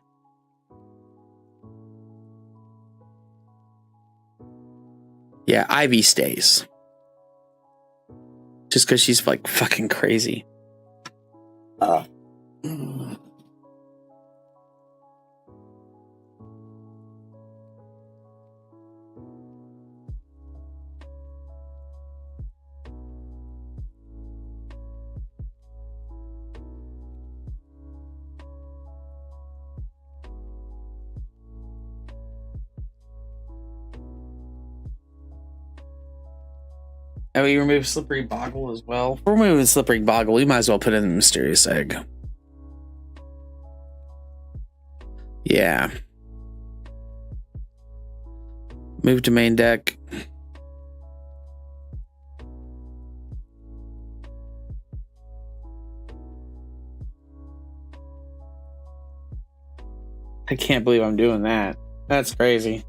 Yeah, Ivy stays. Just because she's like fucking crazy. And we remove Slippery Boggle as well. If we're removing Slippery Boggle, we might as well put in the Mysterious Egg. Yeah. Move to main deck. I can't believe I'm doing that. That's crazy.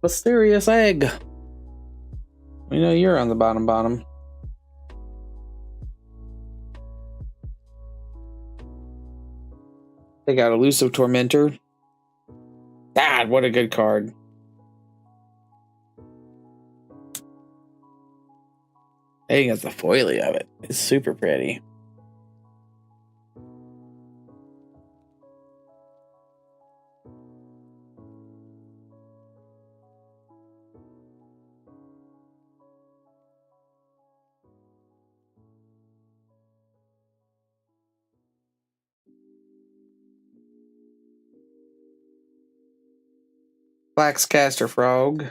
Mysterious Egg. We know you're on the bottom. They got Elusive Tormentor. God, what a good card. I think that's the foily of it. It's super pretty. Plaxcaster Frog.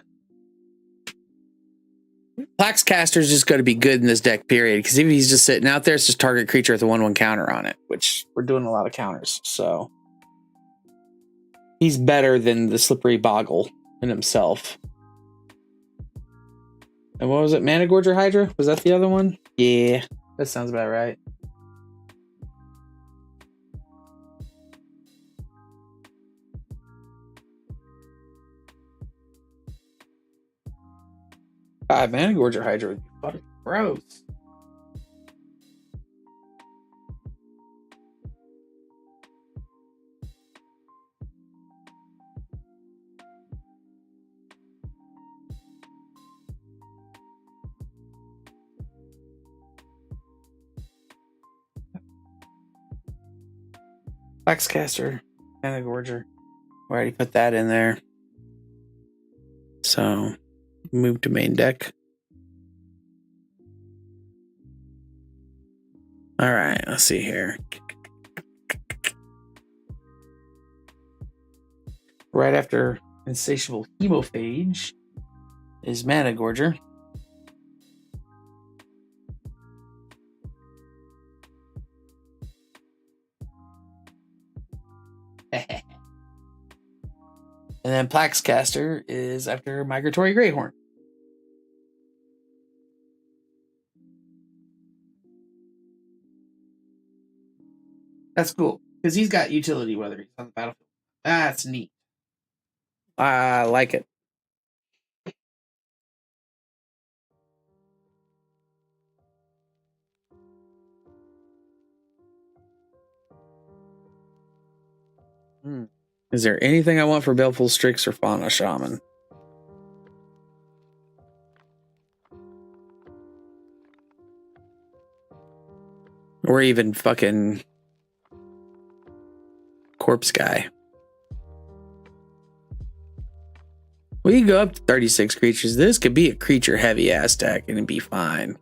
Plaxcaster is just going to be good in this deck, period. Because if he's just sitting out there, it's just target creature with a 1/1 counter on it, which we're doing a lot of counters. So he's better than the Slippery Boggle in himself. And what was it? Managorger Hydra? Was that the other one? Yeah, that sounds about right. God, Managorger Hydra would be fucking gross. Plaxcaster, Managorger. We already put that in there. So, move to main deck. All right, let's see here. Right after Insatiable Hemophage is Managorger. And then Plaxcaster is after Migratory Greyhorn. That's cool, because he's got utility whether he's on the battlefield. That's neat. I like it. Is there anything I want for Baleful Strix or Fauna Shaman? Or even fucking Corpse Guy. We can go up to 36 creatures. This could be a creature heavy ass deck and it'd be fine.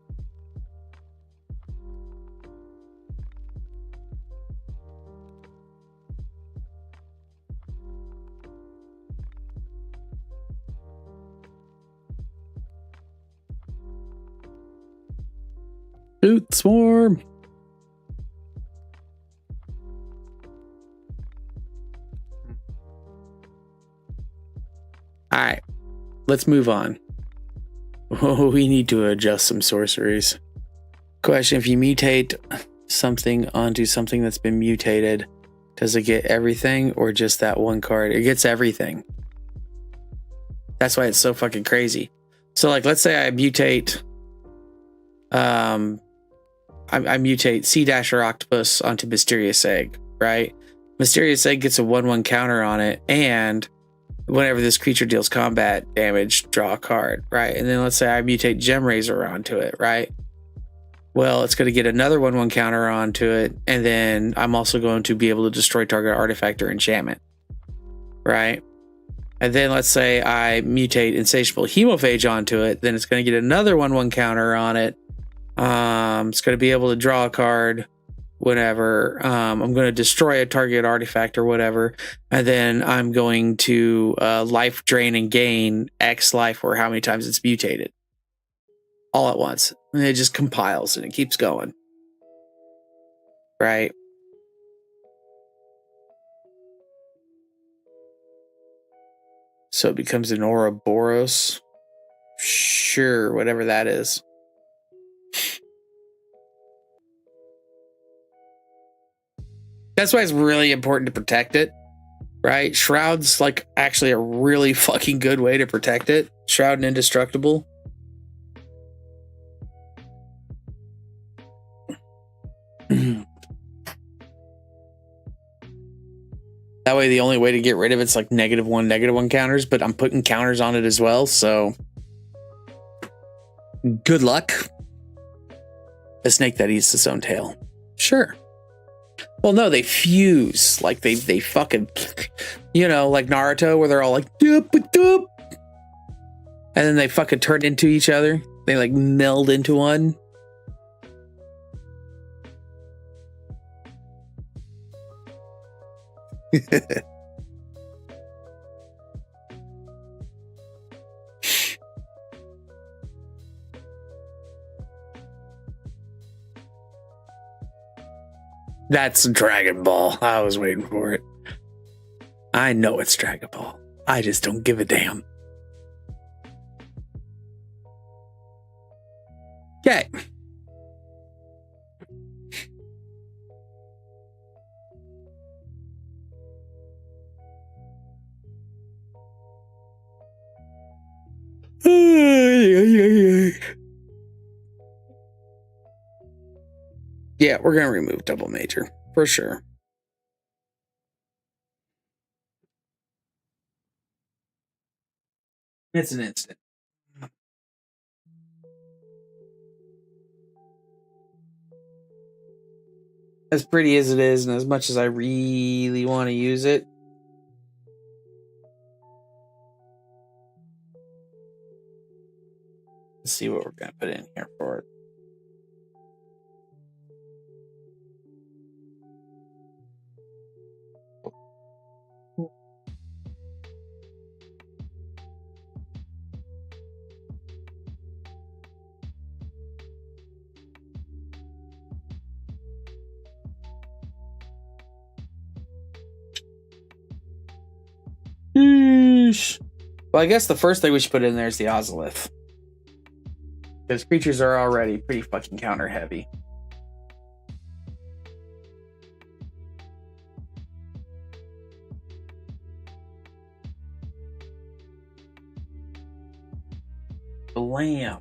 Shoot Swarm. All right, let's move on. Oh, we need to adjust some sorceries. Question: if you mutate something onto something that's been mutated, does it get everything or just that one card? It gets everything. That's why it's so fucking crazy. So, like, let's say I mutate, I mutate Sea Dasher Octopus onto Mysterious Egg, right? Mysterious Egg gets a 1/1 counter on it, and whenever this creature deals combat damage, draw a card, right? And then let's say I mutate Gem Razor onto it, right? Well, it's going to get another 1/1 counter onto it, and then I'm also going to be able to destroy target artifact or enchantment, right? And then let's say I mutate Insatiable Hemophage onto it, then it's going to get another 1/1 counter on it. It's going to be able to draw a card whenever. I'm going to destroy a target artifact or whatever, and then I'm going to life drain and gain X life or how many times it's mutated all at once. And it just compiles and it keeps going. Right? So it becomes an Ouroboros. Sure, whatever that is. That's why it's really important to protect it, right? Shroud's like actually a really fucking good way to protect it. Shroud and Indestructible. That way, the only way to get rid of it's like -1 counters, but I'm putting counters on it as well. So good luck. A snake that eats its own tail. Sure. Well, no, they fuse. Like they fucking, like Naruto, where they're all like, doop, doop. And then they fucking turn into each other. They like meld into one. That's Dragon Ball. I was waiting for it. I know it's Dragon Ball. I just don't give a damn. Okay. Yeah, we're gonna remove double major for sure. It's an instant. As pretty as it is, and as much as I really want to use it, let's see what we're gonna put in here for it. Well, I guess the first thing we should put in there is the Ozolith. Because creatures are already pretty fucking counter heavy. Blam.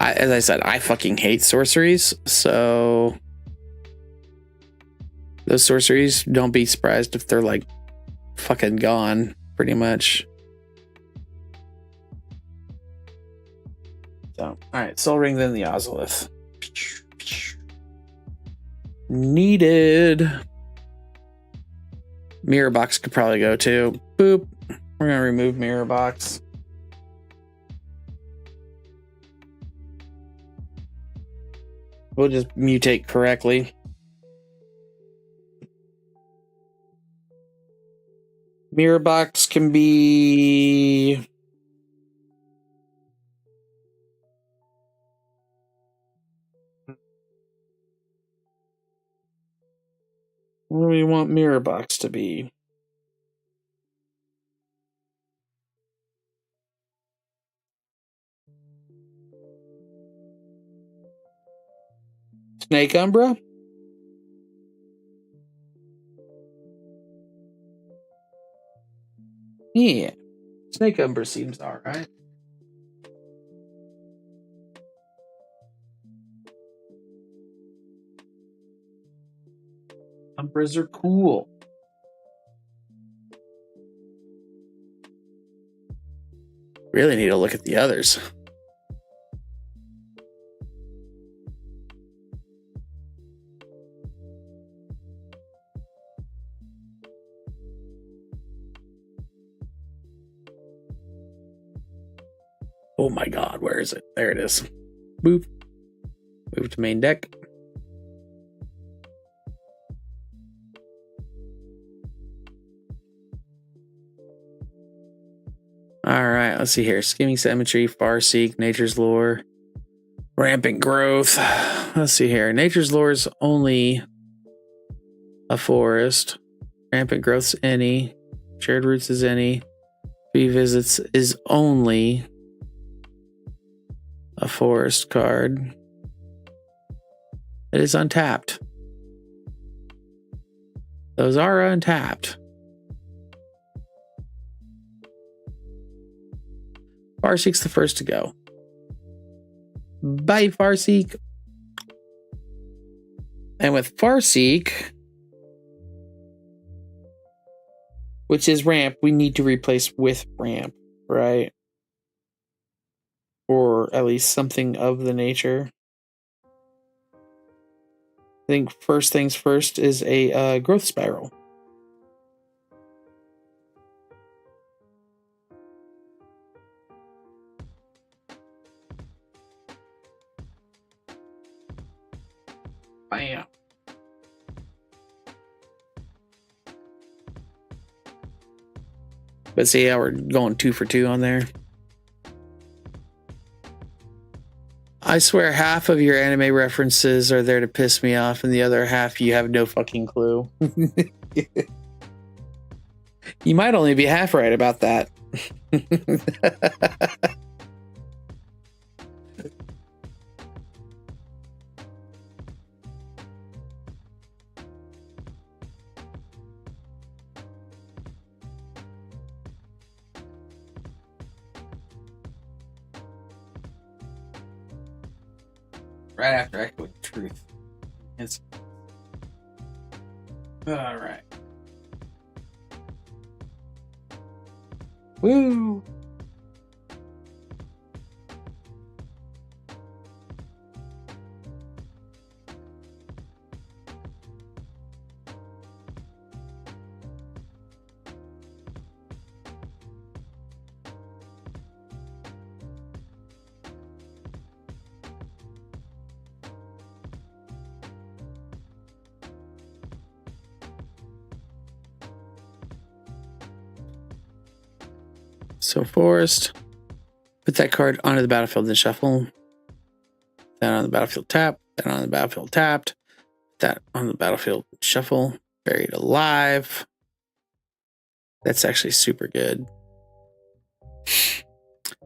As I said, I fucking hate sorceries, so those sorceries, don't be surprised if they're like fucking gone, pretty much. So, alright, Soul Ring, then the Ozolith. Needed. Mirror Box could probably go too. Boop. We're gonna remove Mirror Box. We'll just mutate correctly. Mirror Box can be... What do we want Mirror Box to be? Snake Umbra? Yeah. Snake Umbra seems alright. Umbras are cool. Really need to look at the others. Oh my god, where is it? There it is. Boop. Move to main deck. Alright, let's see here. Skimming Symmetry, Farseek, Nature's Lore, Rampant Growth. Let's see here. Nature's Lore is only a forest. Rampant Growth's any. Shared Roots is any. Three Visits is only a forest card. It is untapped. Those are untapped. Farseek's the first to go. Bye, Farseek. And with Farseek, which is ramp, we need to replace with ramp, right? Or at least something of the nature. I think first things first is a growth spiral. Bam. But see how we're going 2 for 2 on there. I swear half of your anime references are there to piss me off, and the other half you have no fucking clue. You might only be half right about that. Right after echoing truth. It's all right. Woo! So forest, put that card onto the battlefield and shuffle. That on the battlefield tap. That on the battlefield tapped. That on the battlefield shuffle. Buried alive. That's actually super good.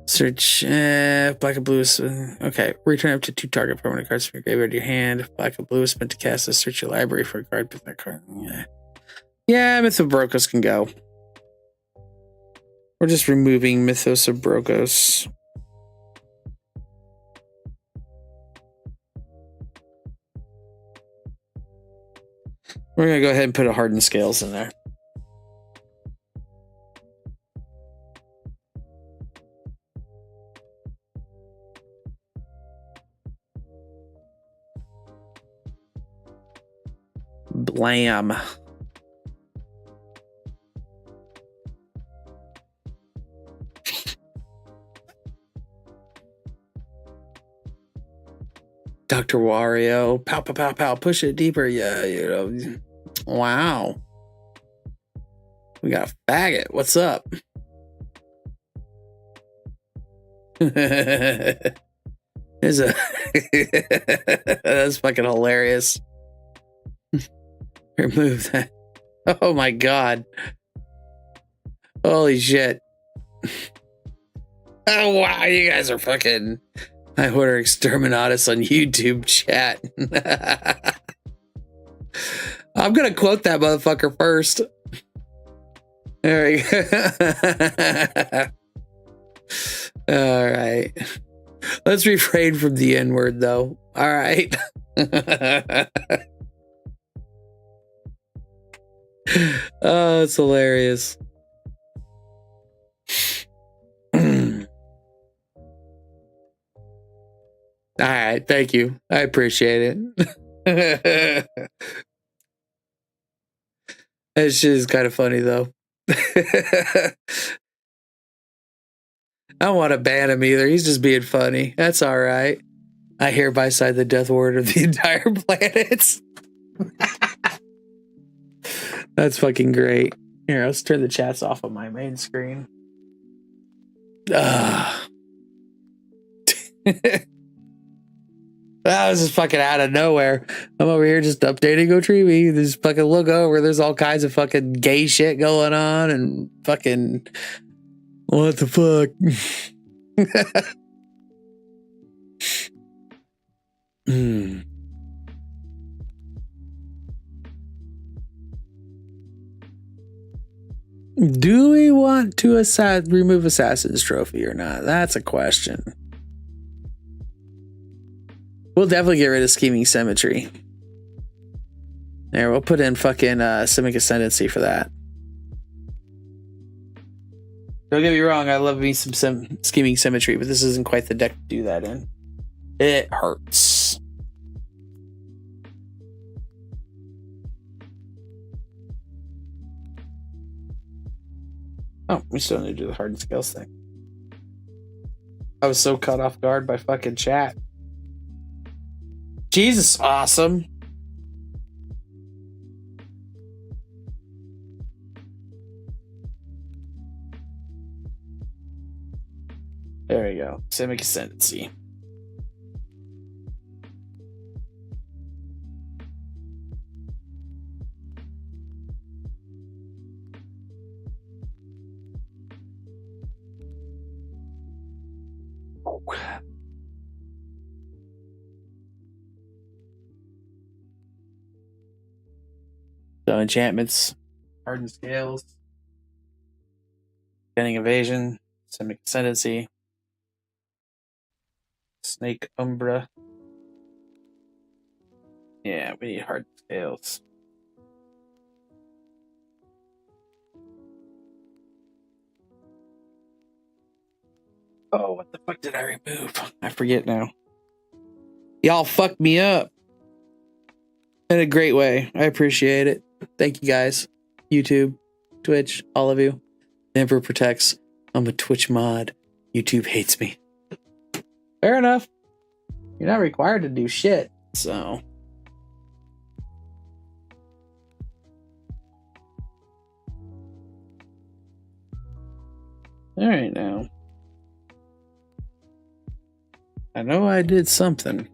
Search black and blue. Okay, return up to 2 target permanent cards from your graveyard to your hand. If black and blue is spent to cast this, search your library for a card. Pick that card. Yeah, Mythobrokos can go. We're just removing Mythos of Brokos. We're going to go ahead and put a Hardened Scales in there. Blam. Dr. Wario, pow, pow, pow, pow, push it deeper. Yeah, you know. Wow. We got a faggot. What's up? There's a that's fucking hilarious. Remove that. Oh my god. Holy shit. Oh wow, you guys are fucking. I order Exterminatus on YouTube chat. I'm gonna quote that motherfucker first. There we go. All right. Let's refrain from the N-word though. All right. Oh, it's hilarious. All right, thank you. I appreciate it. That shit is kind of funny though. I don't want to ban him either. He's just being funny. That's all right. I hereby sign the death warrant of the entire planet. That's fucking great. Here, let's turn the chats off on my main screen. That was just fucking out of nowhere. I'm over here just updating Otrivi. Just fucking look over. There's all kinds of fucking gay shit going on and fucking what the fuck? Do we want to remove Assassin's Trophy or not? That's a question. We'll definitely get rid of Scheming Symmetry. There, we'll put in fucking Simic Ascendancy for that. Don't get me wrong, I love me some Scheming Symmetry, but this isn't quite the deck to do that in. It hurts. Oh, we still need to do the hardened scales thing. I was so caught off guard by fucking chat. Jesus, awesome. There we go. Simic Ascendancy. So enchantments, hardened scales, Banning Evasion, Simic Ascendancy, Snake Umbra. Yeah, we need hardened scales. Oh, what the fuck did I remove? I forget now. Y'all fucked me up in a great way. I appreciate it. Thank you guys. YouTube, Twitch, all of you. Never protects. I'm a Twitch mod. YouTube hates me. Fair enough. You're not required to do shit, so. All right, now. I know I did something.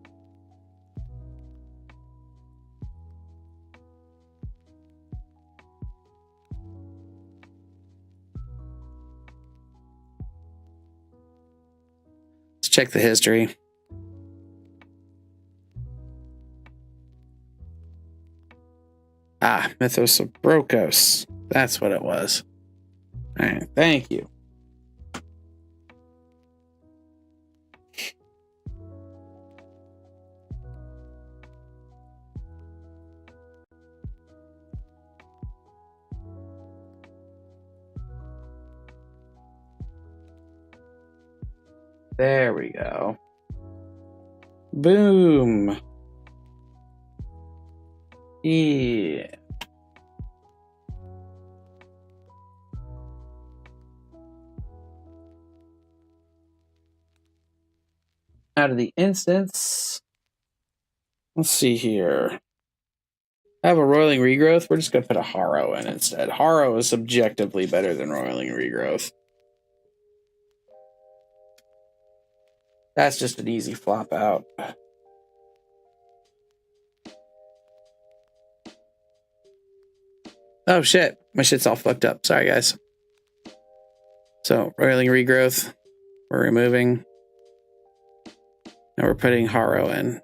Let's check the history. Ah, Mythos of Brokos. That's what it was. All right, thank you. There we go. Boom. Yeah. Out of the instance. Let's see here. I have a Roiling Regrowth. We're just going to put a Harrow in instead. Harrow is subjectively better than Roiling Regrowth. That's just an easy flop out. Oh shit, my shit's all fucked up. Sorry guys. So Roiling Regrowth, we're removing. Now we're putting Harrow in.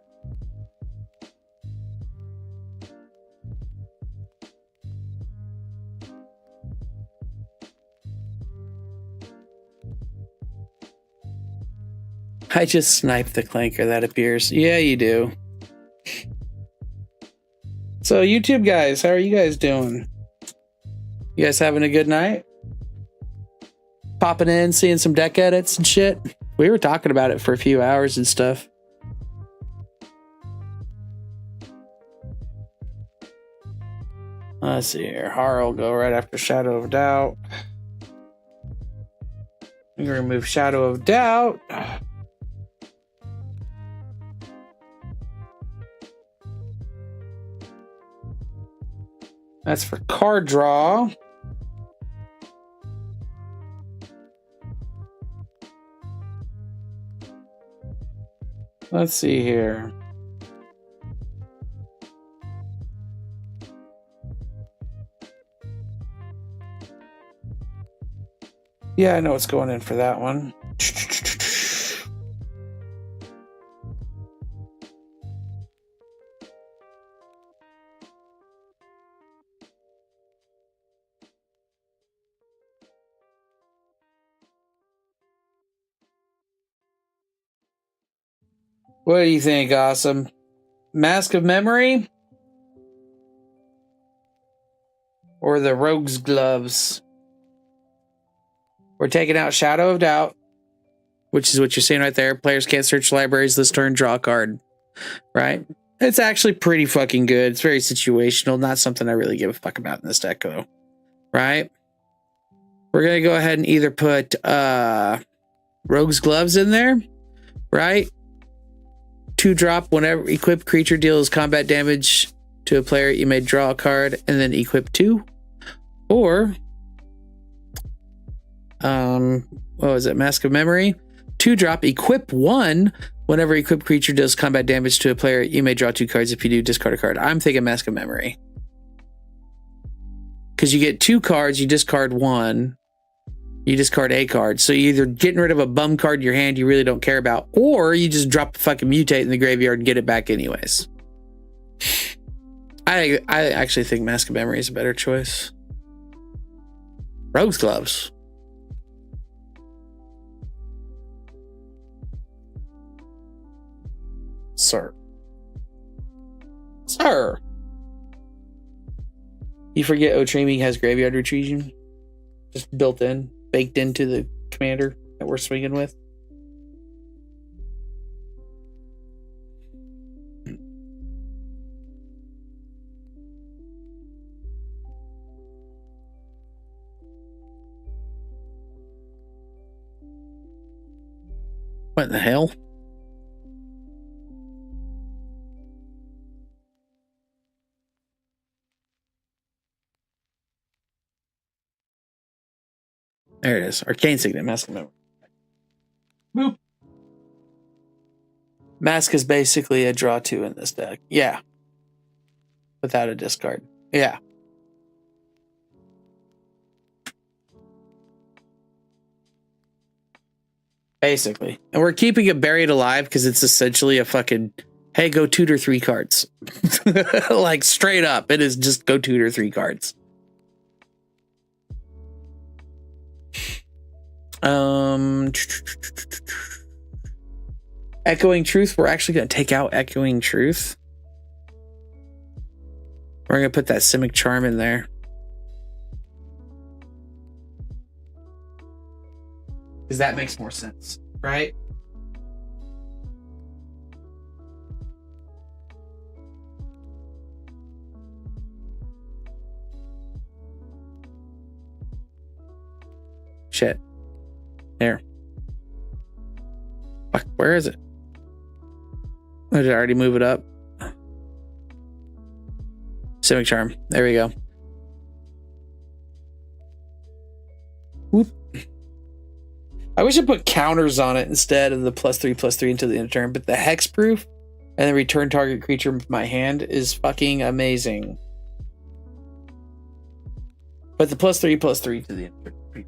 I just sniped the clanker that appears. Yeah, you do. So YouTube guys, how are you guys doing? You guys having a good night? Popping in, seeing some deck edits and shit. We were talking about it for a few hours and stuff. Let's see here. Harrow will go right after Shadow of Doubt. I'm gonna remove Shadow of Doubt. That's for card draw. Let's see here. Yeah, I know what's going in for that one. What do you think, Awesome? Mask of Memory? or the Rogue's Gloves. We're taking out Shadow of Doubt, which is what you're seeing right there. Players can't search libraries this turn, draw a card. Right? It's actually pretty fucking good. It's very situational. Not something I really give a fuck about in this deck, though. Right? We're going to go ahead and either put Rogue's Gloves in there. Right? 2-drop. Whenever equipped creature deals combat damage to a player, you may draw a card and then equip 2. Or, what was it? Mask of Memory. 2-drop. Equip 1. Whenever equipped creature does combat damage to a player, you may draw 2 cards. If you do, discard a card. I'm thinking Mask of Memory. Because you get 2 cards, you discard 1. You discard a card. So you're either getting rid of a bum card in your hand you really don't care about, or you just drop a fucking Mutate in the graveyard and get it back anyways. I actually think Mask of Memory is a better choice. Rogue's Gloves. Sir. You forget Otrimi has graveyard retrieving? Just built in, baked into the commander that we're swinging with. What in the hell? There it is. Arcane Signet, Mask of Memory. Boop. Mask is basically a draw 2 in this deck. Yeah. Without a discard. Yeah. Basically. And we're keeping it buried alive because it's essentially a fucking, hey, go tutor 3 cards. Like straight up. It is just go tutor 3 cards. Echoing Truth. We're actually going to take out Echoing Truth. We're going to put that Simic Charm in there. Because that makes more sense, right? Shit. There. Fuck, where is it? Oh, did I already move it up? Simic Charm. There we go. Whoop. I wish I put counters on it instead of the +3/+3 until the end of turn, but the hexproof and the return target creature from my hand is fucking amazing. But the +3/+3 to the end of turn.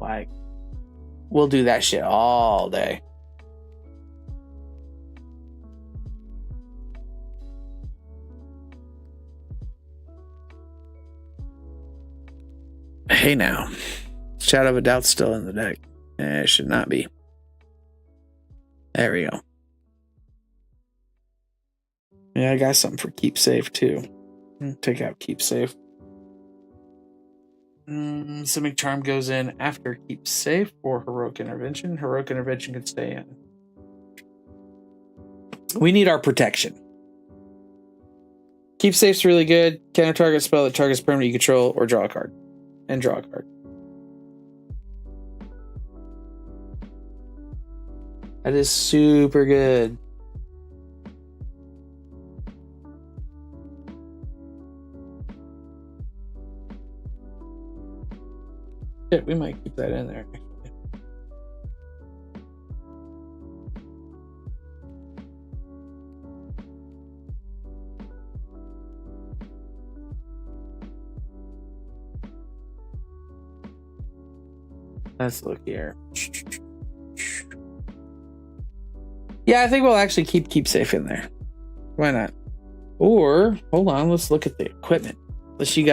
Like, we'll do that shit all day. Hey now. Shadow of a Doubt's still in the deck. It should not be. There we go. Yeah, I got something for Keep Safe too. Take out Keep Safe. Simic Charm goes in after Keep Safe or Heroic Intervention. Heroic Intervention can stay in. We need our protection. Keep Safe's really good. Counter target spell that targets permanent you control or draw a card. And draw a card. That is super good. Shit, we might keep that in there. Actually. Let's look here. Yeah, I think we'll actually keep Safe in there. Why not? Or, hold on, let's look at the equipment. Unless you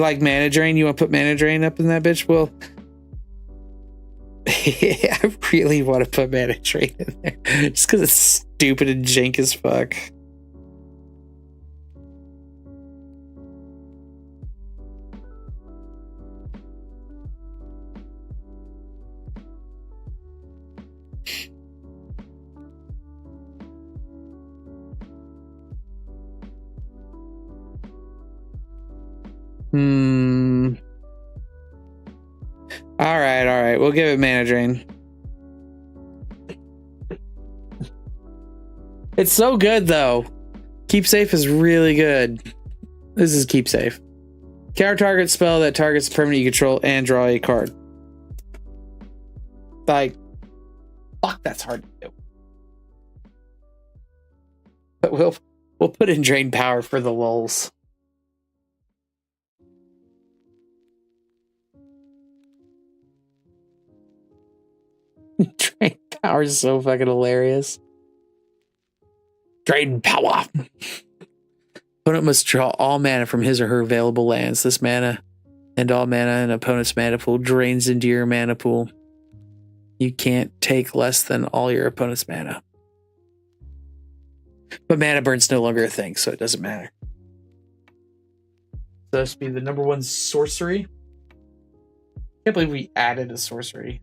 like Mana Drain? You want to put Mana Drain up in that bitch? Well, I really want to put Mana Drain in there. Just because it's stupid and jank as fuck. All right. We'll give it mana drain. It's so good though. Keep safe is really good. This is keep safe. Counter target spell that targets the permanent you control and draw a card. Like, fuck, that's hard to do. But we'll put in drain power for the lulz. Drain power is so fucking hilarious. Drain power. Opponent must draw all mana from his or her available lands. This mana and all mana in opponent's mana pool drains into your mana pool. You can't take less than all your opponent's mana. But mana burn's no longer a thing, so it doesn't matter. So this would be the number one sorcery. Can't believe we added a sorcery.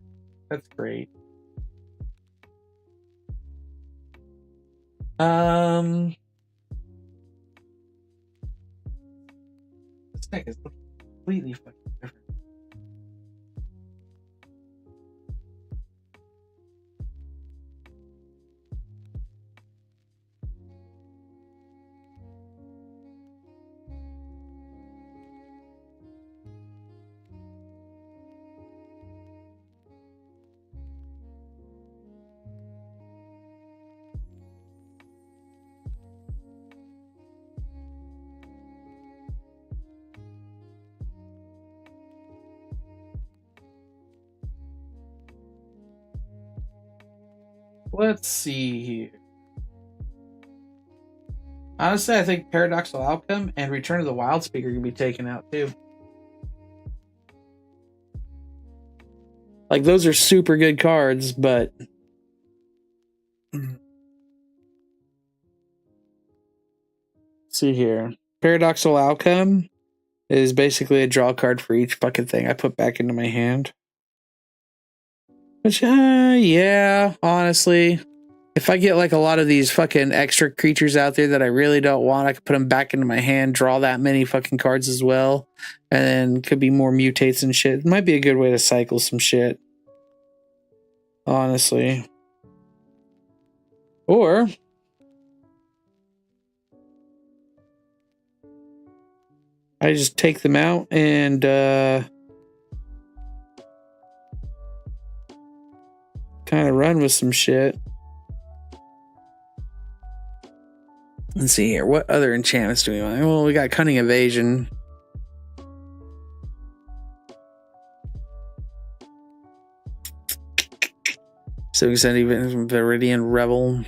That's great. This deck is completely fucking different. Let's see here. Honestly, I think Paradoxical Outcome and Return of the Wild Speaker can be taken out too. Like, those are super good cards, but let's see here. Paradoxical Outcome is basically a draw card for each fucking thing I put back into my hand. Which, yeah, honestly, if I get like a lot of these fucking extra creatures out there that I really don't want, I could put them back into my hand, draw that many fucking cards as well, and then could be more mutates and shit. It might be a good way to cycle some shit, honestly. Or I just take them out and kind of run with some shit. Let's see here. What other enchantments do we want? Well, we got Cunning Evasion. So we can send even Viridian Revel.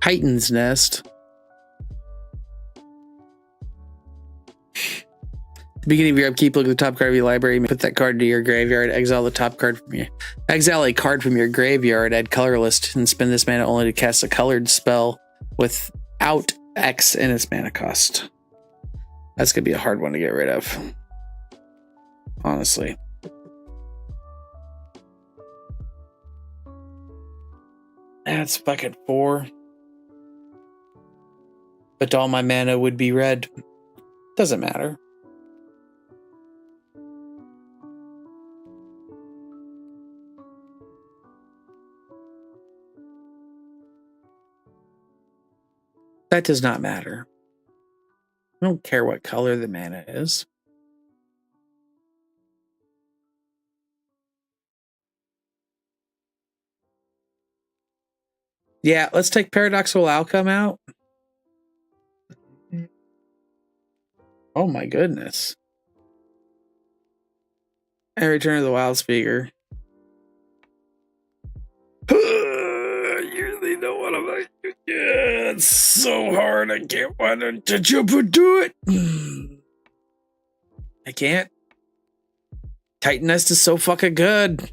Titan's Nest. Beginning of your upkeep, look at the top card of your library, put that card into your graveyard, exile the top card from your exile a card from your graveyard, add colorless, and spend this mana only to cast a colored spell without X in its mana cost. That's gonna be a hard one to get rid of, honestly. That's fucking 4. But all my mana would be red. Doesn't matter. That does not matter. I don't care what color the mana is. Yeah, let's take Paradoxical Outcome out. Oh my goodness. And Return of the Wild Speaker. You know what I'm like? Yeah, it's so hard. I can't want to jump and do it. I can't. Titan Nest is so fucking good.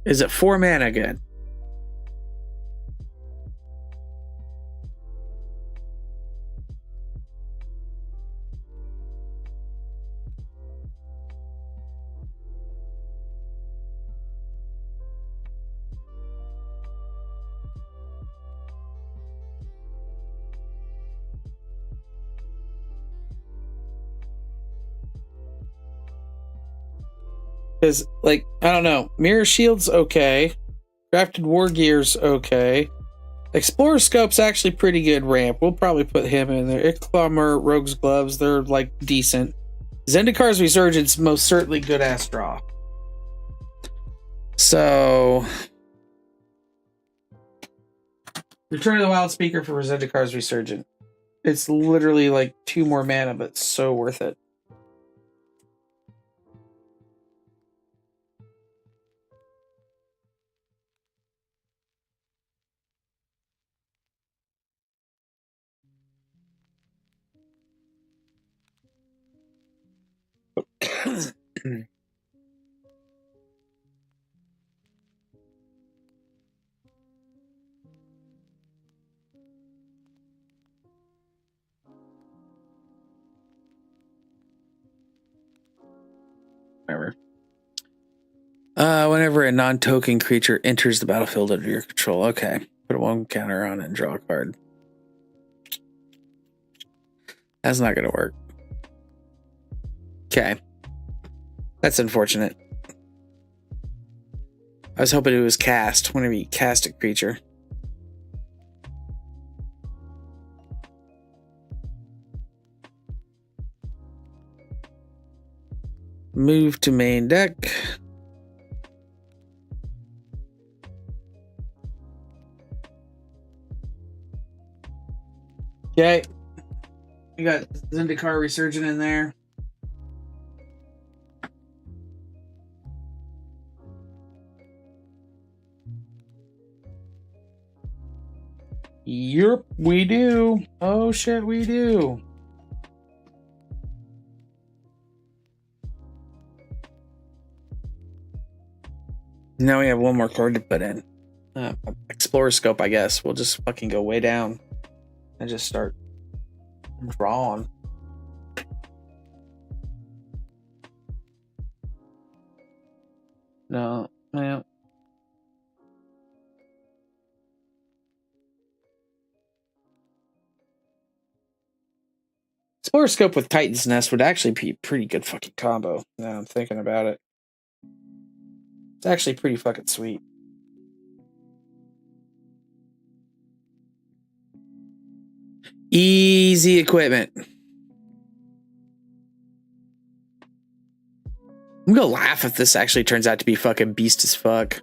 Is it 4 mana good? Because, like, I don't know. Mirror Shield's okay. Crafted War Gear's okay. Explorer Scope's actually pretty good ramp. We'll probably put him in there. Icklummer, Rogue's Gloves, they're, like, decent. Zendikar's Resurgence, most certainly good-ass draw. So... Return of the Wild Speaker for Zendikar's Resurgent. It's literally, like, 2 more mana, but it's so worth it. Whatever. Whenever a non-token creature enters the battlefield under your control. Okay. Put a 1 counter on it and draw a card. That's not going to work. Okay. That's unfortunate. I was hoping it was cast whenever you cast a creature. Move to main deck. Okay. We got Zendikar Resurgent in there. Yep, we do. Oh shit, we do. Now we have 1 more card to put in. Explorer Scope, I guess. We'll just fucking go way down and just start drawing. No, yeah. Explorer Scope with Titan's Nest would actually be a pretty good fucking combo. Now I'm thinking about it. It's actually pretty fucking sweet. Easy equipment. I'm gonna laugh if this actually turns out to be fucking beast as fuck.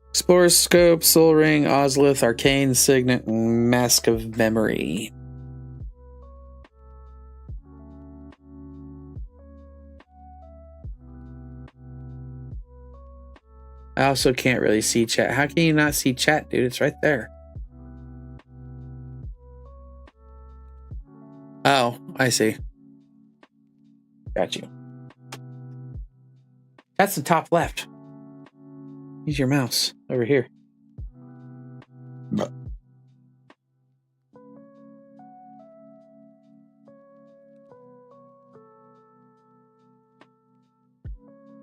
Explorer Scope, Soul Ring, Ozlith, Arcane Signet, and Mask of Memory. I also can't really see chat. How can you not see chat, dude? It's right there. Oh, I see. Got you. That's the top left. Use your mouse over here.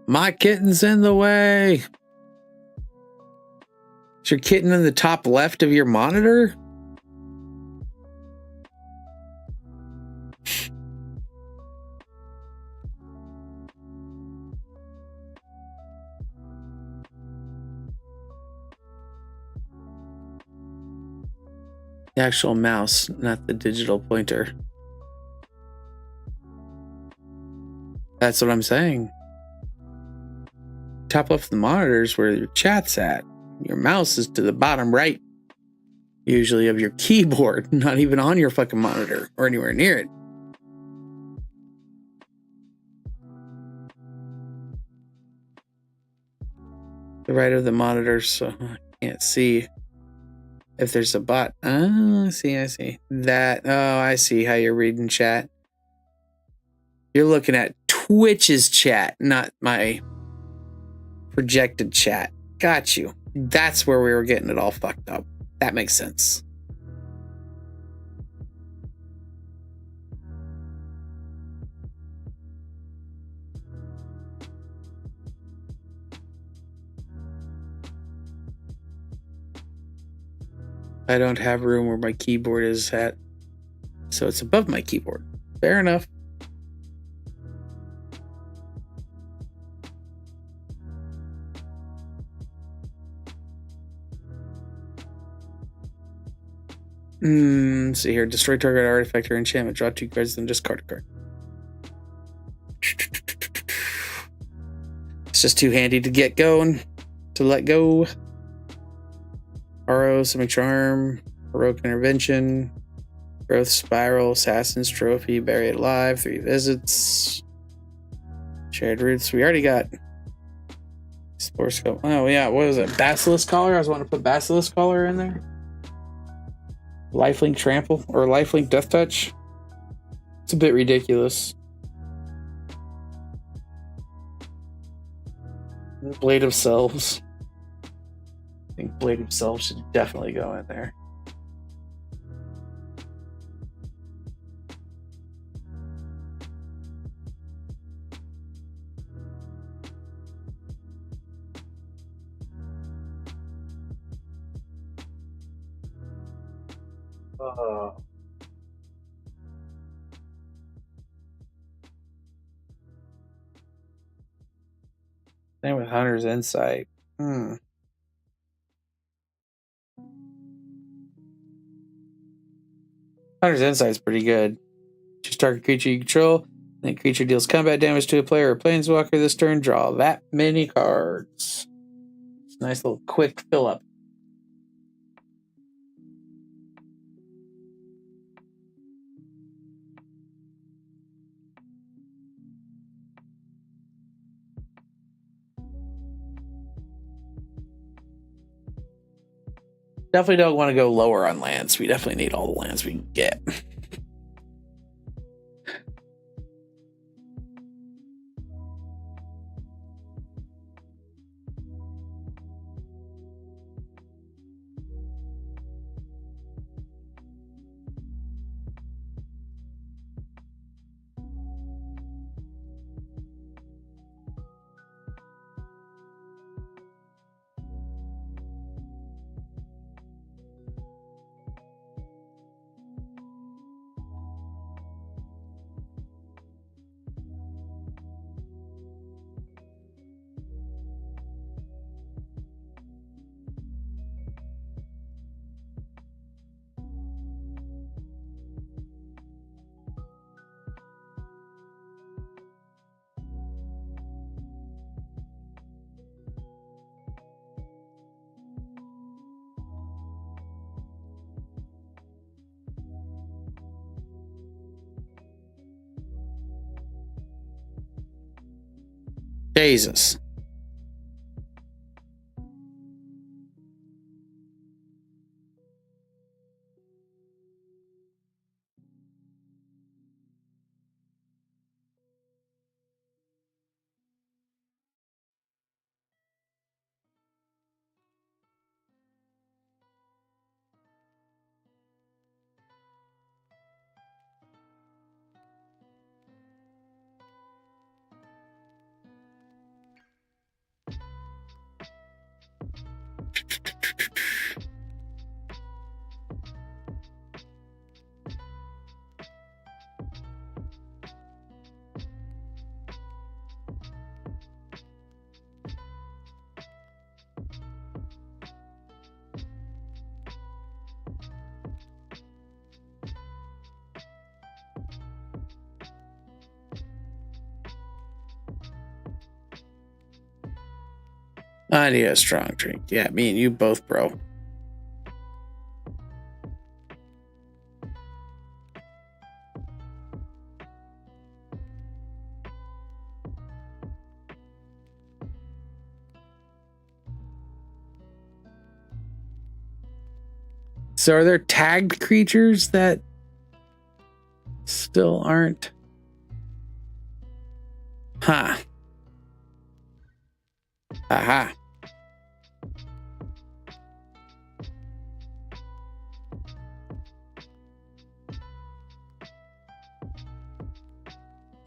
My kitten's in the way. Is your kitten in the top left of your monitor? The actual mouse, not the digital pointer. That's what I'm saying. Top left of the monitor is where your chat's at. Your mouse is to the bottom right, usually, of your keyboard, not even on your fucking monitor or anywhere near it. The right of the monitor, so I can't see if there's a bot. Oh, I see. That, oh, I see how you're reading chat. You're looking at Twitch's chat, not my projected chat. Got you. That's where we were getting it all fucked up. That makes sense. I don't have room where my keyboard is at, so it's above my keyboard. Fair enough. See here. Destroy target artifact or enchantment. Draw 2 cards, then discard a card. It's just too handy to get going. To let go. Aro, Simic Charm, Heroic Intervention, Growth Spiral, Assassin's Trophy, Buried Alive, 3 visits. Shared Roots. We already got Spore Scope. Oh, yeah. What was it? Basilisk Collar? I was wanting to put Basilisk Collar in there. Lifelink Trample or Lifelink Death Touch. It's a bit ridiculous. Blade of Selves. I think Blade of Selves should definitely go in there. Same with Hunter's Insight. Hunter's Insight is pretty good. Choose target creature you control. Then creature deals combat damage to a player or planeswalker this turn. Draw that many cards. It's a nice little quick fill up. Definitely don't want to go lower on lands. We definitely need all the lands we can get. Jesus. I need a strong drink. Yeah, me and you both, bro. So are there tagged creatures that still aren't? Huh. Aha.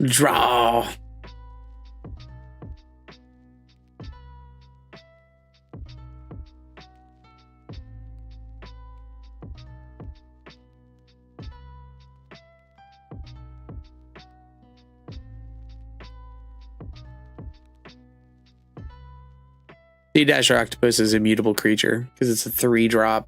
Draw. Sea Dasher Octopus is a mutable creature because it's a 3-drop.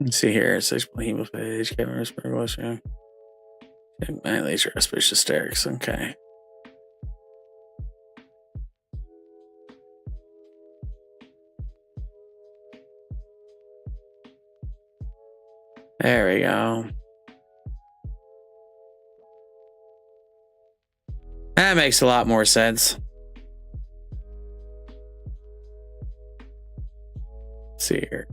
Let's see here. 6 hemophage, Kevin Whisper, my laser auspicious hysterics. Okay. There we go. That makes a lot more sense. Let's see here.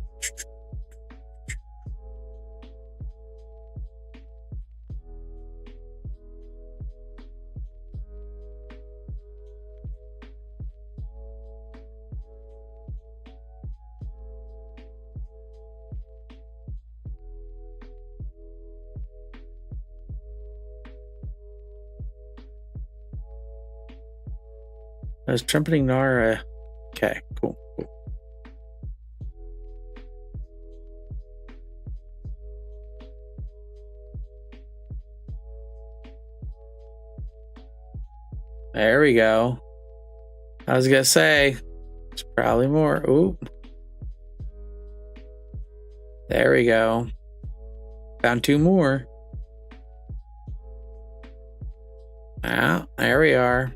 There's Trumpeting Nara. Okay, cool. There we go. I was gonna say, it's probably more. Ooh. There we go. Found 2 more. Ah, there we are.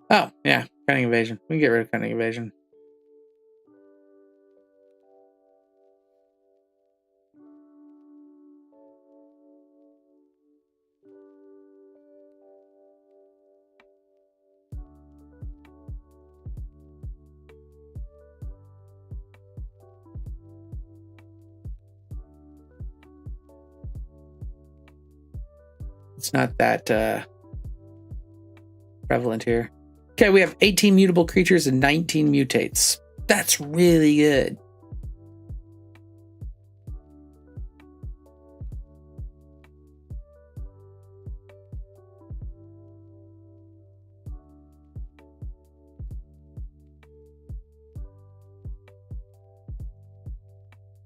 Oh, yeah. Cunning Evasion. We can get rid of Cunning Evasion. It's not that prevalent here. Okay, we have 18 mutable creatures and 19 mutates. That's really good.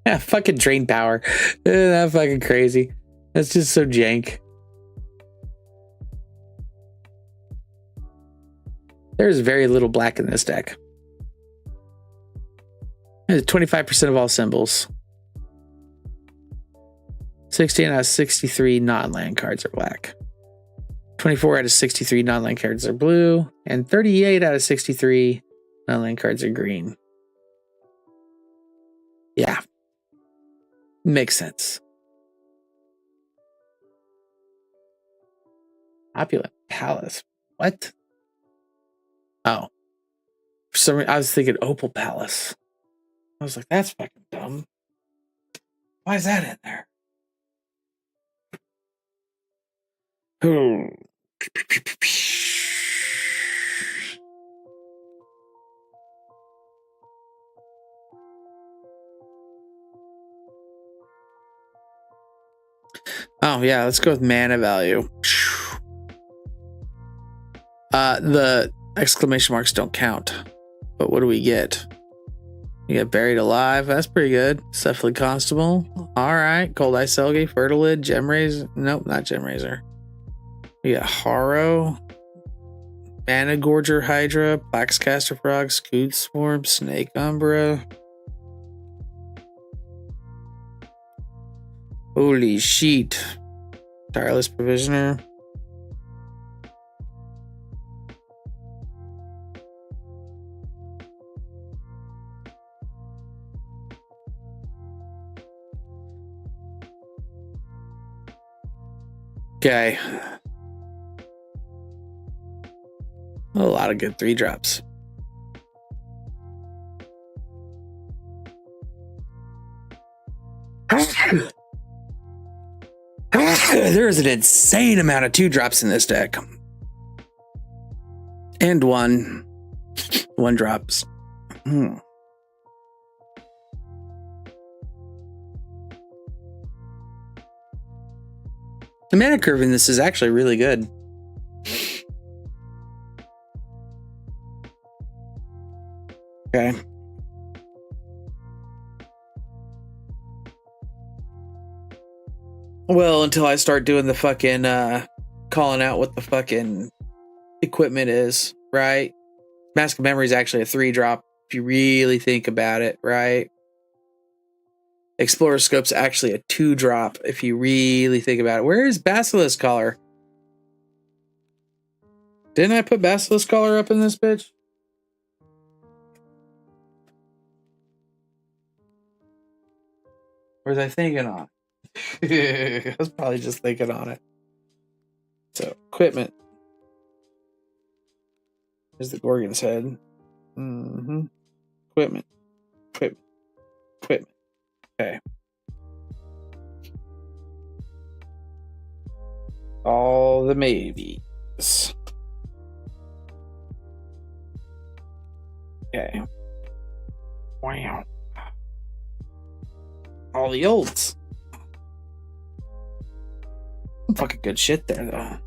Yeah, fucking drain power. That's fucking crazy. That's just so jank. There's very little black in this deck. 25% of all symbols. 16 out of 63 non-land cards are black. 24 out of 63 non-land cards are blue. And 38 out of 63 non-land cards are green. Yeah. Makes sense. Opulent Palace. What? Oh. For some reason, I was thinking Opal Palace. I was like, that's fucking dumb. Why is that in there? Oh. Oh, yeah, let's go with mana value. The exclamation marks don't count. But what do we get? You get Buried Alive. That's pretty good. Cephalid Constable. All right. Cold Ice Selgie, Fertilid, Gem Razor. Nope, not Gem Razor. We got Harrow, Mana Gorger Hydra, Plaxcaster Frog, Scoot Swarm, Snake Umbra. Holy shit. Tireless Provisioner. Okay. A lot of good 3-drops. There is an insane amount of 2-drops in this deck. And 1 drops. The mana curve in this is actually really good. Okay. Well, until I start doing the fucking calling out what the fucking equipment is, right? Mask of Memory is actually a 3-drop if you really think about it, right? Explorer Scope's actually a 2-drop if you really think about it. Where is Basilisk Collar? Didn't I put Basilisk Collar up in this bitch? Or was I thinking on it? I was probably just thinking on it. So, equipment. There's the Gorgon's head. Equipment. Okay. All the maybes. Okay. Wow. All the olds. Some fucking good shit there, though.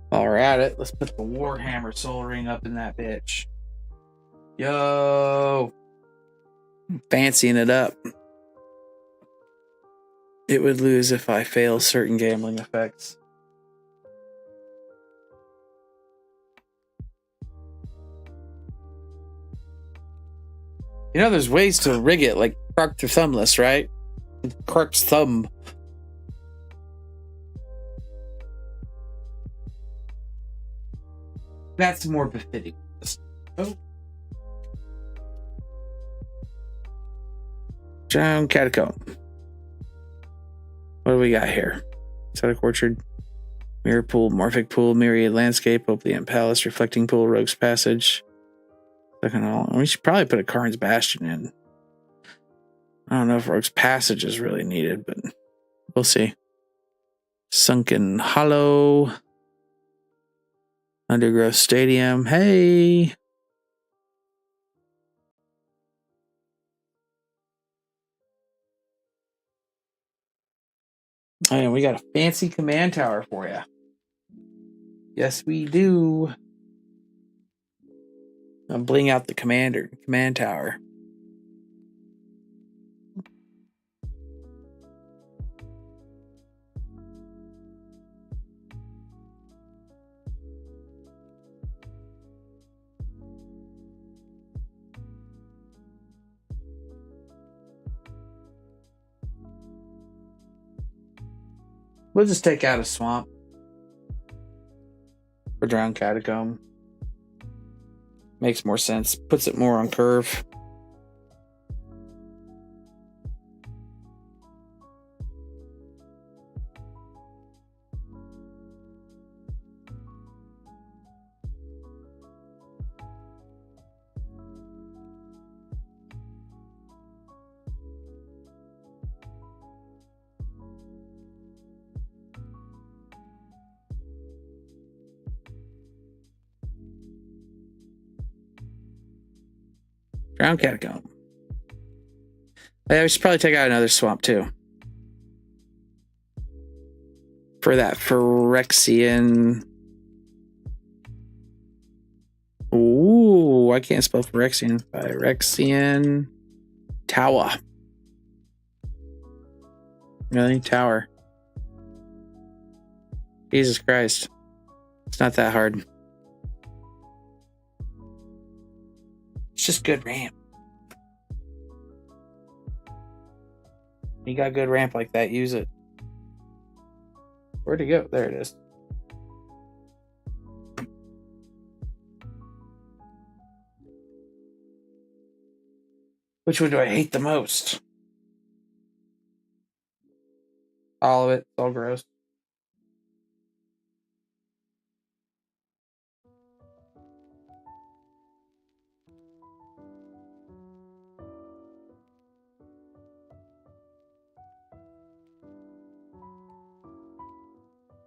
While we're at it, let's put the Warhammer Soul Ring up in that bitch. Yo! I'm fancying it up. It would lose if I fail certain gambling effects. You know, there's ways to rig it, like Crark to Thumbless, right? Crark's thumb. That's more befitting. Oh. Drowned Catacomb. What do we got here? Exotic Orchard, Mirror Pool, Morphic Pool, Myriad Landscape, Oblivion Palace, Reflecting Pool, Rogue's Passage. We should probably put a Karn's Bastion in. I don't know if Rogue's Passage is really needed, but we'll see. Sunken Hollow. Undergrowth Stadium. Hey! Oh, yeah, we got a fancy command tower for you. Yes, we do. I'm bling out the command tower. We'll just take out a swamp for Drowned Catacomb. Makes more sense. Puts it more on curve. Drowned Catacomb. Yeah, we should probably take out another swamp too. For that Phyrexian. Ooh, I can't spell Phyrexian. Phyrexian Tower. Really? Tower. Jesus Christ. It's not that hard. It's just good ramp. You got good ramp like that, use it. Where'd it go? There it is. Which one do I hate the most? All of it. It's all gross.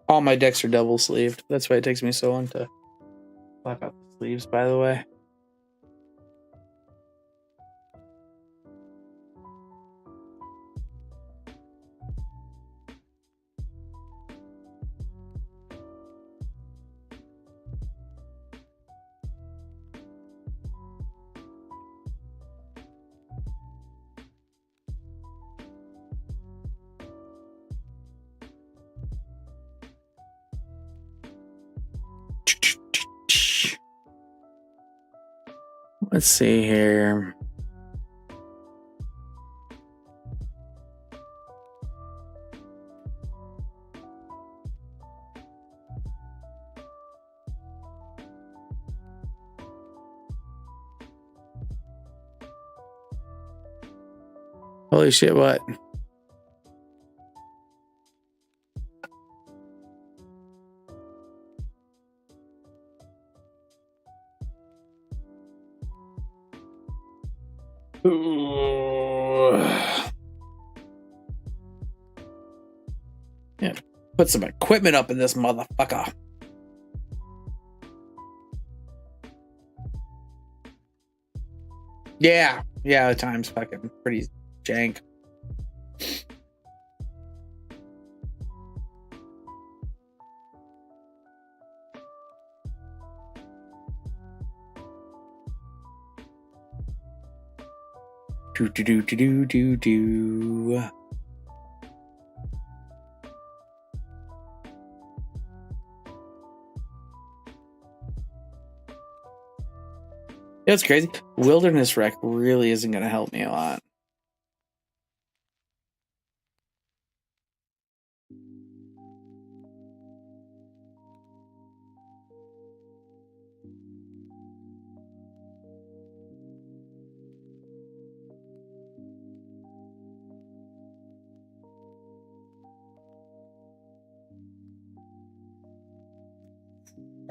All my decks are double sleeved. That's why it takes me so long to flap out the sleeves, by the way. Let's see here. Holy shit, what? Ooh. Yeah, put some equipment up in this motherfucker. Yeah, the time's fucking pretty jank. Do. That's crazy. Wilderness Wreck really isn't going to help me a lot.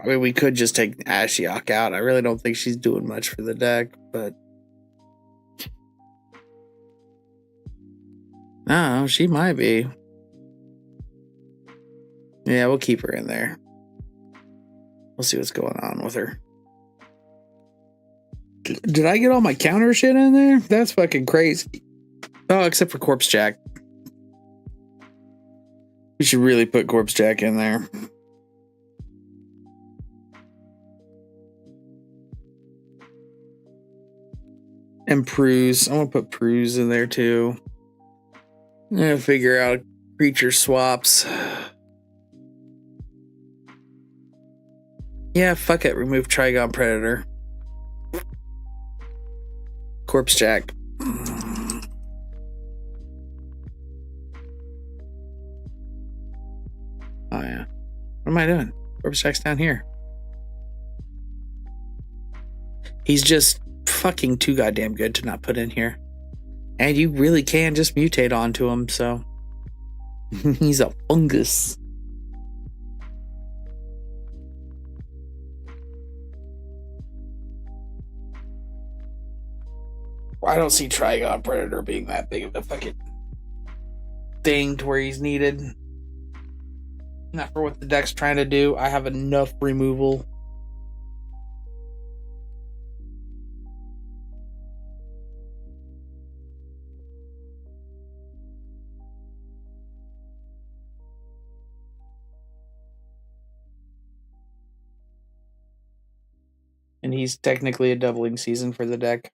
I mean, we could just take Ashiok out. I really don't think she's doing much for the deck, but no, she might be. Yeah, we'll keep her in there. We'll see what's going on with her. Did I get all my counter shit in there? That's fucking crazy. Oh, except for Corpse Jack. We should really put Corpse Jack in there. And Pruse. I want to put Pruse in there too. I'm going to figure out creature swaps. Yeah, fuck it. Remove Trigon Predator. Corpse Jack. Oh, yeah. What am I doing? Corpse Jack's down here. He's just fucking too goddamn good to not put in here. And you really can just mutate onto him, so. He's a fungus. I don't see Trigon Predator being that big of a fucking thing to where he's needed. Not for what the deck's trying to do. I have enough removal. And he's technically a doubling season for the deck.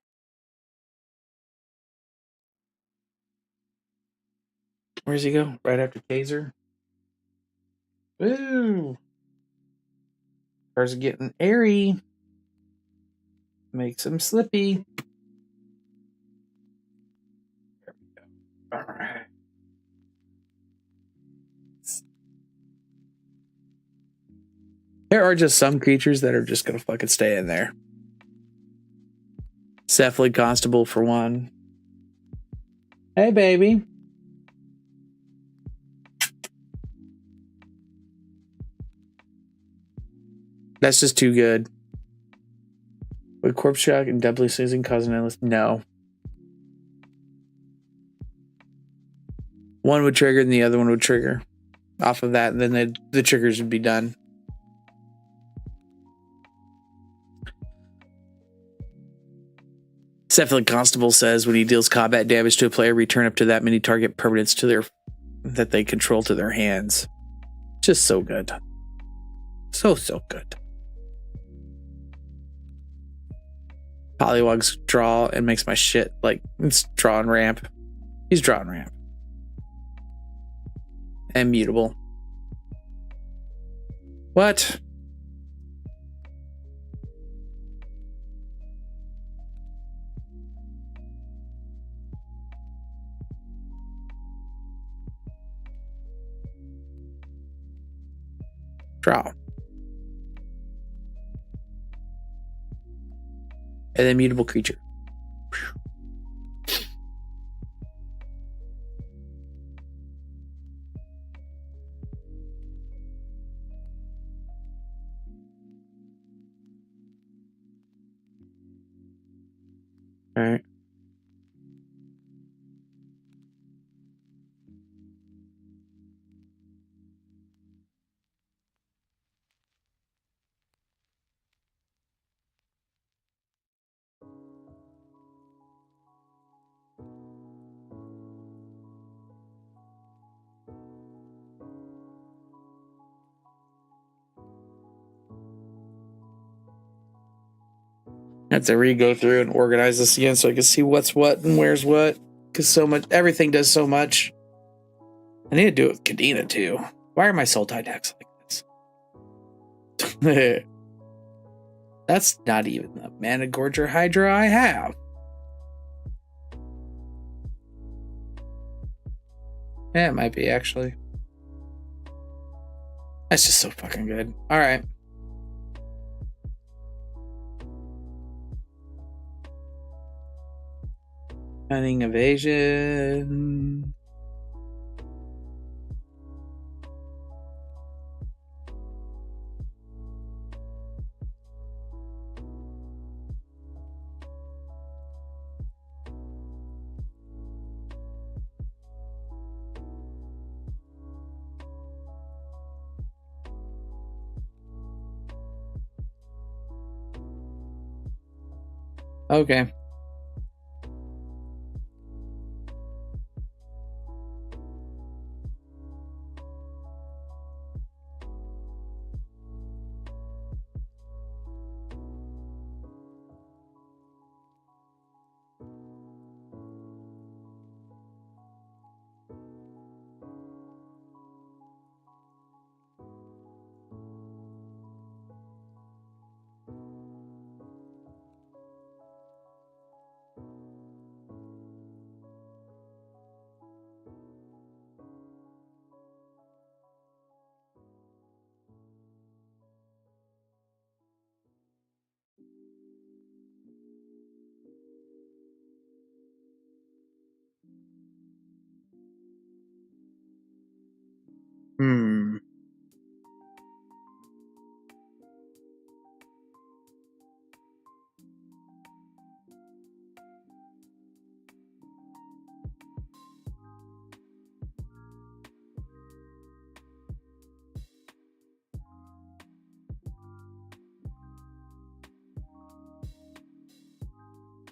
Where's he go? Right after Kaiser? Woo! Cards are getting airy. Makes him slippy. There we go. Alright. There are just some creatures that are just gonna fucking stay in there. Cephalid Constable for one. Hey, baby. That's just too good. Would Corpse Shock and Doubly Season cause an endless? No. One would trigger and the other one would trigger off of that, and then the triggers would be done. Cephalid Constable says when he deals combat damage to a player, return up to that many target permanents to their that they control to their hands. Just so good. So good. Pollywog's draw and makes my shit like it's draw and ramp. He's draw and ramp. And mutable. What? Draw. And then mutable creature. All right. I have to re-go through and organize this again so I can see what's what and where's what. Because so much, everything does so much. I need to do it with Kadena too. Why are my soul tie decks like this? That's not even the Mana Gorger Hydra I have. Yeah, it might be actually. That's just so fucking good. All right. Cunning Evasion. Okay.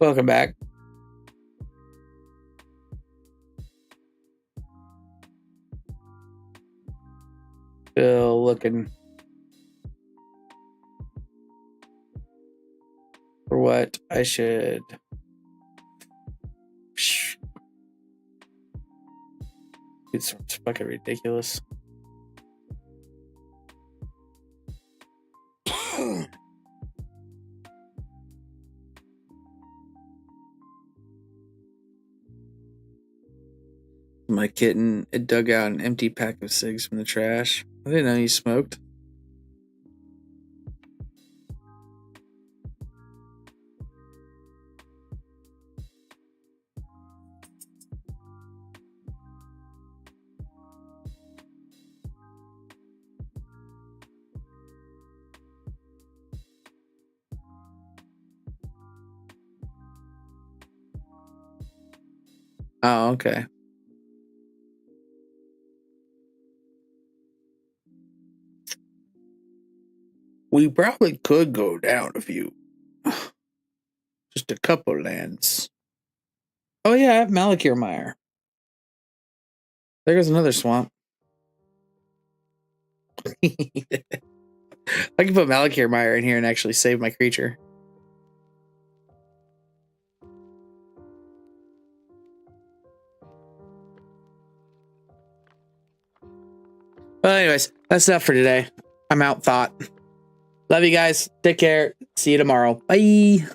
Welcome back. Still looking for what I should. It's fucking ridiculous. My kitten, it dug out an empty pack of cigs from the trash. I didn't know you smoked. Oh, okay. We probably could go down a few. Just a couple lands. Oh yeah, I have Malakir Mire. There goes another swamp. I can put Malakir Mire in here and actually save my creature. Well, anyways, that's enough for today. I'm out, thought. Love you guys. Take care. See you tomorrow. Bye.